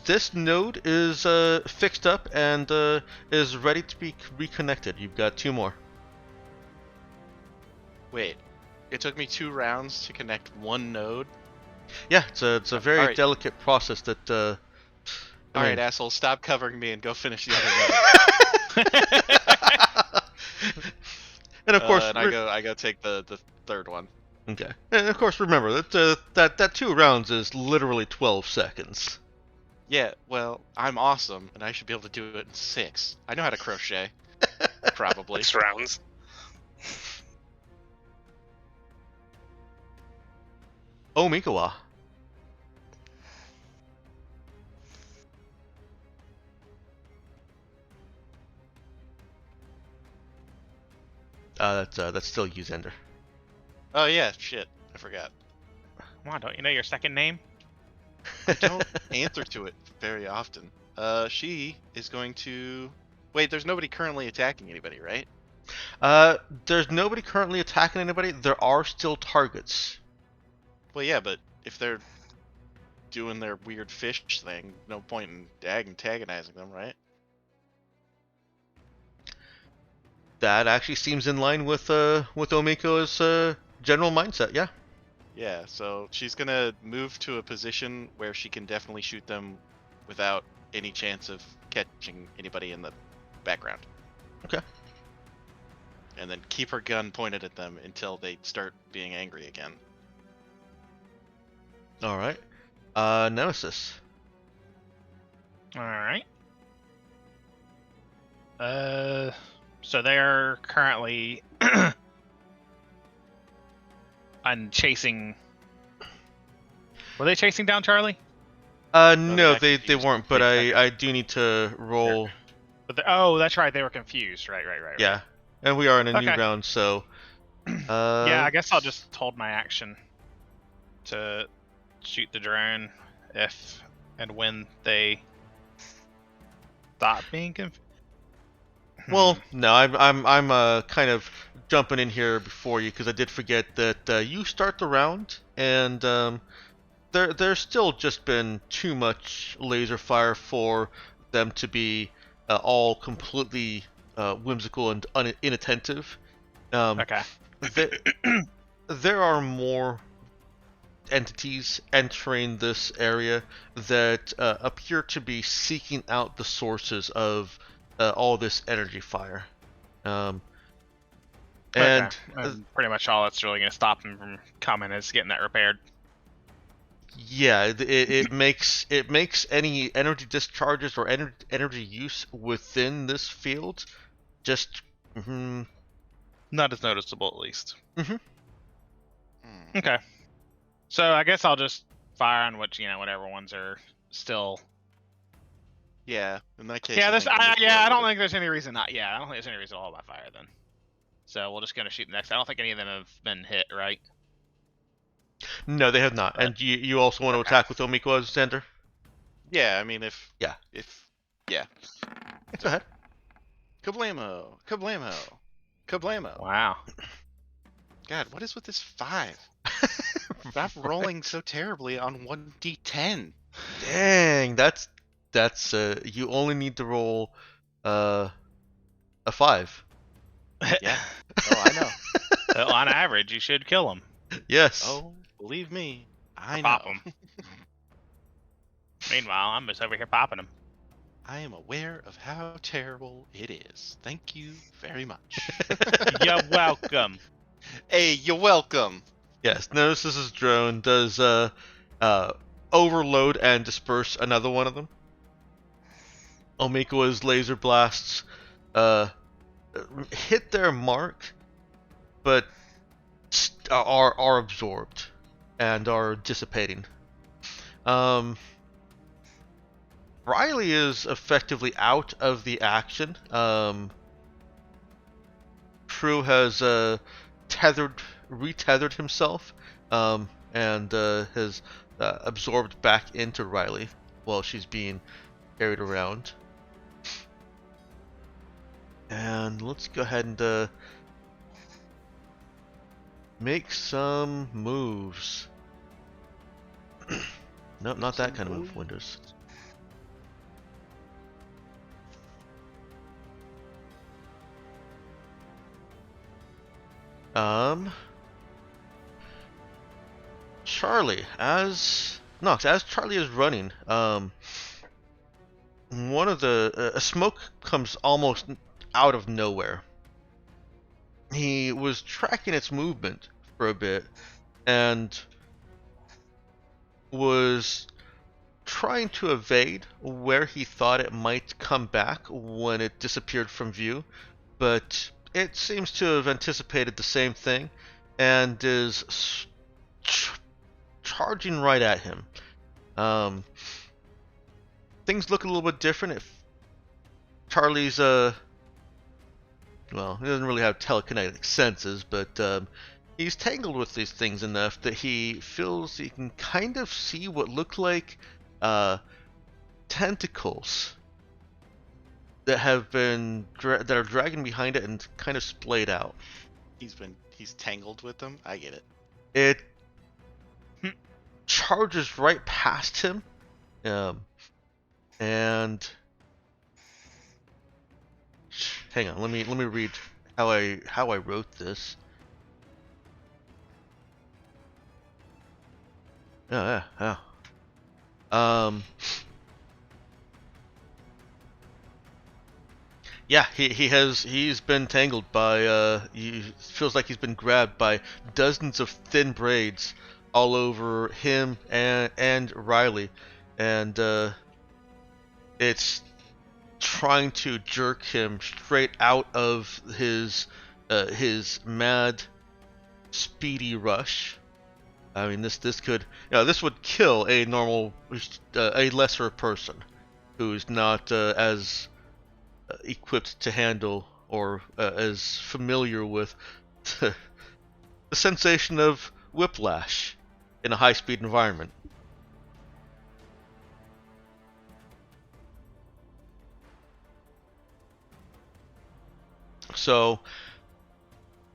This node is fixed up and is ready to be reconnected. You've got 2 more. Wait, it took me 2 rounds to connect one node? Yeah, it's a very delicate process that. Alright, asshole, stop covering me and go finish the other node. And of course, and I go take the 3rd one. Okay, and of course, remember that 2 rounds is literally 12 seconds. Yeah, well, I'm awesome, and I should be able to do it in 6. I know how to crochet. Probably. 6 rounds. Oh, Mikawa. That's still you, Zender. Oh yeah, shit. I forgot. Come on, don't you know your second name? I don't answer to it very often. She is going to... Wait, there's nobody currently attacking anybody, right? There's nobody currently attacking anybody. There are still targets. Well, yeah, but if they're doing their weird fish thing, no point in antagonizing them, right? That actually seems in line with Omiko's general mindset, yeah. Yeah, so she's gonna move to a position where she can definitely shoot them without any chance of catching anybody in the background. Okay. And then keep her gun pointed at them until they start being angry again. Alright. Nemesis. Alright. So they're currently chasing... Were they chasing down Charlie? No, they weren't, but I do need to roll... But oh, that's right, they were confused. Right. Yeah, and we are in a new round, so... yeah, I guess I'll just hold my action to shoot the drone if and when they stop being confused. Well, no, I'm kind of jumping in here before you because I did forget that you start the round, and there's still just been too much laser fire for them to be all completely whimsical and inattentive. Okay. there are more entities entering this area that appear to be seeking out the sources of all this energy fire. And pretty much all that's really going to stop him from coming is getting that repaired. Yeah, it makes any energy discharges or energy use within this field just not as noticeable, at least. Mm-hmm. Okay. So I guess I'll just fire on whatever ones are still. Yeah, in that case. Yeah, I don't think there's any reason not. Yeah, I don't think there's any reason to hold my fire then. So we're just gonna shoot the next. I don't think any of them have been hit, right? No, they have not. And you also want to attack with Omiko as center? Yeah, I mean if. Yeah. Yeah. Go ahead. Kablamo! Kablamo! Kablamo! Wow. God, what is with this 5? Stop rolling so terribly on 1d10. Dang, that's you only need to roll a 5. Yeah. Oh, I know. Well, on average, you should kill them. Yes. Oh, believe me, I know. Pop them. Meanwhile, I'm just over here popping them. I am aware of how terrible it is. Thank you very much. You're welcome. Hey, you're welcome. Yes. Notice this is drone does overload and disperse another one of them. Omiko's laser blasts hit their mark, but are absorbed and are dissipating. Riley is effectively out of the action. Prue has retethered himself, and has absorbed back into Riley while she's being carried around. And let's go ahead and make some moves. Nope, not that kind of move, Winters. Charlie, as Charlie is running, one of the smoke comes almost out of nowhere. He was tracking its movement for a bit and was trying to evade where he thought it might come back when it disappeared from view, but it seems to have anticipated the same thing and is charging right at him. Things look a little bit different if Charlie's well, he doesn't really have telekinetic senses, but he's tangled with these things enough that he feels he can kind of see what look like tentacles that have been that are dragging behind it and kind of splayed out. He's tangled with them. I get it. It charges right past him, and hang on. Let me read how I wrote this. Yeah. Yeah, he's been tangled by he feels like he's been grabbed by dozens of thin braids all over him and Riley, and it's trying to jerk him straight out of his mad speedy rush. I mean, this could, this would kill a normal a lesser person who's not as equipped to handle or as familiar with the sensation of whiplash in a high-speed environment. So,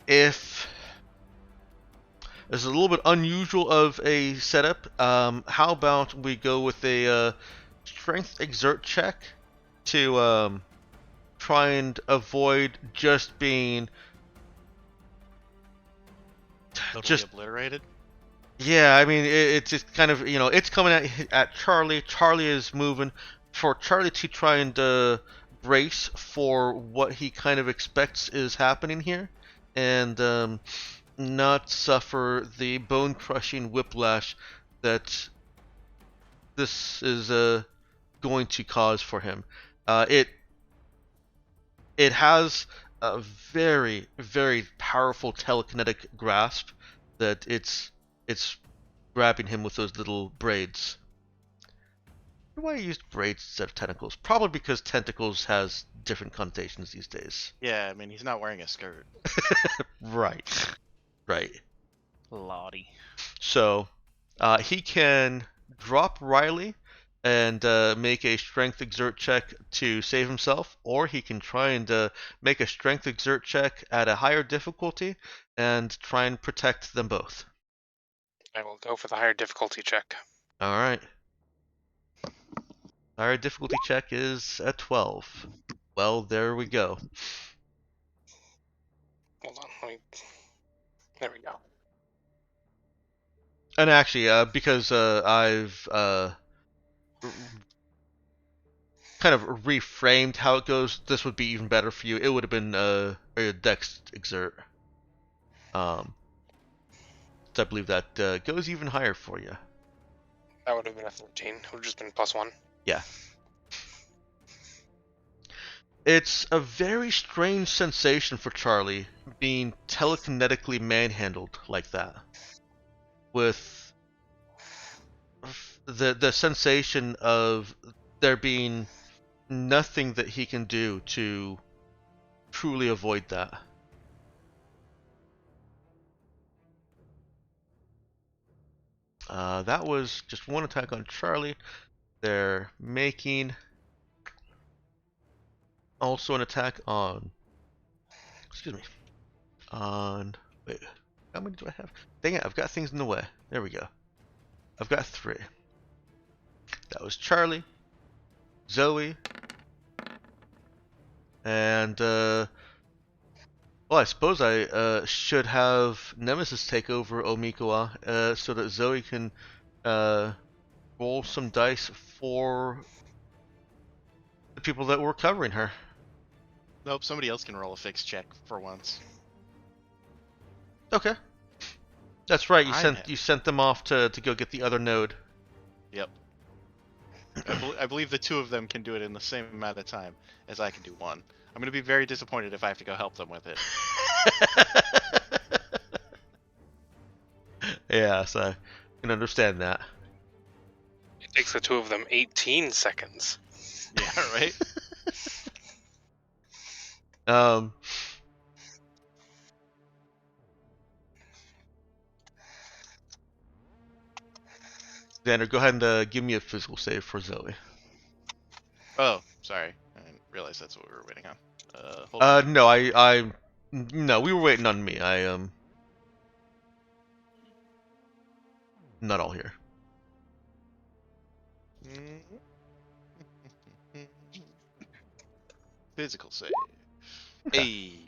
if this is a little bit unusual of a setup, how about we go with a strength exert check to try and avoid just being Totally just obliterated. yeah. I mean, it's just kind of it's coming at Charlie. Charlie is moving for Charlie to try and brace for what he kind of expects is happening here, and not suffer the bone crushing whiplash that this is going to cause for him. It has a very, very powerful telekinetic grasp that it's grabbing him with those little braids. Why I used braids instead of tentacles? Probably because tentacles has different connotations these days. Yeah, I mean he's not wearing a skirt. Right. Right. Lottie. So he can drop Riley and make a strength exert check to save himself, or he can try and make a strength exert check at a higher difficulty and try and protect them both. I will go for the higher difficulty check. All right. Higher difficulty check is a 12. Well, there we go. Hold on, there we go. And actually, because I've kind of reframed how it goes, this would be even better for you. It would have been a dex exert. So I believe that goes even higher for you. That would have been a 13. It would have just been +1. Yeah. It's a very strange sensation for Charlie being telekinetically manhandled like that. With the sensation of there being nothing that he can do to truly avoid that. That was just one attack on Charlie. They're making also an attack on, excuse me, on, wait, how many do I have? Dang it, I've got things in the way. There we go. I've got 3. That was Charlie, Zoe, and well, I suppose I should have Nemesis take over Omikawa so that Zoe can roll some dice for the people that were covering her. Nope, somebody else can roll a fixed check for once. Okay. That's right, I'm you sent them off to go get the other node. Yep. I believe the 2 of them can do it in the same amount of time as I can do one. I'm going to be very disappointed if I have to go help them with it. Yes, I can understand that. It takes the 2 of them 18 seconds. Yeah, right? Xander, go ahead and give me a physical save for Zoe. Oh, sorry. I didn't realize that's what we were waiting on. Hold on. No, no, we were waiting on me. Not all here. Physical save. Hey.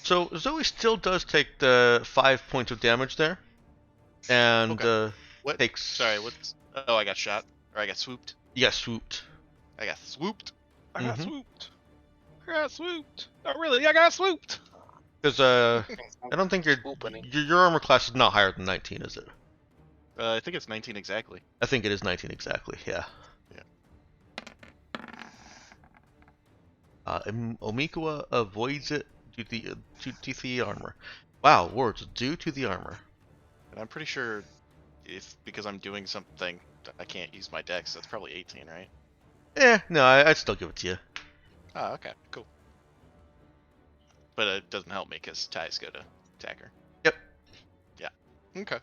So Zoe still does take the 5 points of damage there, and Okay. What? takes. Sorry, what's... Oh, I got shot. Or I got swooped. You got swooped. I got swooped. I got Mhm. swooped. I got swooped. Not really, I got swooped. Because I don't think your armor class is not higher than 19, is it? I think it's 19 exactly. I think it is 19 exactly. Yeah. Yeah. Omikawa avoids it due to the armor. Wow, words due to the armor. And I'm pretty sure because I'm doing something I can't use my dex, that's probably 18, right? No, I'd still give it to you. Oh, okay, cool. But it doesn't help me because ties go to attacker. Yep. Yeah. Okay.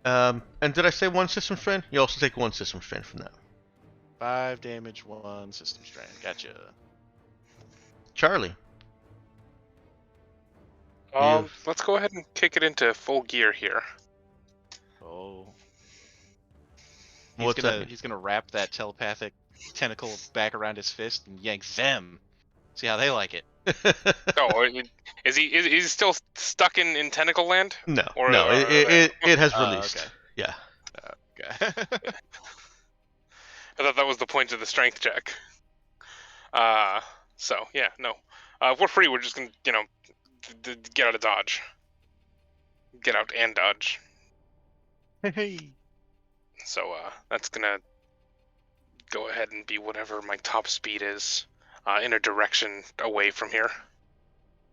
And did I say 1 system strain? You also take 1 system strain from that. 5 damage, 1 system strain. Gotcha. Charlie. Let's go ahead and kick it into full gear here. Oh. What's that mean? He's gonna wrap that telepathic tentacle back around his fist and yank them See how they like it. Oh, is he still stuck in tentacle land? No, Or, no, it has Oh, released. okay. Yeah. Okay. I thought that was the point of the strength check. So yeah, no. If we're free, we're just gonna, get out of dodge. Get out and dodge. Hey. So that's gonna go ahead and be whatever my top speed is, in a direction away from here.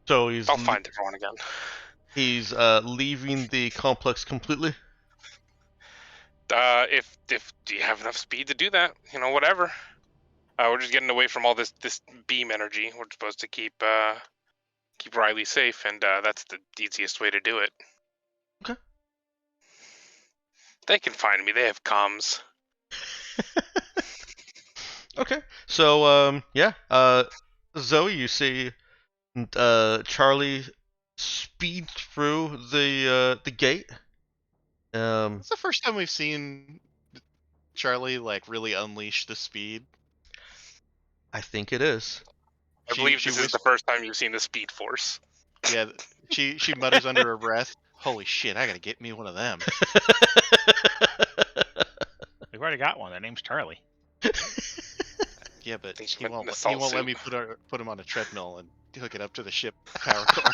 So I'll find everyone again. he's leaving the complex completely. If do you have enough speed to do that? Whatever. We're just getting away from all this beam energy. We're supposed to keep Riley safe, and that's the easiest way to do it. Okay. They can find me. They have comms. Okay. So Zoe, you see Charlie speed through the gate. It's the first time we've seen Charlie like really unleash the speed. I think it is. I believe this is the first time you've seen the Speed Force. Yeah, she mutters under her breath, "Holy shit, I gotta get me one of them." We've already got one. Their name's Charlie. Yeah, but Think she he meant won't an assault let me suit. put him on a treadmill and hook it up to the ship power core.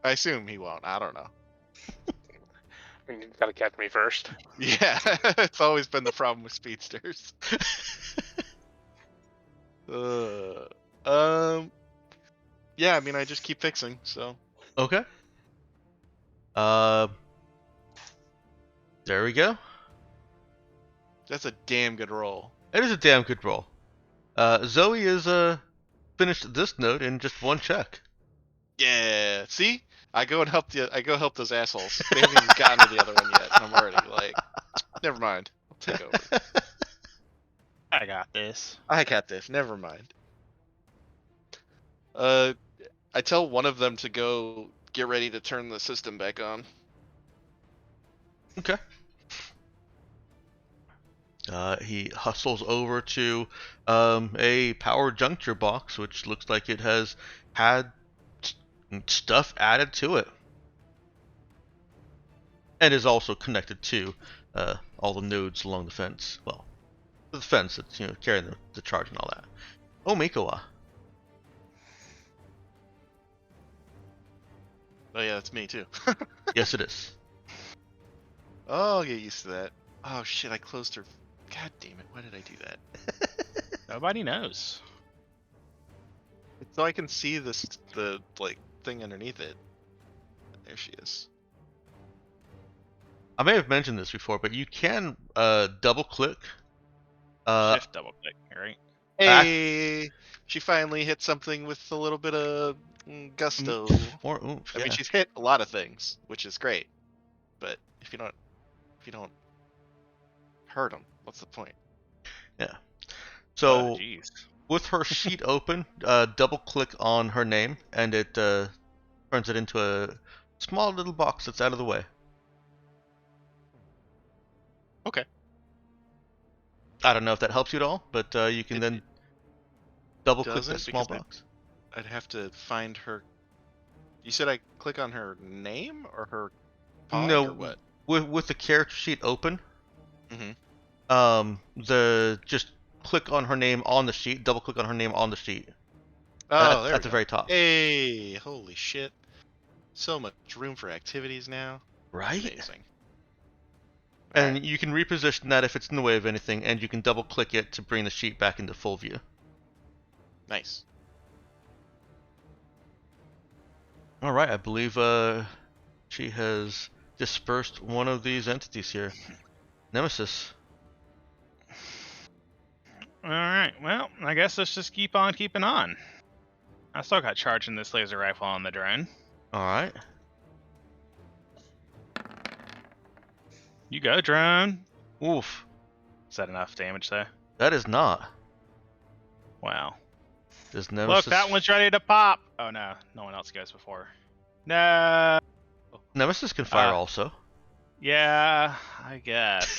I assume he won't. I don't know. You gotta catch me first. Yeah, it's always been the problem with speedsters. Yeah, I mean, I just keep fixing, so. Okay. There we go. That's a damn good roll. It is a damn good roll. Zoe is finished this node in just one check. Yeah, see? I go help those assholes. They haven't even gotten to the other one yet, and I'm already like, never mind. I'll take over. I got this. I got this. Never mind. I tell one of them to go get ready to turn the system back on. Okay. He hustles over to a power juncture box, which looks like it has had stuff added to it, and is also connected to all the nodes along the fence. Well, the fence that's carrying the charge and all that. Oh, Mikowa. Oh yeah, that's me too. Yes, it is. Oh, I'll get used to that. Oh shit, I closed her. God damn it, why did I do that? Nobody knows. So I can see the thing underneath it. There she is. I may have mentioned this before, but you can double click. Shift double click, right? Hey, she finally hit something with a little bit of gusto. More oomph. I mean, Yeah. she's hit a lot of things, which is great. But if you don't hurt them, what's the point? Yeah. So Jeez. with her sheet open, double click on her name, and it turns it into a small little box that's out of the way. Okay. I don't know if that helps you at all, but you can then double click doesn't, that small because box. I'd have to find her. You said I click on her name or her pod No, or what? with the character sheet open, Mm-hmm. just click on her name on the sheet, double click on her name on the sheet. Oh, there at the very top. Hey, holy shit! So much room for activities now. Right? Amazing. And Alright. you can reposition that if it's in the way of anything, and you can double click it to bring the sheet back into full view. Nice. Alright, I believe she has dispersed one of these entities here. Nemesis. Alright, well, I guess let's just keep on keeping on. I still got charging this laser rifle on the drone. Alright. You go, drone. Oof. Is that enough damage there? That is not. Wow. Does Nemesis... Look, that one's ready to pop! Oh no, no one else goes before. No! Nemesis can fire also. Yeah, I guess.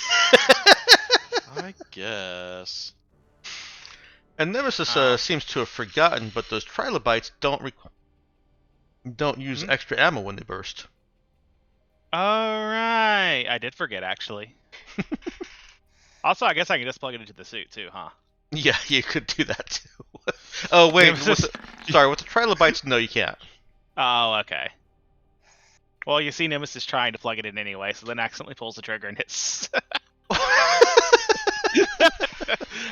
I guess. And Nemesis seems to have forgotten, but those trilobites don't use extra ammo when they burst. Alright. I did forget, actually. Also, I guess I can just plug it into the suit, too, huh? Yeah, you could do that, too. Oh, wait. With the trilobites, no, you can't. Oh, okay. Well, you see Nemesis trying to plug it in anyway, so then accidentally pulls the trigger and hits.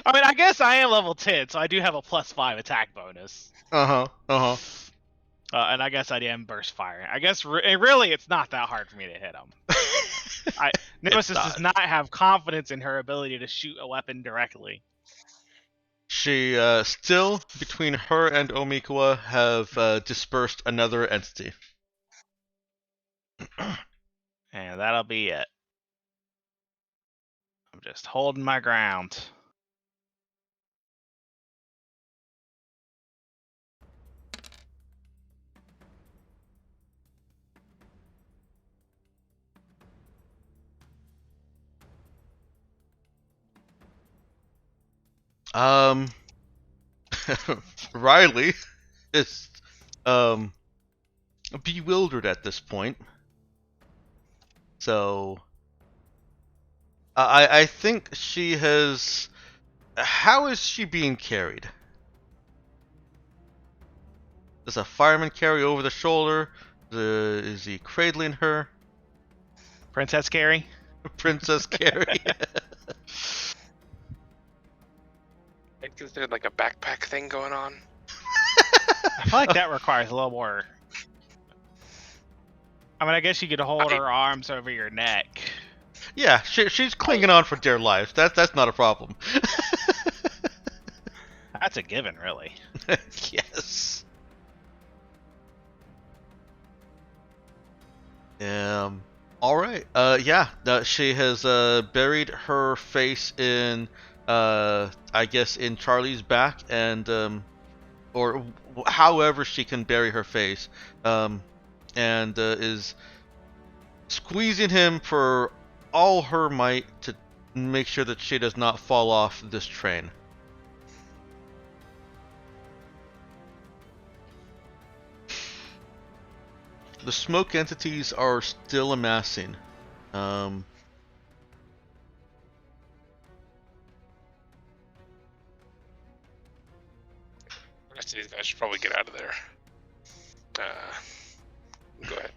I mean, I guess I am level 10, so I do have a +5 attack bonus. Uh-huh. And I guess I am burst firing. I guess really it's not that hard for me to hit him. Nemesis does not have confidence in her ability to shoot a weapon directly. She, still, between her and Omikawa, have dispersed another entity. And that'll be it. I'm just holding my ground. Riley is, bewildered at this point. So, I think she has... How is she being carried? Does a fireman carry over the shoulder? Is he cradling her? Princess Carrie? Princess Carrie? Is there like a backpack thing going on? I feel like that requires a little more... I mean, I guess you could hold her arms over your neck. Yeah, she's clinging on for dear life. That's not a problem. That's a given, really. Yes. All right. Yeah. She has buried her face in, I guess, in Charlie's back, and or however she can bury her face, and is squeezing him for all her might to make sure that she does not fall off this train. The smoke entities are still amassing. I rest of these guys should probably get out of there. Go ahead.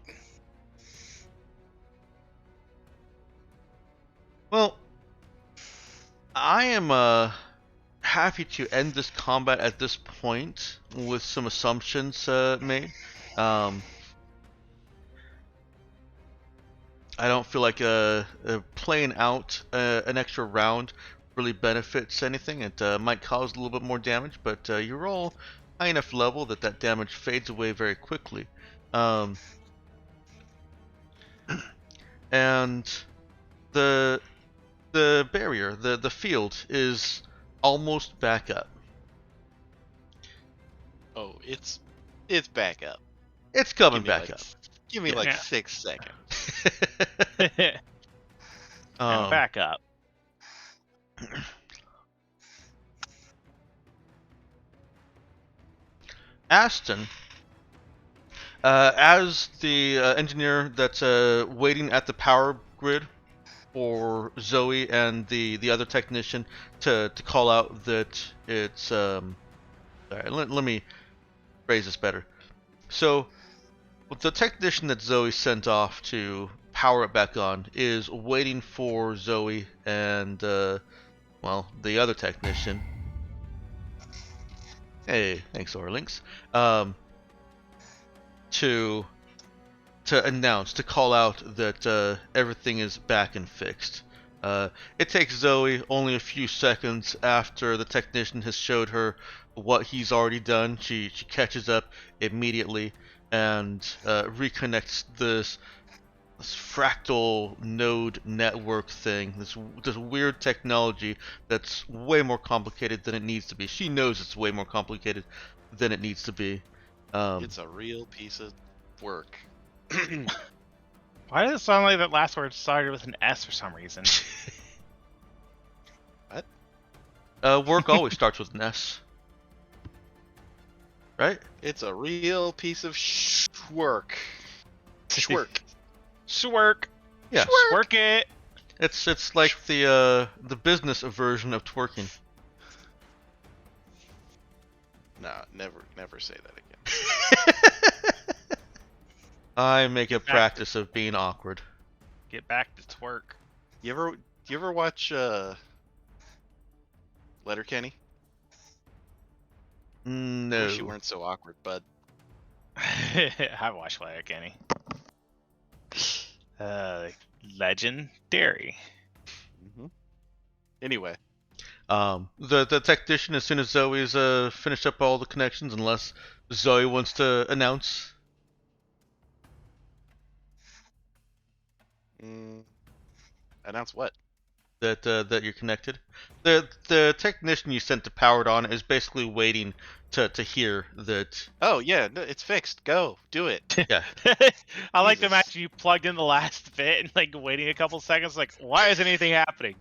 Well, I am happy to end this combat at this point with some assumptions made. I don't feel like playing out an extra round really benefits anything. It might cause a little bit more damage, but you're all high enough level that that damage fades away very quickly. And the barrier, the field, is almost back up. Oh, it's back up. It's coming back up. Give me like 6 seconds. And back up. Aston, as the engineer that's waiting at the power grid for Zoe and the other technician to call out that it's sorry, let me phrase this better. So the technician that Zoe sent off to power it back on is waiting for Zoe and well, the other technician. Hey, thanks, Orlinks. To announce, to call out that everything is back and fixed. It takes Zoe only a few seconds after the technician has showed her what he's already done. She catches up immediately and reconnects this fractal node network thing, this weird technology that's way more complicated than it needs to be. She knows it's way more complicated than it needs to be. It's a real piece of work. Why does it sound like that last word started with an S for some reason? What? Work always starts with an S. Right? It's a real piece of work. Schwerk. Swerk. Yes. Work it. It's like the business version of twerking. No, never say that again. I make a practice of being awkward. Get back to twerk. You ever watch Letterkenny? No. Wish you weren't so awkward, bud. I watched Letterkenny. Legendary. Mm-hmm. Anyway. The technician, as soon as Zoe's finished up all the connections, unless Zoe wants to announce. Announce what? That you're connected. The technician you sent to Powered On is basically waiting to hear that. Oh yeah, no, it's fixed. Go do it. Yeah. I like to Jesus. imagine you plugged in the last bit and like waiting a couple seconds, like why isn't anything happening?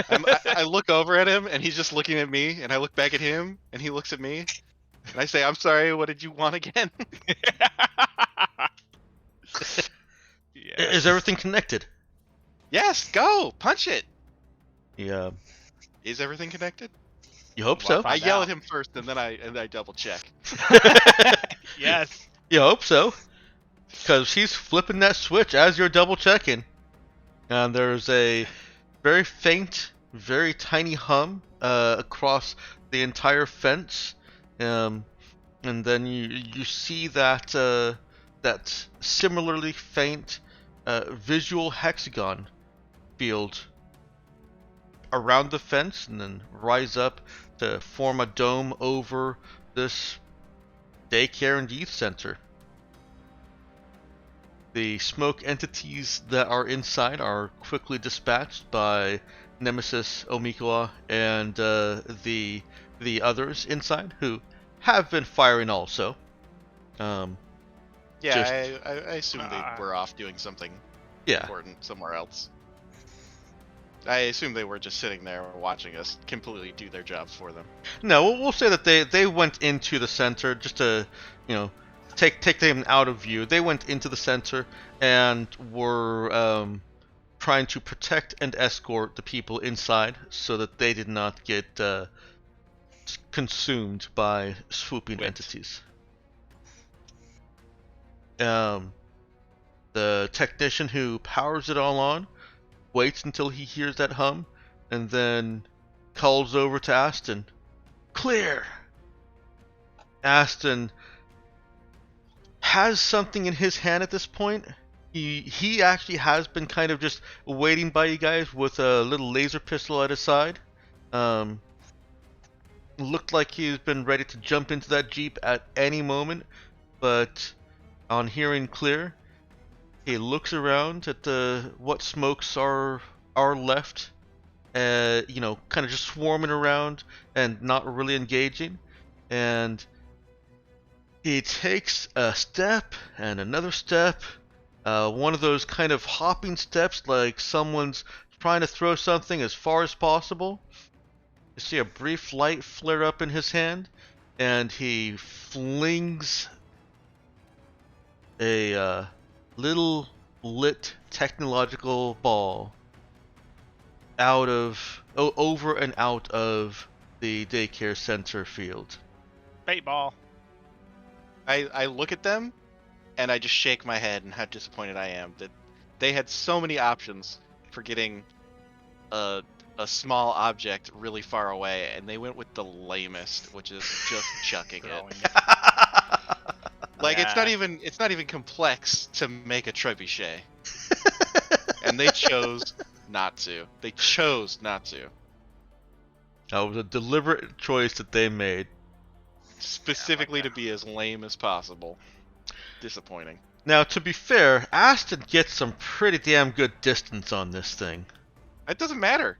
I look over at him and he's just looking at me, and I look back at him and he looks at me, and I say, "I'm sorry. What did you want again?" Is everything connected? Yes, go punch it. Yeah. Is everything connected? You hope so. I yell at him first, and then I double check. Yes. You hope so. Because he's flipping that switch as you're double checking. And there's a very faint, very tiny hum across the entire fence. And then you see that that similarly faint visual hexagon field around the fence, and then rise up to form a dome over this daycare and youth center. The smoke entities that are inside are quickly dispatched by Nemesis, Omikawa, and the others inside, who have been firing also. Yeah, Just- I assume they were off doing something Yeah. important somewhere else. I assume they were just sitting there watching us completely do their job for them. No, we'll say that they went into the center just to, take them out of view. They went into the center and were trying to protect and escort the people inside so that they did not get consumed by swooping entities. The technician who powers it all on waits until he hears that hum, and then calls over to Aston. Clear! Aston has something in his hand at this point. He actually has been kind of just waiting by you guys with a little laser pistol at his side. Looked like he's been ready to jump into that Jeep at any moment, but on hearing Clear, he looks around at what smokes are left, kind of just swarming around and not really engaging, and he takes a step and another step, one of those kind of hopping steps like someone's trying to throw something as far as possible. You see a brief light flare up in his hand, and he flings a little lit technological ball over and out of the daycare center field. Bait ball. I look at them, and I just shake my head and how disappointed I am that they had so many options for getting a small object really far away, and they went with the lamest, which is just chucking it. Like, Yeah. it's not even complex to make a trebuchet. And they chose not to. That was a deliberate choice that they made. Specifically to be as lame as possible. Disappointing. Now, to be fair, Aston gets some pretty damn good distance on this thing. It doesn't matter.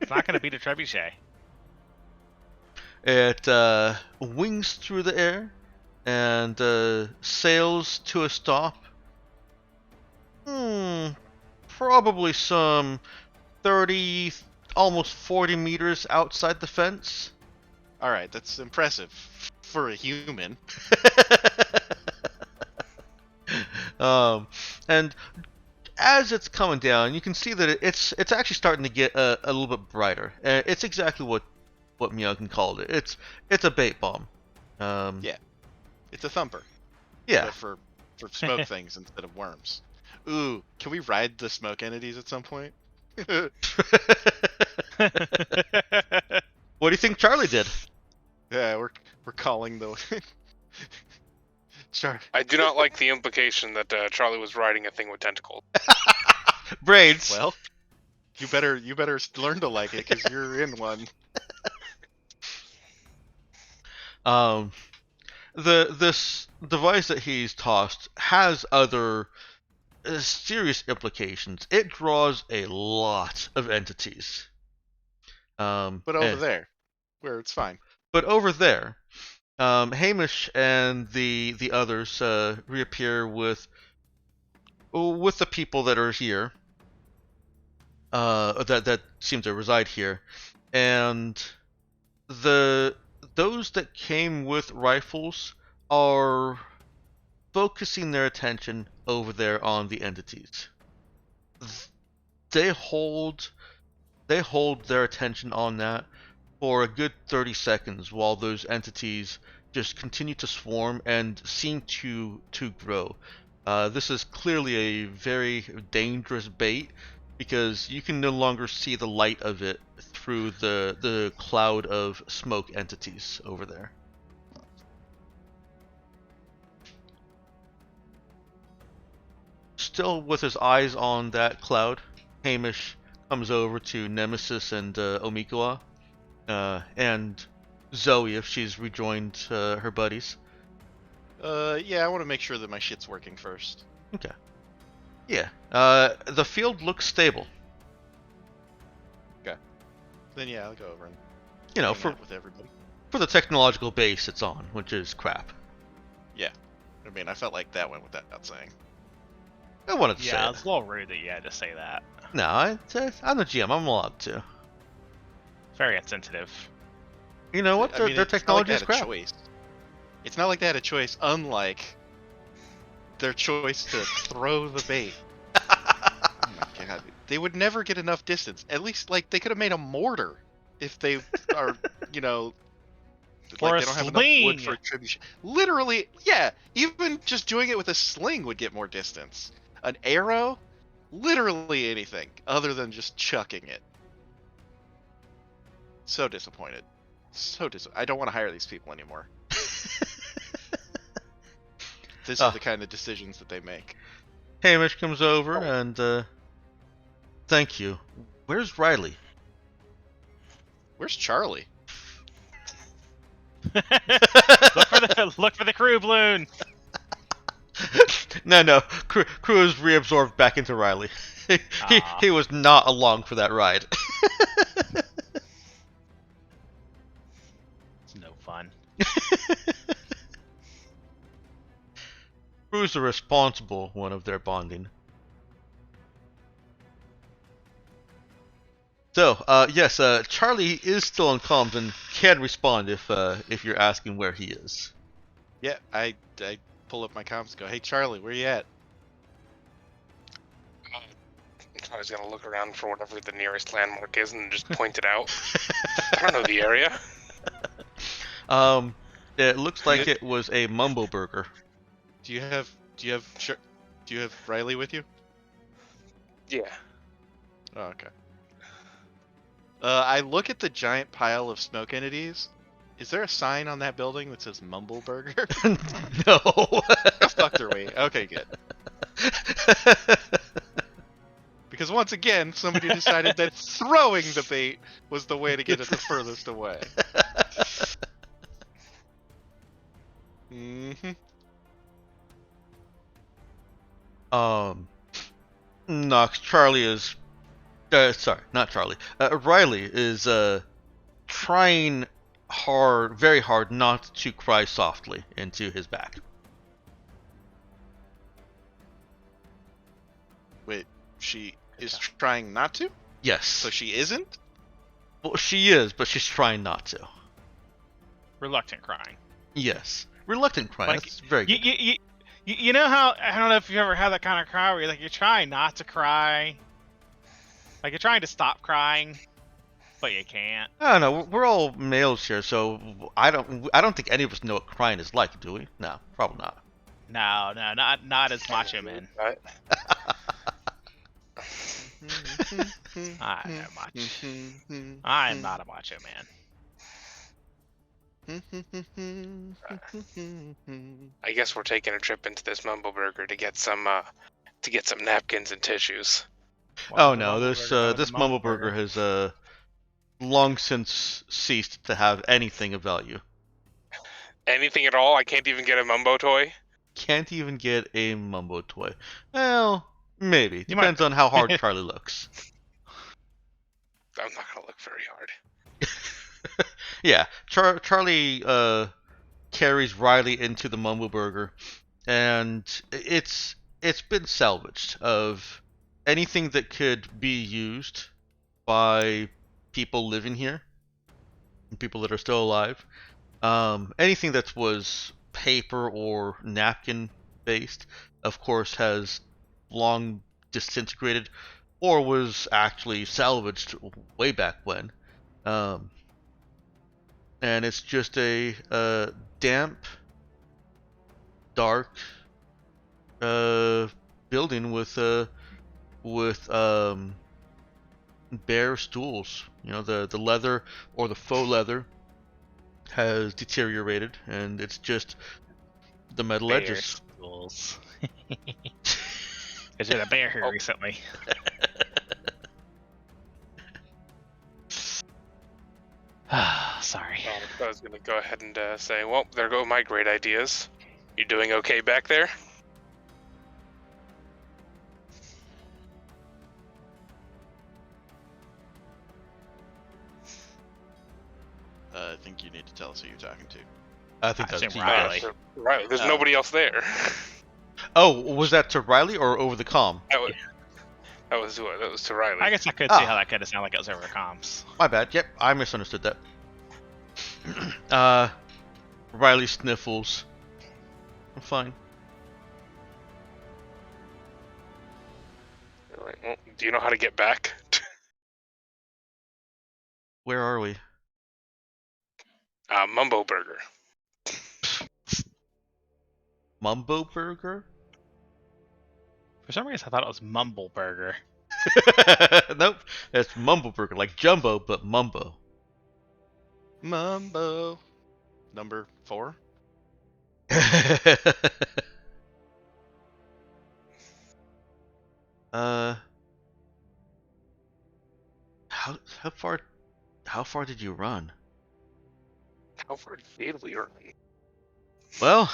It's not going to beat a trebuchet. It wings through the air and sails to a stop. Probably some 30, almost 40 meters outside the fence. All right, that's impressive for a human. And as it's coming down, you can see that it's actually starting to get a little bit brighter. It's exactly what Myogen called it. It's a bait bomb. Yeah, it's a thumper. Yeah. But for smoke things instead of worms. Ooh, can we ride the smoke entities at some point? What do you think Charlie did? Yeah, we're calling the I do not like the implication that Charlie was riding a thing with tentacles. Braids. Well, you better learn to like it because you're in one. This device that he's tossed has other serious implications. It draws a lot of entities. But over there, where it's fine. But over there, Hamish and the others reappear with the people that are here, that seem to reside here, and those that came with rifles are focusing their attention over there on the entities. They hold their attention on that for a good 30 seconds while those entities just continue to swarm and seem to grow. This is clearly a very dangerous bait because you can no longer see the light of it through the cloud of smoke entities over there. Still with his eyes on that cloud, Hamish comes over to Nemesis and Omikawa, and Zoe if she's rejoined her buddies. Yeah, I want to make sure that my shit's working first. Okay. Yeah. The field looks stable. Okay. Then yeah, I'll go over and For with everybody. For the technological base it's on, which is crap. Yeah. I mean, I felt like that went without saying. I wanted to say Yeah, it. it's a little rude that you had to say that. No, I'm the GM. I'm allowed to. Very insensitive. You know what? Their technology is crap. It's not like they had a choice, unlike their choice to throw the bait. Oh my god. They would never get enough distance. At least, like, they could have made a mortar if they are, Or like, they a don't have enough sling. wood for attribution. Literally, yeah, even just doing it with a sling would get more distance. An arrow? Literally anything other than just chucking it. So disappointed. I don't want to hire these people anymore. This is the kind of decisions that they make. Hamish comes over and thank you. Where's Riley? Where's Charlie? Look for the crew balloon. No. Crew is reabsorbed back into Riley. He was not along for that ride. It's no fun. Crew's the responsible one of their bonding. So, yes, Charlie is still on comms and can respond if you're asking where he is. Yeah, I pull up my comms and go, hey Charlie, where you at? I was gonna look around for whatever the nearest landmark is and just point it out. I don't know the area. It looks like it was a Mumbo Burger. Do you have Riley with you? Yeah. Oh, okay. I look at the giant pile of smoke entities. Is there a sign on that building that says Mumble Burger? No. Fucked their way. Okay, good. Because once again, somebody decided that throwing the bait was the way to get it the furthest away. Nox, Charlie is... sorry, not Charlie. Riley is trying very hard not to cry softly into his back. Wait, she is trying not to? Yes. So she isn't? Well, she is, but she's trying not to. Reluctant crying. Yes. Reluctant crying. Like, That's very good. You know how, I don't know if you ever had that kind of cry where you're trying not to cry. Like, you're trying to stop crying, but you can't. I don't know. We're all males here, so I don't think any of us know what crying is like, do we? No, probably not. No, not as macho men. I am much. I am not a macho man. I guess we're taking a trip into this Mumbo Burger to get some napkins and tissues. Oh no, this Mumble Burger has long since ceased to have anything of value. Anything at all? I can't even get a Mumbo toy? Can't even get a Mumbo toy. Well, maybe. Depends on how hard Charlie looks. I'm not gonna look very hard. Yeah, Charlie carries Riley into the Mumbo Burger, and it's been salvaged of anything that could be used by people living here, people that are still alive. Anything that was paper or napkin based, of course, has long disintegrated or was actually salvaged way back when. And it's just a damp, dark building with bare stools. You know, the leather or the faux leather has deteriorated, and it's just the metal Bear edges. Stools. Is it a bear here recently? Sorry. I was gonna go ahead and say, well, there go my great ideas. You doing okay back there? I think you need to tell us who you're talking to. I think that's Jim to Riley. you guys. Right, there's nobody else there. Oh, was that to Riley or over the comm? That was to Riley. I guess I could see how that could have sounded like it was over comms. My bad. Yep, I misunderstood that. Riley sniffles. I'm fine. Right, well, do you know how to get back? Where are we? Mumbo Burger. Mumbo Burger? For some reason, I thought it was Mumble Burger. Nope, it's Mumbo Burger, like Jumbo, but Mumbo. Mumbo. Number 4. How far did you run? How far did we run? Well,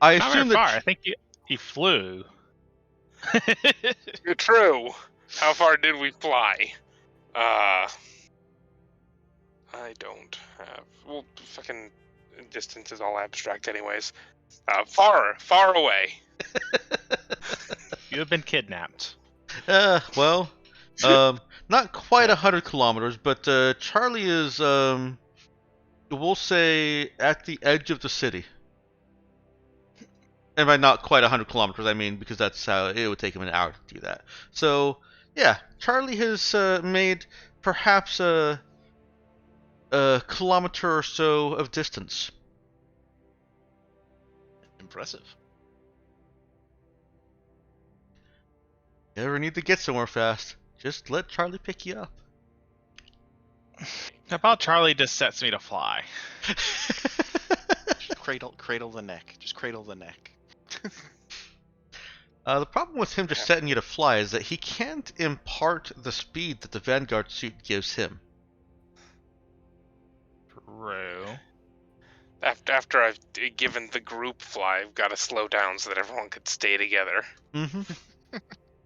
I Not assume very far. that I think he flew. True. How far did we fly? I don't have. Well, fucking distance is all abstract, anyways. Far away. You have been kidnapped. well, not quite 100 kilometers, but Charlie is, we'll say, at the edge of the city. And by not quite 100 kilometers, I mean because that's how it would take him an hour to do that. So, yeah, Charlie has made perhaps a kilometer or so of distance. Impressive. You ever need to get somewhere fast, just let Charlie pick you up. How about Charlie just sets me to fly? Just cradle the neck. Just cradle the neck. The problem with him just setting you to fly is that he can't impart the speed that the Vanguard suit gives him. True. After I've given the group fly, I've got to slow down so that everyone could stay together. Mm-hmm.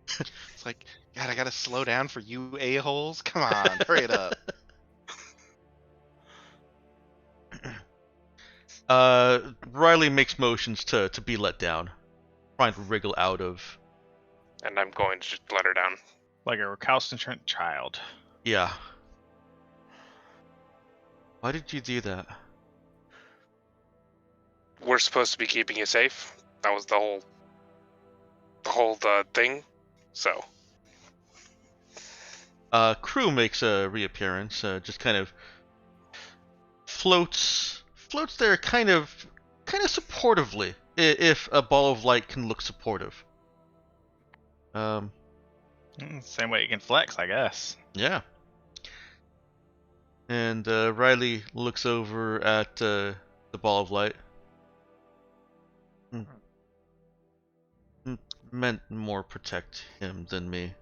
It's like, God, I gotta slow down for you a-holes? Come on, hurry it up. Riley makes motions to be let down, trying to wriggle out of. And I'm going to just let her down. Like a recalcitrant child. Yeah. Why did you do that? We're supposed to be keeping you safe. That was the whole thing. So. Crew makes a reappearance. Just kind of floats there, kind of supportively. If a ball of light can look supportive. Same way you can flex, I guess. Yeah. And Riley looks over at the ball of light. Meant more protect him than me.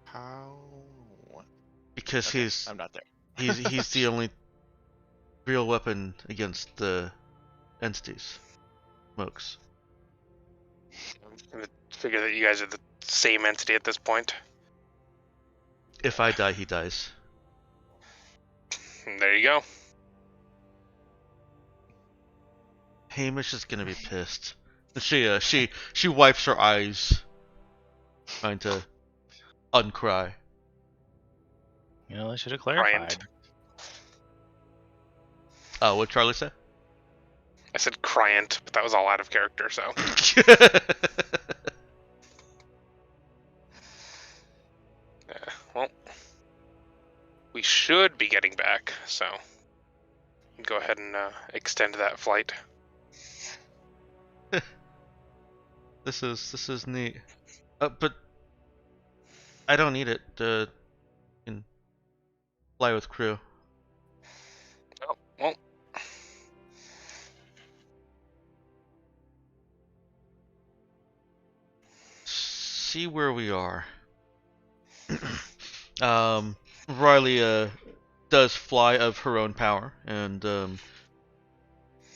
How? Because okay, I'm not there. he's the only real weapon against the entities. Smokes. I figure that you guys are the same entity at this point. If I die, he dies. And there you go. Hamish is gonna be pissed. She wipes her eyes, trying to uncry. You know, they should have clarified. What Charlie said? I said Cryant, but that was all out of character, so. Well, we should be getting back, so go ahead and extend that flight. This is neat. But I don't need it. Can fly with crew. Oh, well. See where we are. Riley does fly of her own power and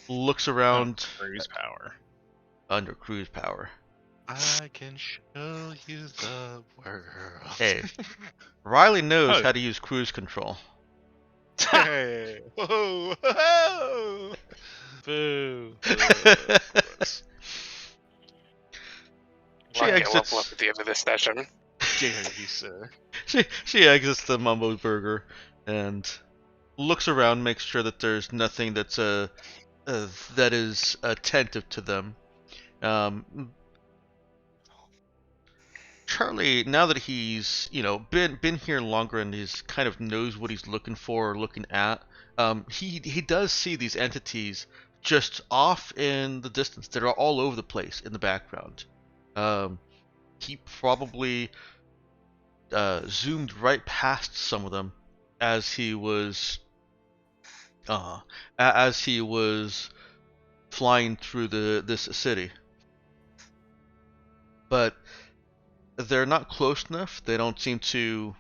looks around. Cruise power. Under cruise power. I can show you the world. Hey, Riley knows how to use cruise control. Hey! Whoa! Whoa! Boo! She Exits. exits. Level up at the end of this session. Dare you, sir? She exits the Mumbo Burger and looks around, makes sure that there's nothing that's that is attentive to them. Charlie, now that he's been here longer and he's kind of knows what he's looking for or looking at, he does see these entities just off in the distance that are all over the place in the background. He probably zoomed right past some of them as he was flying through this city. But they're not close enough. They don't seem to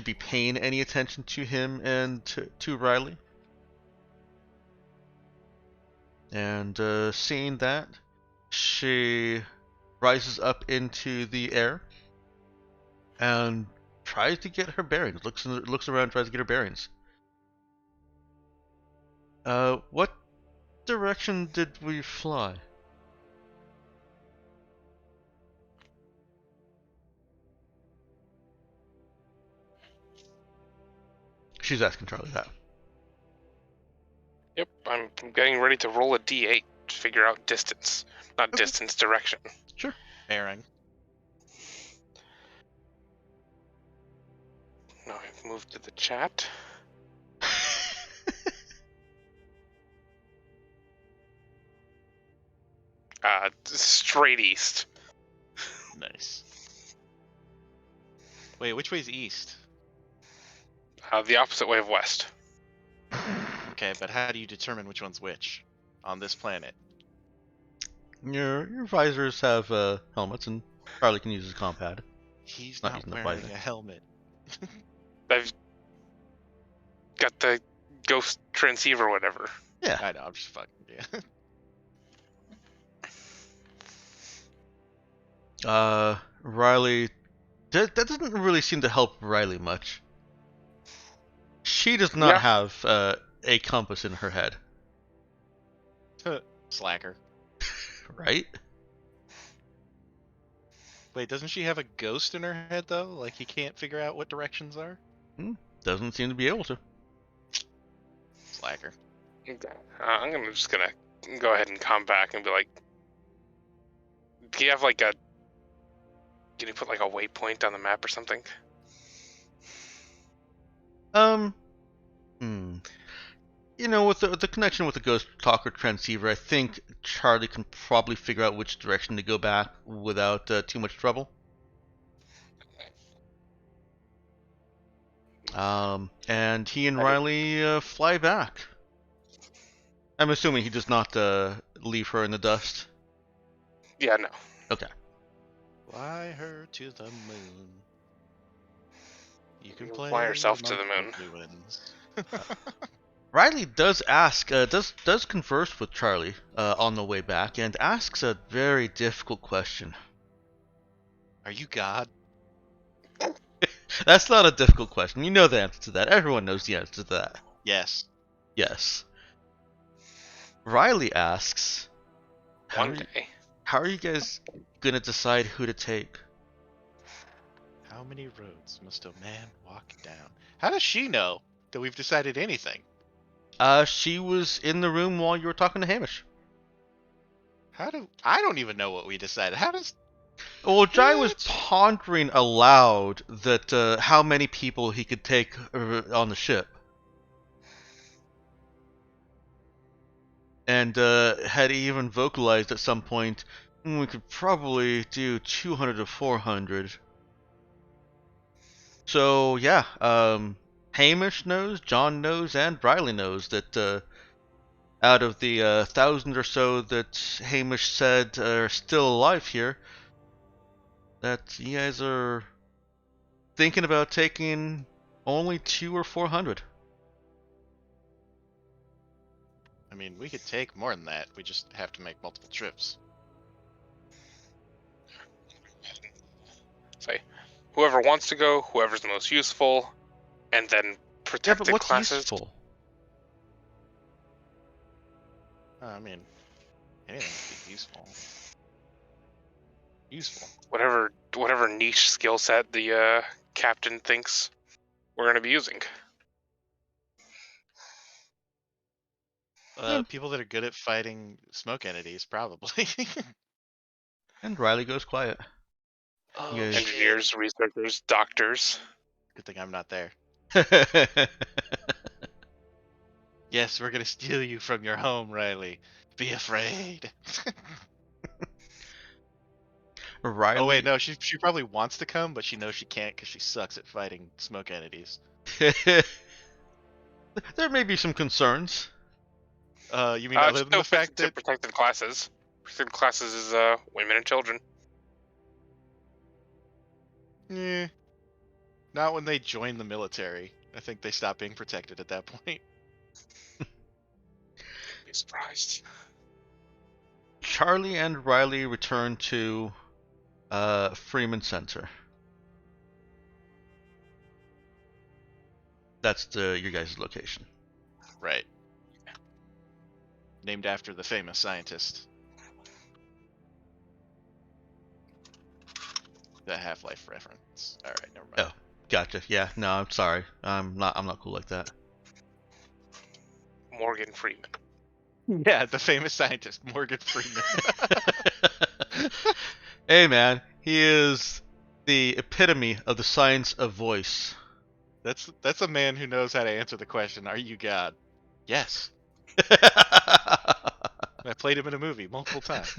be paying any attention to him and to Riley. And seeing that, she rises up into the air and tries to get her bearings. Looks around, tries to get her bearings. What direction did we fly? She's asking Charlie that. Yep, I'm getting ready to roll a d8 to figure out distance. Not distance, direction. Sure. Bearing. Now I've moved to the chat. Straight east. Nice. Wait, which way's east? The opposite way of west. Okay, but how do you determine which one's which on this planet? Your visors have helmets, and Charlie can use his compad. He's Not not using the wearing visor. a helmet. I've got the ghost transceiver or whatever. Yeah. I know, I'm just fucking Riley, that doesn't really seem to help Riley much. She does not have a compass in her head. Slacker. Right? Wait, doesn't she have a ghost in her head though? Like he can't figure out what directions are? Doesn't seem to be able to. Slacker. Okay. I'm just gonna go ahead and come back and be like, do you have like a? Can you put like a waypoint on the map or something? You know, with the connection with the Ghost Talker transceiver, I think Charlie can probably figure out which direction to go back without too much trouble. And he and Riley fly back. I'm assuming he does not leave her in the dust. Yeah, no. Okay. Fly her to the moon. You can Fly play yourself to the amongst moon. ruins. Riley does ask, does converse with Charlie on the way back, and asks a very difficult question. Are you God? That's not a difficult question. You know the answer to that. Everyone knows the answer to that. Yes. Yes. Riley asks, One day. how are you guys gonna decide who to take? How many roads must a man walk down? How does she know that we've decided anything? She was in the room while you were talking to Hamish. I don't even know what we decided. How does... Well, Jai was What? pondering aloud that how many people he could take on the ship. And had even vocalized at some point, we could probably do 200 to 400. So, yeah, Hamish knows, John knows, and Riley knows that out of the 1,000 or so that Hamish said are still alive here, that you guys are thinking about taking only 200 or 400. I mean, we could take more than that. We just have to make multiple trips. Say, whoever wants to go, whoever's the most useful, and then Yeah, protected but what's classes. useful? I mean, anything would be useful. Useful. Whatever niche skill set the captain thinks we're going to be using. People that are good at fighting smoke entities, probably. And Riley goes quiet. Oh, Yeah. shit. Engineers, researchers, doctors. Good thing I'm not there. Yes, we're gonna steal you from your home, Riley. Be afraid. Riley... Oh wait, no, she probably wants to come, but she knows she can't because she sucks at fighting smoke entities. There may be some concerns. You mean other than the fact that protected classes. Protected classes is women and children. not when they join the military. I think they stop being protected at that point. Be surprised. Charlie and Riley return to Freeman Center. That's your guys' location. Right. Named after the famous scientist. The Half-Life reference. All right, never mind. Oh, gotcha. Yeah, no, I'm sorry. I'm not cool like that. Morgan Freeman. Yeah, the famous scientist, Morgan Freeman. Hey, man, he is the epitome of the science of voice. That's a man who knows how to answer the question, "Are you God?" Yes. I played him in a movie multiple times.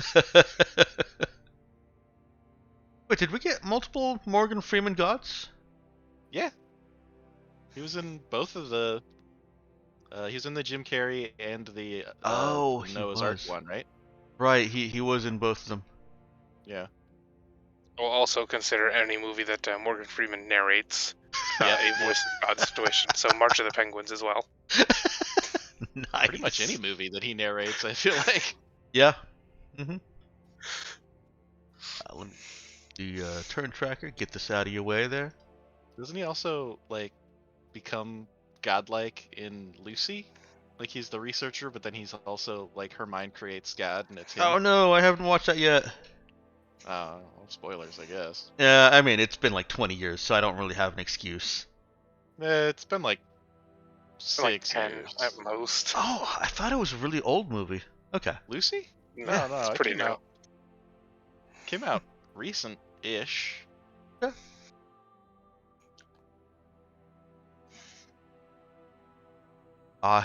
Wait, did we get multiple Morgan Freeman gods? Yeah. He was in both of the. He was in the Jim Carrey and the He Noah's Ark was. one, right? Right, he was in both of them. Yeah. We'll also consider any movie that Morgan Freeman narrates a voice of God situation. So March of the Penguins as well. Nice. Pretty much any movie that he narrates, I feel like. Yeah. Mm-hmm. Let me do turn tracker. Get this out of your way there. Doesn't he also like become godlike in Lucy? Like he's the researcher, but then he's also like her mind creates God, and it's him. Oh no, I haven't watched that yet. Well, spoilers, I guess. Yeah, I mean, it's been like 20 years, so I don't really have an excuse. It's been like Like 6 10 years. at most. Oh, I thought it was a really old movie. Okay. Lucy? No, No, it's it pretty came new. out. Came out recent-ish.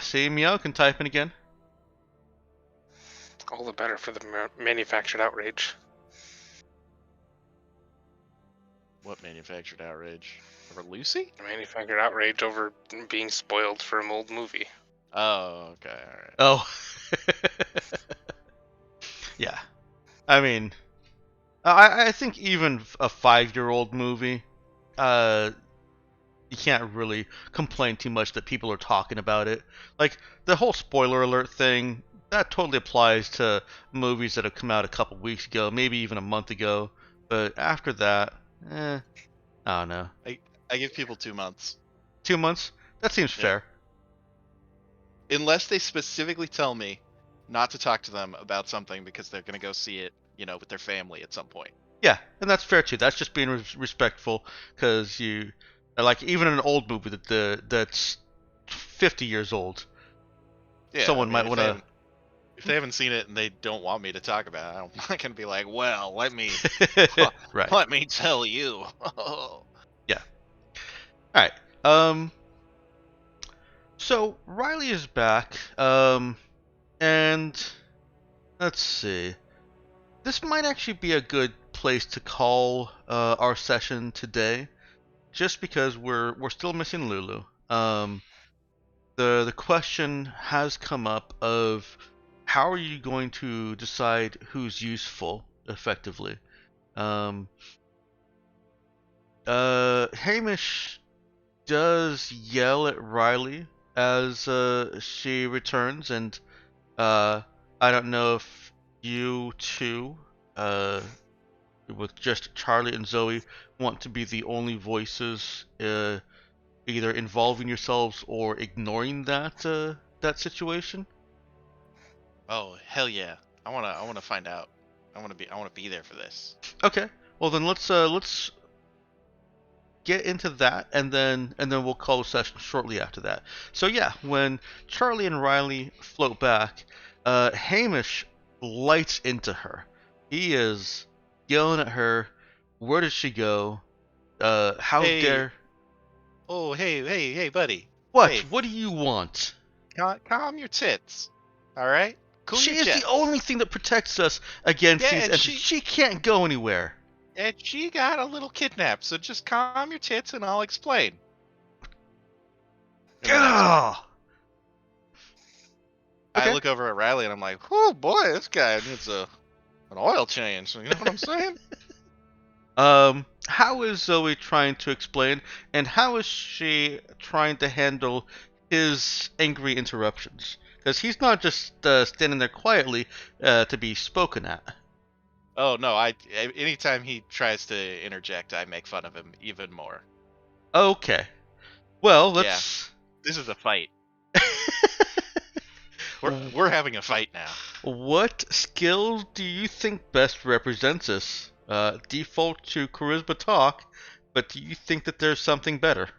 See, Meow can type in again. All the better for the manufactured outrage. What manufactured outrage? Over Lucy? Manufactured outrage over being spoiled for an old movie. Oh, okay, alright. Oh. Yeah. I mean, I think even a 5-year-old movie, you can't really complain too much that people are talking about it. Like, the whole spoiler alert thing, that totally applies to movies that have come out a couple weeks ago, maybe even a month ago. But after that, I don't know. I give people 2 months. 2 months? That seems fair. Unless they specifically tell me not to talk to them about something because they're going to go see it, with their family at some point. Yeah, and that's fair too. That's just being respectful, because like, even an old movie that's 50 years old, Yeah, someone might want to. If they haven't seen it and they don't want me to talk about it, I'm not going to be like, well, let me Right. let me tell you. Yeah. All right. So Riley is back. And let's see. This might actually be a good place to call our session today, just because we're still missing Lulu. The question has come up of how are you going to decide who's useful effectively. Hamish does yell at Riley as she returns, and I don't know if you two, with just Charlie and Zoe, want to be the only voices either involving yourselves or ignoring that situation. Oh, hell yeah. I want to find out. I want to be there for this. Okay. Well then let's get into that, and then we'll call the session shortly after that. So yeah, when Charlie and Riley float back, Hamish lights into her. He is yelling at her. Where did she go? How Hey. dare? Oh, hey, buddy. What? Hey. What do you want? Calm your tits. All right? Cool She your is jets. the only thing that protects us against Yeah, these, and and she- she can't go anywhere. And she got a little kidnapped, so just calm your tits and I'll explain. And then Gah! I Okay. look over at Riley and I'm like, oh boy, this guy needs an oil change. You know what I'm saying? How is Zoe trying to explain, and how is she trying to handle his angry interruptions? Because he's not just standing there quietly to be spoken at. Oh no, anytime he tries to interject, I make fun of him even more. Okay. Well, let's. This is a fight. We're having a fight now. What skill do you think best represents us? Default to charisma talk, but do you think that there's something better?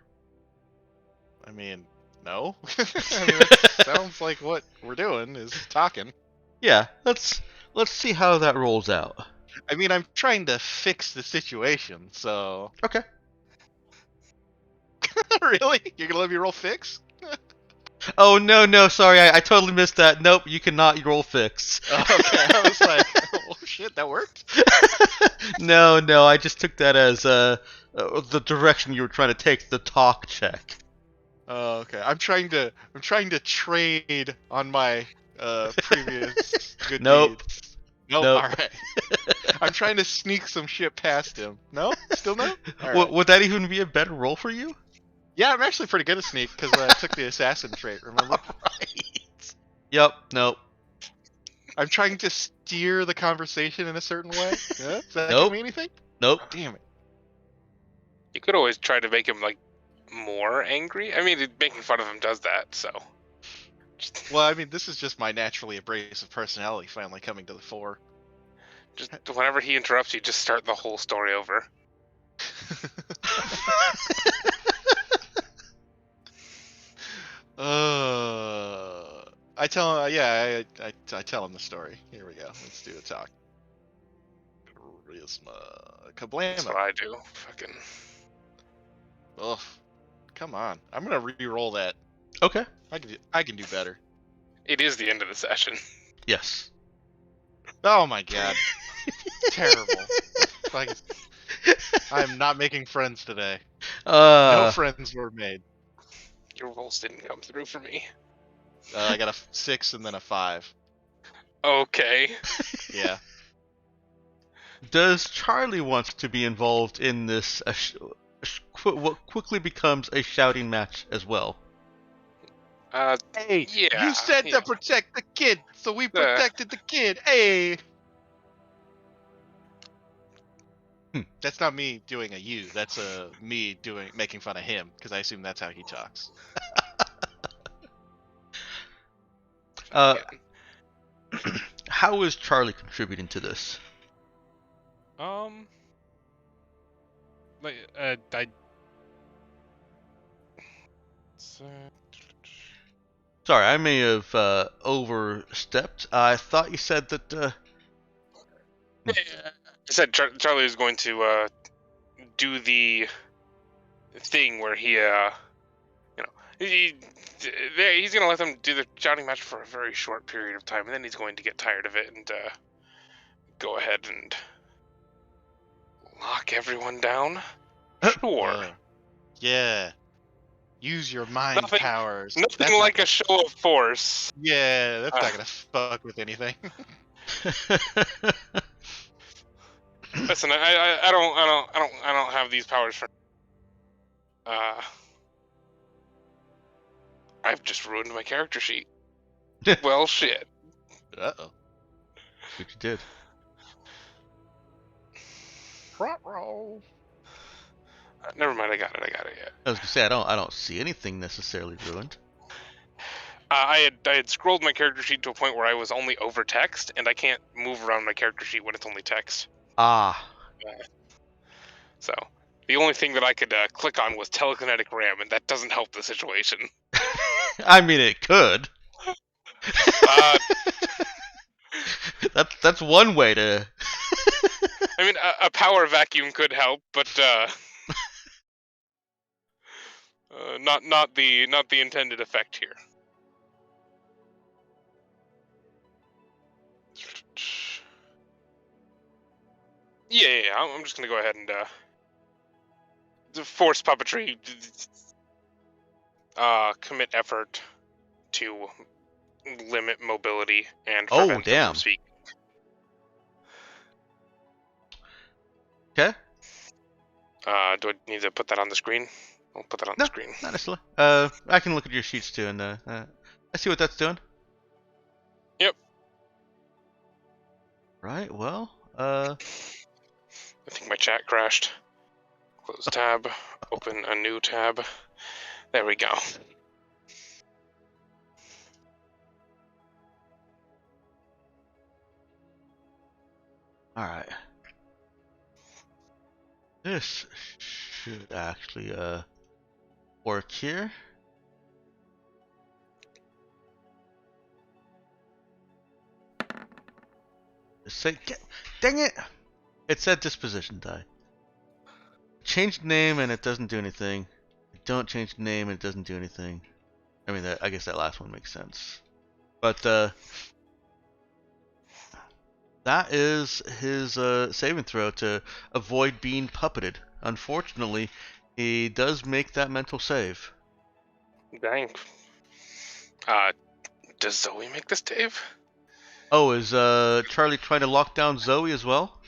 I mean, no. I mean, that sounds like what we're doing is talking. Yeah, let's see how that rolls out. I mean, I'm trying to fix the situation, so. Okay. Really? You're gonna let me roll fix? Oh no, sorry, I totally missed that. Nope, you cannot roll fix. Oh, okay, I was like, oh shit, that worked? No, I just took that as the direction you were trying to take, the talk check. Oh, okay. I'm trying to trade on my previous good Nope. deeds. Nope. Nope. All right. I'm trying to sneak some shit past him. No? Still no? All right. Would that even be a better roll for you? Yeah, I'm actually pretty good at sneak because I took the assassin trait. Remember? Right. Yep. Nope. I'm trying to steer the conversation in a certain way. Yeah? Does that Nope. give me anything? Nope. Damn it. You could always try to make him like more angry. I mean, making fun of him does that. So Well, I mean, this is just my naturally abrasive personality finally coming to the fore. Just whenever he interrupts you, just start the whole story over. I tell him, yeah, I tell him the story. Here we go. Let's do a talk. Charisma, kablamo. That's what I do. Fucking. Ugh, come on. I'm gonna re-roll that. Okay. I can do better. It is the end of the session. Yes. Oh my god. Terrible. Like, I'm not making friends today. No friends were made. Your rolls didn't come through for me. I got a 6 and then a 5. Okay. Yeah. Does Charlie want to be involved in this? What quickly becomes a shouting match as well. Hey, yeah. you said to protect the kid, so we protected the kid. Hey. That's not me doing a you. That's me making fun of him because I assume that's how he talks. How is Charlie contributing to this? Like Sorry, I may have overstepped. I thought you said that. I said Charlie is going to do the thing where he, he's going to let them do the shouting match for a very short period of time, and then he's going to get tired of it and go ahead and lock everyone down. Sure. Yeah. Use your mind powers. Nothing like a show of force. Yeah, that's not gonna fuck with anything. Listen, I don't have these powers for. I've just ruined my character sheet. Well, shit. Uh-oh. What you did? Front roll. Never mind, I got it. Yeah. I was gonna say I don't see anything necessarily ruined. I had scrolled my character sheet to a point where I was only over text, and I can't move around my character sheet when it's only text. So the only thing that I could click on was telekinetic RAM, and that doesn't help the situation. I mean, it could. That's one way to. I mean, a power vacuum could help, but not the intended effect here. Yeah. I'm just gonna go ahead and force puppetry. Commit effort to limit mobility and prevent them from speaking. Okay. Do I need to put that on the screen? I'll put that on the screen. Not necessarily. I can look at your sheets too, and I see what that's doing. Yep. Right. Well. I think my chat crashed. Close tab. Open a new tab. There we go. All right. This should actually work here. Dang it! It said disposition die. Change name and it doesn't do anything. Don't change name and it doesn't do anything. I mean, I guess that last one makes sense. But that is his saving throw to avoid being puppeted. Unfortunately, he does make that mental save. Dang. Does Zoe make this save? Oh, is Charlie trying to lock down Zoe as well?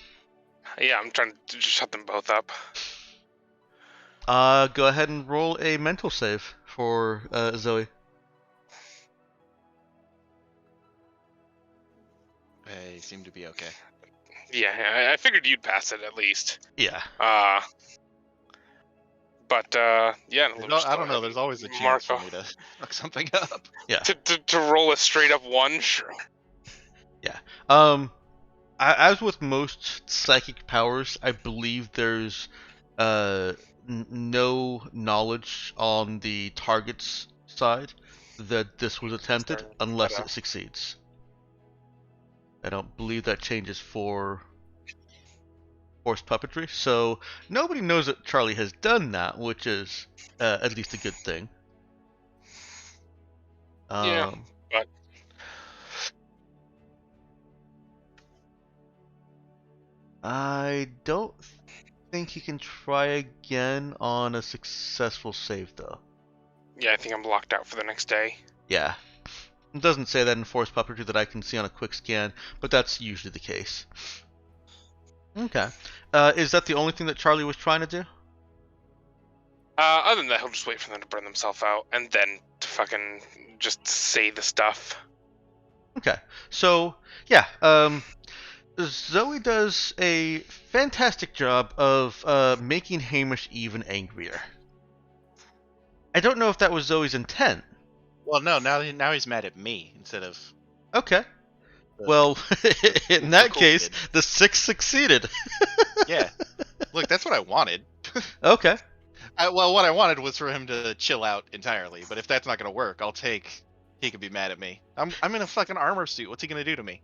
Yeah, I'm trying to just shut them both up. Go ahead and roll a mental save for Zoe. They seem to be okay. Yeah, I figured you'd pass it at least. Yeah. But yeah, I don't know. There's always a chance for me to fuck something up. Yeah. To roll a straight up 1, sure. Yeah. As with most psychic powers, I believe there's no knowledge on the target's side that this was attempted unless it succeeds. I don't believe that changes for forced puppetry, so nobody knows that Charlie has done that, which is at least a good thing. Yeah, but I don't think he can try again on a successful save, though. yeah, I think I'm locked out for the next day. Yeah. It doesn't say that in forced puppetry that I can see on a quick scan, but that's usually the case. Okay. Is that the only thing that Charlie was trying to do? Other than that, he'll just wait for them to burn themselves out, and then to fucking just say the stuff. Okay. So, yeah, Zoe does a fantastic job of making Hamish even angrier. I don't know if that was Zoe's intent. Well, no, now he's mad at me instead of. Okay. Well, in that cool case, kid. the 6 succeeded. Yeah. Look, that's what I wanted. Okay. Well, what I wanted was for him to chill out entirely, but if that's not going to work, I'll take. He could be mad at me. I'm in a fucking armor suit. What's he going to do to me?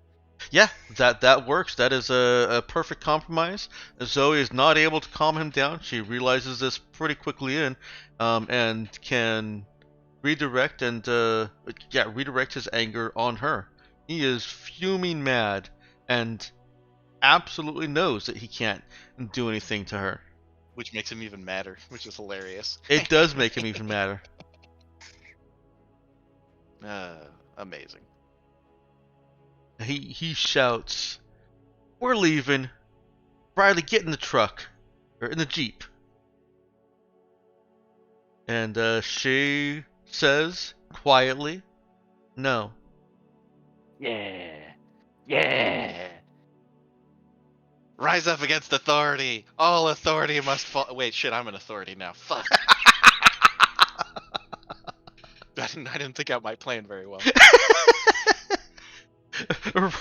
Yeah, that works. That is a perfect compromise. Zoe is not able to calm him down. She realizes this pretty quickly and can redirect redirect his anger on her. He is fuming mad and absolutely knows that he can't do anything to her. Which makes him even madder, which is hilarious. It does make him even madder. Amazing. He shouts, "We're leaving. Riley, get in the truck. Or in the Jeep." And she says, quietly, "No." Yeah. Rise up against authority. All authority must fall. Wait, shit, I'm an authority now. Fuck. I didn't think out my plan very well.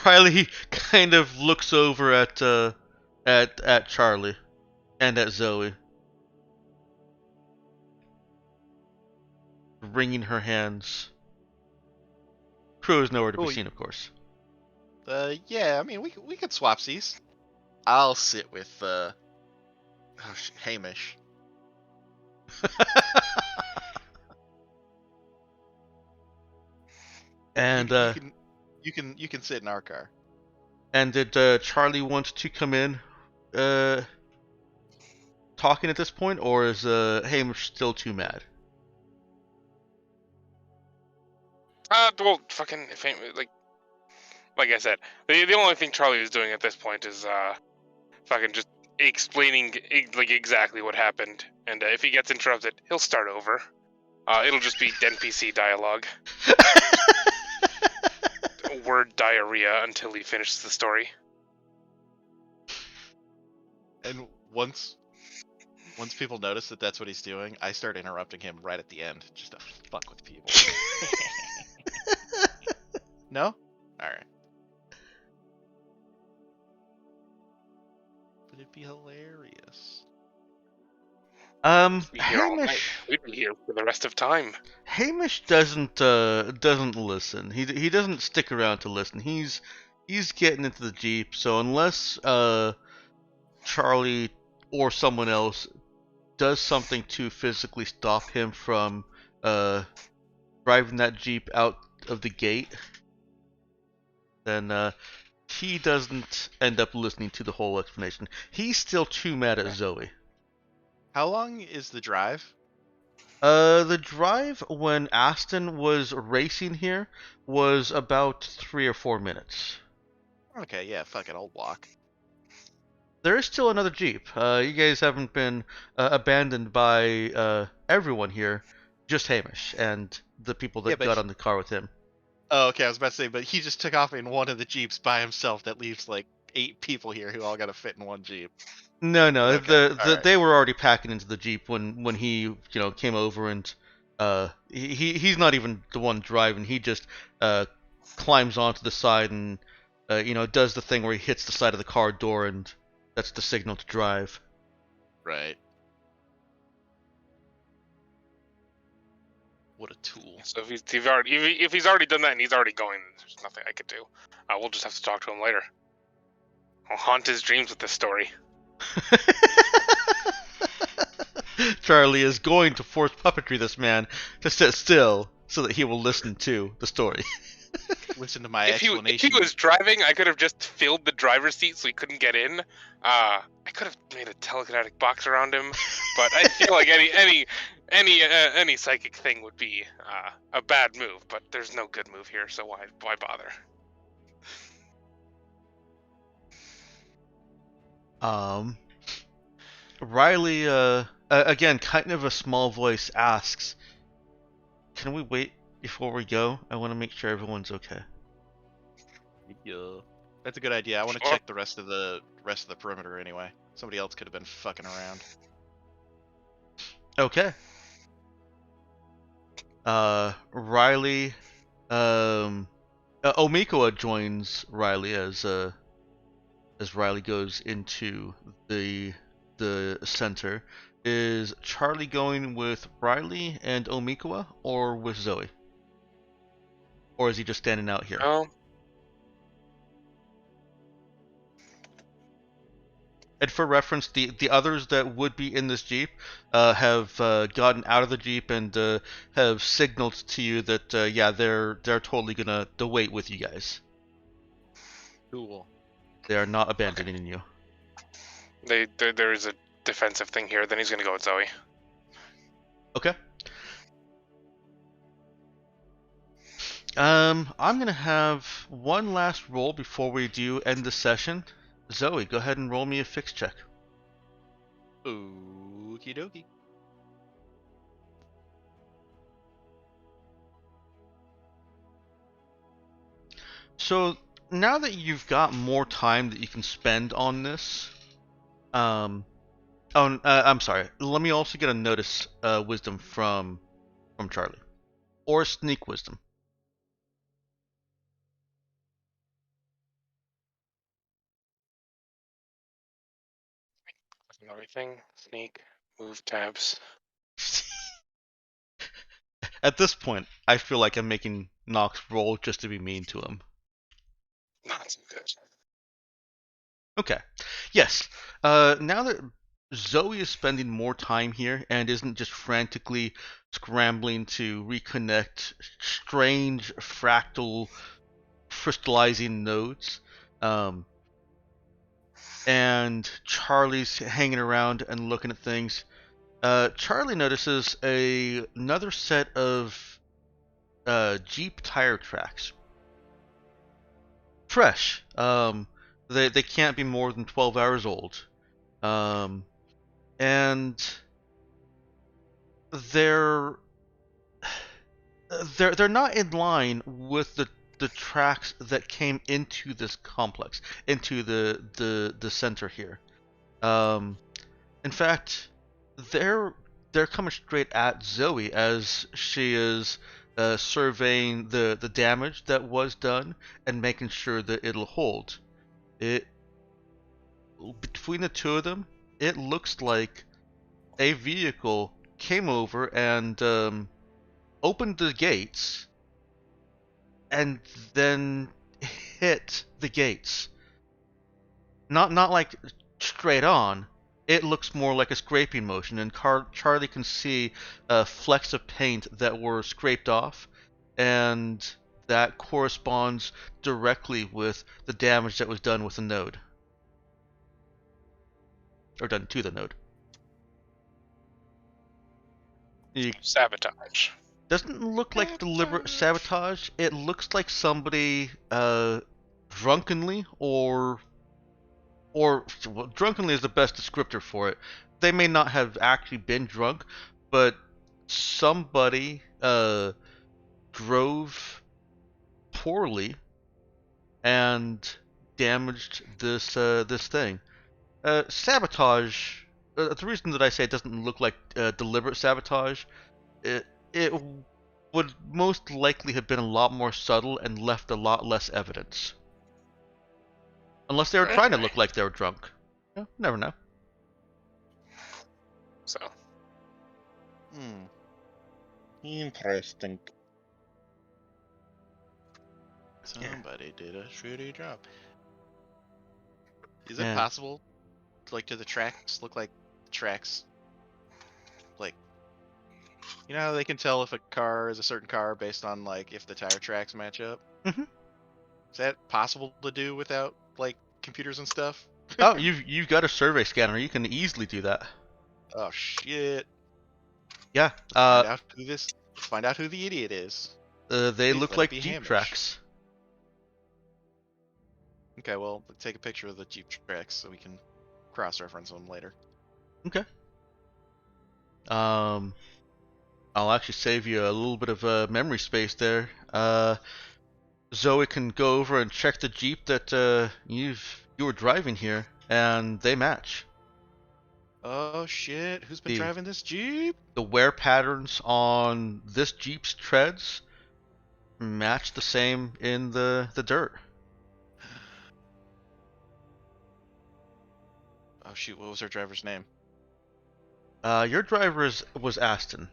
Riley kind of looks over at Charlie and at Zoe, wringing her hands. Crew is nowhere to be seen, of course. Yeah, I mean, we could swap seats. I'll sit with Hamish. And you can sit in our car. And did Charlie want to come in talking at this point, or is Hamish still too mad? Well, fucking, like I said, the only thing Charlie is doing at this point is fucking just explaining exactly what happened, and if he gets interrupted, he'll start over. It'll just be NPC dialogue. Word diarrhea until he finishes the story. And once people notice that that's what he's doing, I start interrupting him right at the end, just to fuck with people. No? Alright. But it'd be hilarious. Hamish. We'd be here for the rest of time. Hamish doesn't listen. He doesn't stick around to listen. He's getting into the Jeep. So unless Charlie or someone else does something to physically stop him from driving that Jeep out of the gate, then he doesn't end up listening to the whole explanation. He's still too mad at Zoe. How long is the drive? The drive when Aston was racing here was about 3 or 4 minutes. Okay, yeah, fuck it, I'll walk. There is still another Jeep. You guys haven't been abandoned by everyone here, just Hamish and the people that got on the car with him. Oh, okay, I was about to say, but he just took off in one of the Jeeps by himself that leaves, like, 8 people here who all got to fit in one Jeep. No, Okay, alright. they were already packing into the Jeep when he came over, and he's not even the one driving. He just climbs onto the side and does the thing where he hits the side of the car door, and that's the signal to drive. Right. What a tool. So if he's already done that and he's already going, there's nothing I could do. We'll just have to talk to him later. I'll haunt his dreams with this story. Charlie is going to force puppetry this man to sit still so that he will listen to the story. Listen to my If explanation. he was driving, I could have just filled the driver's seat so he couldn't get in. I could have made a telekinetic box around him, but I feel like any psychic thing would be a bad move. But there's no good move here, so why bother? Riley, again, kind of a small voice asks, "Can we wait before we go? I want to make sure everyone's okay." Yeah. That's a good idea. I want to Sure. check the rest of the perimeter anyway. Somebody else could have been fucking around. Okay. Riley, Omikoa joins Riley as Riley goes into the center. Is Charlie going with Riley and Omikoa, or with Zoe? Or is he just standing out here? Oh, And for reference, the others that would be in this Jeep have gotten out of the Jeep and have signaled to you that yeah, they're totally gonna wait with you guys. Cool. They are not abandoning you. there is a defensive thing here. Then he's gonna go with Zoe. Okay. I'm gonna have one last roll before we do end the session. Zoe, go ahead and roll me a fix check. Okie dokie. So now that you've got more time that you can spend on this, I'm sorry. Let me also get a notice wisdom from Charlie, or sneak wisdom. Everything, sneak, move tabs. At this point, I feel like I'm making Nox roll just to be mean to him. Not so good. Okay. Yes. Now that Zoe is spending more time here and isn't just frantically scrambling to reconnect strange fractal crystallizing nodes, and Charlie's hanging around and looking at things, Charlie notices another set of Jeep tire tracks. Fresh. They can't be more than 12 hours old. And they're not in line with the tracks that came into this complex, into the center here. In fact, they're coming straight at Zoe as she is surveying the damage that was done and making sure that it'll hold. Between the two of them, it looks like a vehicle came over and opened the gates and then hit the gates. Not like straight on. It looks more like a scraping motion, and Charlie can see flecks of paint that were scraped off, and that corresponds directly with the damage that was done with the node. Or done to the node. Sabotage. Doesn't look like deliberate sabotage. It looks like somebody drunkenly or well, drunkenly is the best descriptor for it. They may not have actually been drunk, but somebody drove poorly and damaged this this thing. Sabotage. The reason that I say it doesn't look like deliberate sabotage, it would most likely have been a lot more subtle and left a lot less evidence. Unless they were trying to look like they were drunk. Never know. So. Interesting. Somebody did a shitty job. Is it possible, like, do the tracks look like tracks? Like, you know how they can tell if a car is a certain car based on, like, if the tire tracks match up? Mm-hmm. Is that possible to do without, like, computers and stuff? Oh, you've got a survey scanner. You can easily do that. Oh shit! Yeah. Let's find out who the idiot is. They look like Jeep Hamish. tracks. Okay, well, take a picture of the Jeep tracks so we can cross-reference them later. Okay. I'll actually save you a little bit of memory space there. Zoe can go over and check the Jeep that you were driving here, and they match. Oh shit! Who's been driving this Jeep? The wear patterns on this Jeep's treads match the same in the dirt. Oh shoot! What was her driver's name? Your driver was Aston.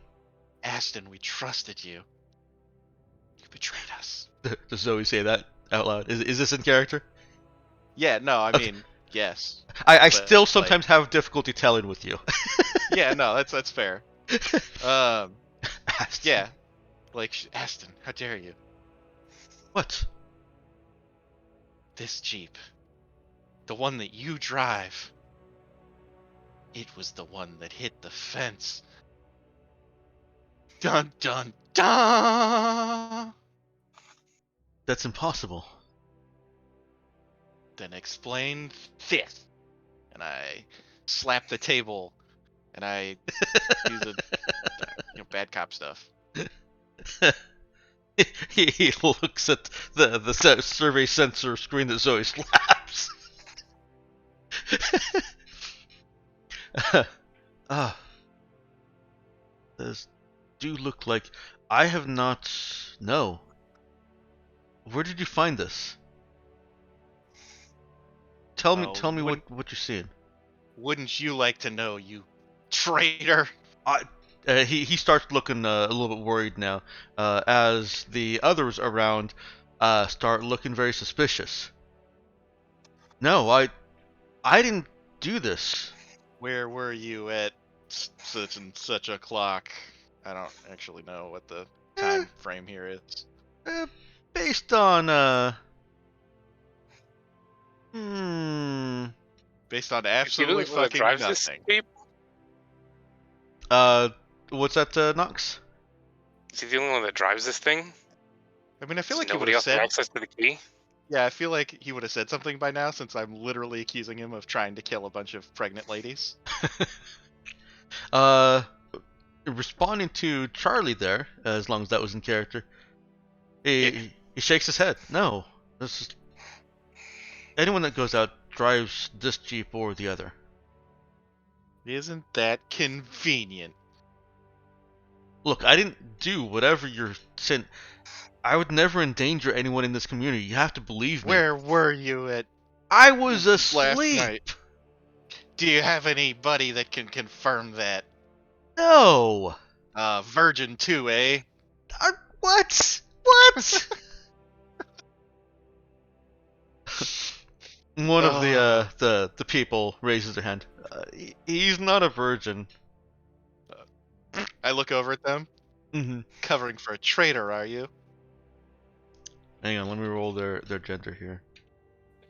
Aston, we trusted you. You betrayed us. Does Zoe say that out loud? Is this in character? Yeah, no, I mean, yes. I still sometimes have difficulty telling with you. Yeah, no, that's fair. Aston. Yeah, like Aston, how dare you? What? This Jeep, the one that you drive, it was the one that hit the fence. Dun dun dun! That's impossible. Then explain this. And I slap the table, and I do the bad cop stuff. He looks at the survey sensor screen that Zoe slaps. Those do look like I have not. No. Where did you find this? Tell me what you're seeing. Wouldn't you like to know, you traitor? He starts looking a little bit worried now, as the others around start looking very suspicious. No, I didn't do this. Where were you at such and such o'clock? I don't actually know what the time frame here is. Based on Based on absolutely fucking nothing. What's that, Nox? Is he the only one that drives this thing? I mean, I feel like nobody else has access to the key. Yeah, I feel like he would have said something by now, since I'm literally accusing him of trying to kill a bunch of pregnant ladies. Responding to Charlie there, as long as that was in character, he shakes his head. No, this is anyone that goes out drives this Jeep or the other. Isn't that convenient? Look, I didn't do whatever you're saying. I would never endanger anyone in this community. You have to believe me. Where were you at? I was asleep. Last night. Do you have anybody that can confirm that? No. Virgin too, eh? What? What? One of the people raises their hand. He's not a virgin. I look over at them. Mm-hmm. Covering for a traitor, are you? Hang on, let me roll their gender here.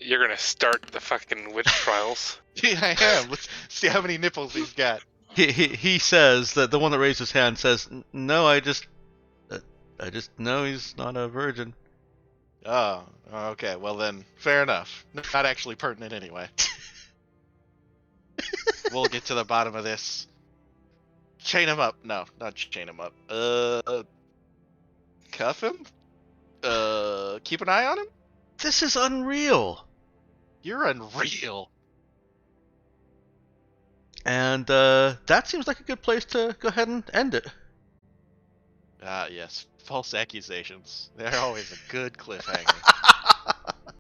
You're gonna start the fucking witch trials. Yeah, I am. Let's see how many nipples he's got. He says that the one that raised his hand says, "No, I just know he's not a virgin." Oh, okay. Well then, fair enough. Not actually pertinent anyway. We'll get to the bottom of this. Chain him up. No, not chain him up. Cuff him? Keep an eye on him? This is unreal. You're unreal. And that seems like a good place to go ahead and end it. Ah, yes. False accusations. They're always a good cliffhanger.